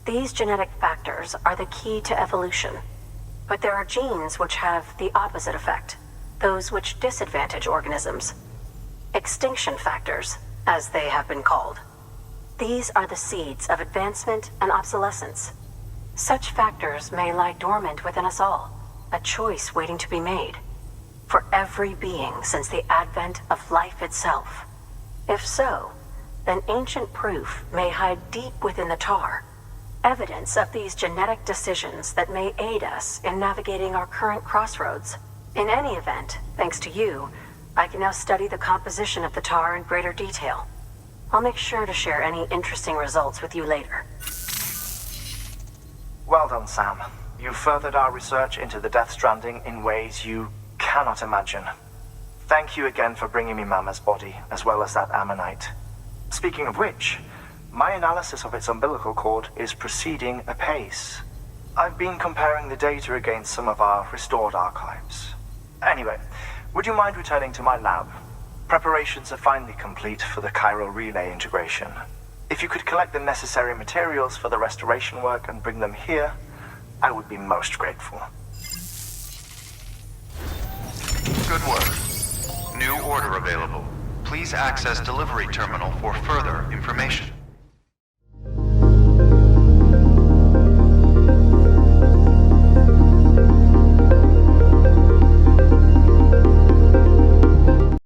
These genetic factors are the key to evolution. But there are genes which have the opposite effect, those which disadvantage organisms. Extinction factors, as they have been called. These are the seeds of advancement and obsolescence. Such factors may lie dormant within us all, a choice waiting to be made. For every being since the advent of life itself. If so, then ancient proof may hide deep within the tar. Evidence of these genetic decisions that may aid us in navigating our current crossroads. In any event, thanks to you, I can now study the composition of the tar in greater detail. I'll make sure to share any interesting results with you later. Well done, Sam. You furthered our research into the Death Stranding in ways you cannot imagine. Thank you again for bringing me Mama's body, as well as that ammonite. Speaking of which, my analysis of its umbilical cord is proceeding apace. I've been comparing the data against some of our restored archives. Anyway, would you mind returning to my lab? Preparations are finally complete for the chiral relay integration. If you could collect the necessary materials for the restoration work and bring them here, I would be most grateful. Good work. New order available. Please access delivery terminal for further information.